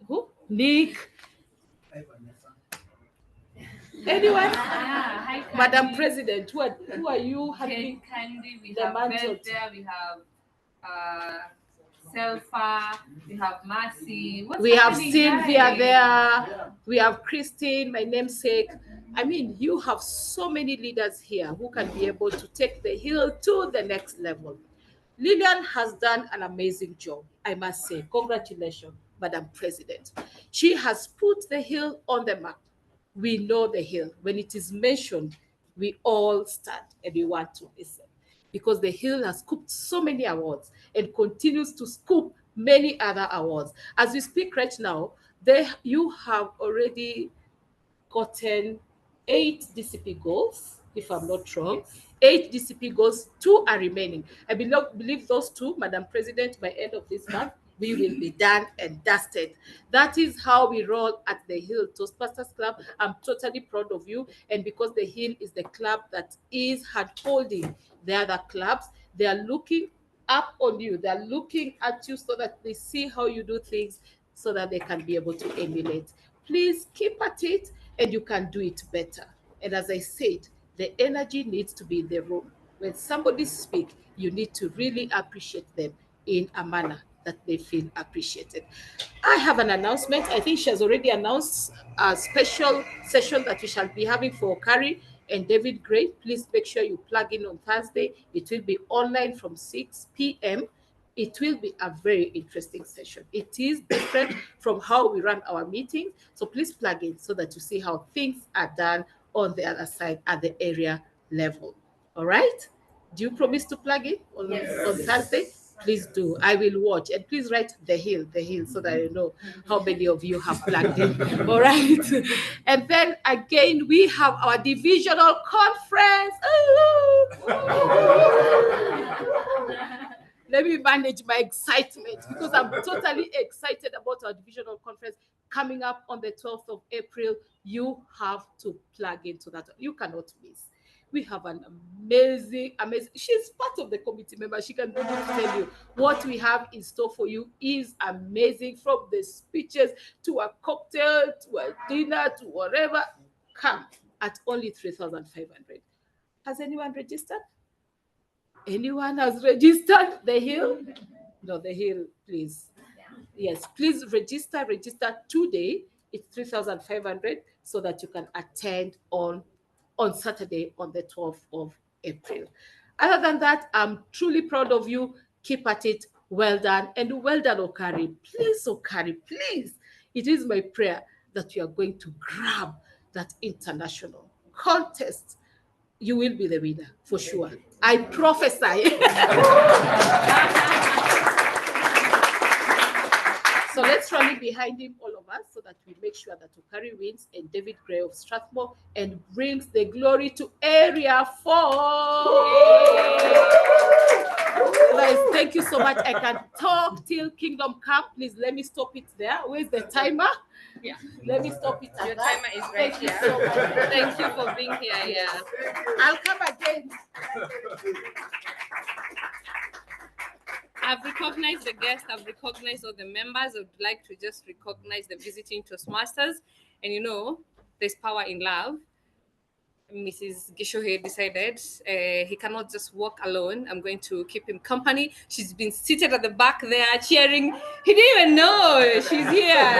Who? Nick. Anyone? Hi, Madam President, who are you having? Candy, we the have mantle? Beth there, we have Selfa, we have Mercy. What's We have happening, Sylvia guys? there. We have Christine, my namesake. I mean, you have so many leaders here who can be able to take the Hill to the next level. Lillian has done an amazing job, I must say. Congratulations, Madam President. She has put the Hill on the map. We know the Hill. When it is mentioned, we all stand and we want to listen because the Hill has scooped so many awards and continues to scoop many other awards. As we speak right now, you have already gotten 8 DCP goals, if I'm not wrong. 8 DCP goals, 2 are remaining. I believe those 2, Madam President, by end of this month, we will be done and dusted. That is how we roll at the Hill Toastmasters Club. I'm totally proud of you. And because the Hill is the club that is hand-holding the other clubs, they are looking up on you. They are looking at you so that they see how you do things so that they can be able to emulate. Please keep at it and you can do it better. And as I said, the energy needs to be in the room. When somebody speaks, you need to really appreciate them in a manner that they feel appreciated. I have an announcement. I think she has already announced a special session that we shall be having for Kari and David Gray. Please make sure you plug in on Thursday. It will be online from 6 p.m. It will be a very interesting session. It is different from how we run our meetings. So please plug in so that you see how things are done on the other side at the area level. All right? Do you promise to plug in on Thursday? Please do. I will watch. And please write the hill, so that I know how many of you have plugged in. All right. And then again, we have our divisional conference. Let me manage my excitement because I'm totally excited about our divisional conference coming up on the 12th of April. You have to plug into that. You cannot miss. We have an amazing. She's part of the committee member. She can tell you what we have in store for you is amazing. From the speeches to a cocktail to a dinner to whatever. Come at only 3,500. Has anyone registered? Anyone has registered the Hill? No, the Hill, please. Yes, please register today. It's 3,500 so that you can attend on on Saturday on the 12th of April. Other than that, I'm truly proud of you. Keep at it. Well done. And well done, Okari. Please, Okari, please. It is my prayer that you are going to grab that international contest. You will be the winner for sure. I prophesy. So let's rally behind him, all of us, so that we make sure that Okari wins and David Gray of Strathmore and brings the glory to Area 4. Guys, thank you so much. I can talk till Kingdom Come. Please let me stop it there. Where's the timer? Yeah. Let me stop it. Your timer is right Thank here. you so much. Thank you for being here. Yeah. I'll come again. I've recognized the guests, I've recognized all the members. I would like to just recognize the visiting Toastmasters. And you know, there's power in love. Mrs. Gishohe decided he cannot just walk alone. I'm going to keep him company. She's been seated at the back there cheering. He didn't even know she's here.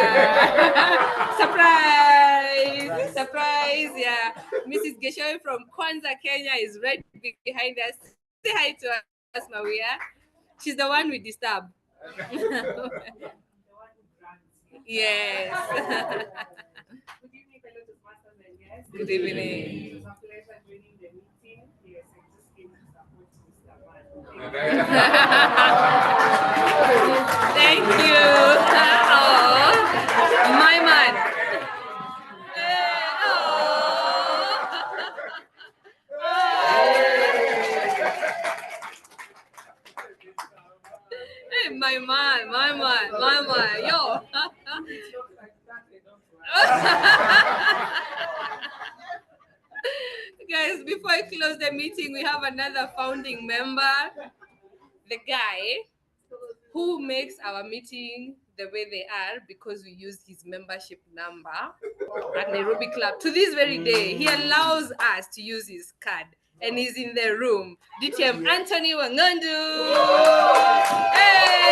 Surprise! Surprise! Yeah. Mrs. Gishohe from Kwanza, Kenya is right behind us. Say hi to us, Maria. She's the one we disturb. Yes. Good evening. It was a pleasure joining the meeting. Yes, I just came to support Mr. Man. Thank you. Oh, my man. Hey, my man, yo. Guys, before I close the meeting, we have another founding member, the guy who makes our meeting the way they are because we use his membership number at Nairobi Club. To this very day, he allows us to use his card and he's in the room. DTM Anthony Wangandu. Hey!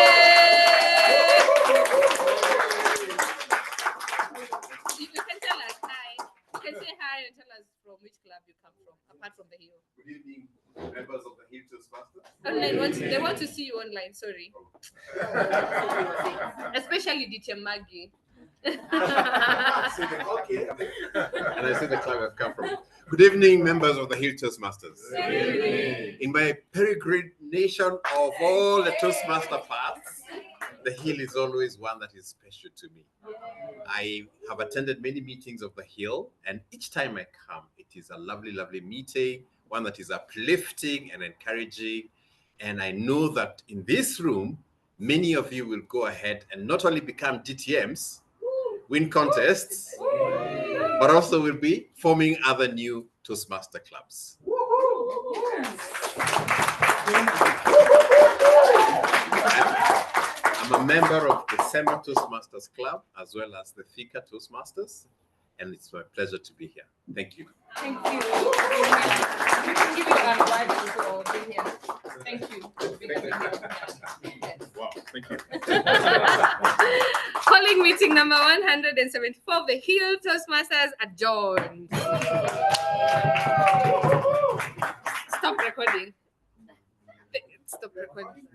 You can tell us hi. You can say hi and tell us from which club you come from, apart from the Hill. Good evening, members of the Hill Toastmasters. Online, they want to see you online, sorry. Especially DTM Maggie. Okay. And I see the club I've come from. Good evening, members of the Hill Toastmasters. In my peregrination of all the Toastmaster paths, the Hill is always one that is special to me. I have attended many meetings of the Hill, and each time I come, it is a lovely, lovely meeting, one that is uplifting and encouraging. And I know that in this room, many of you will go ahead and not only become DTMs, win contests, but also will be forming other new Toastmaster clubs. I'm a member of the Sema Toastmasters Club as well as the Thika Toastmasters, and it's my pleasure to be here. Thank you. Thank you. We can give you a ride for being here. Thank you. Wow, thank you. Calling meeting number 174 of the Hill Toastmasters adjourned. Stop recording. Stop recording.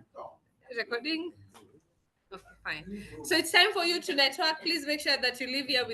Recording? Okay, fine. So it's time for you to network. Please make sure that you leave here with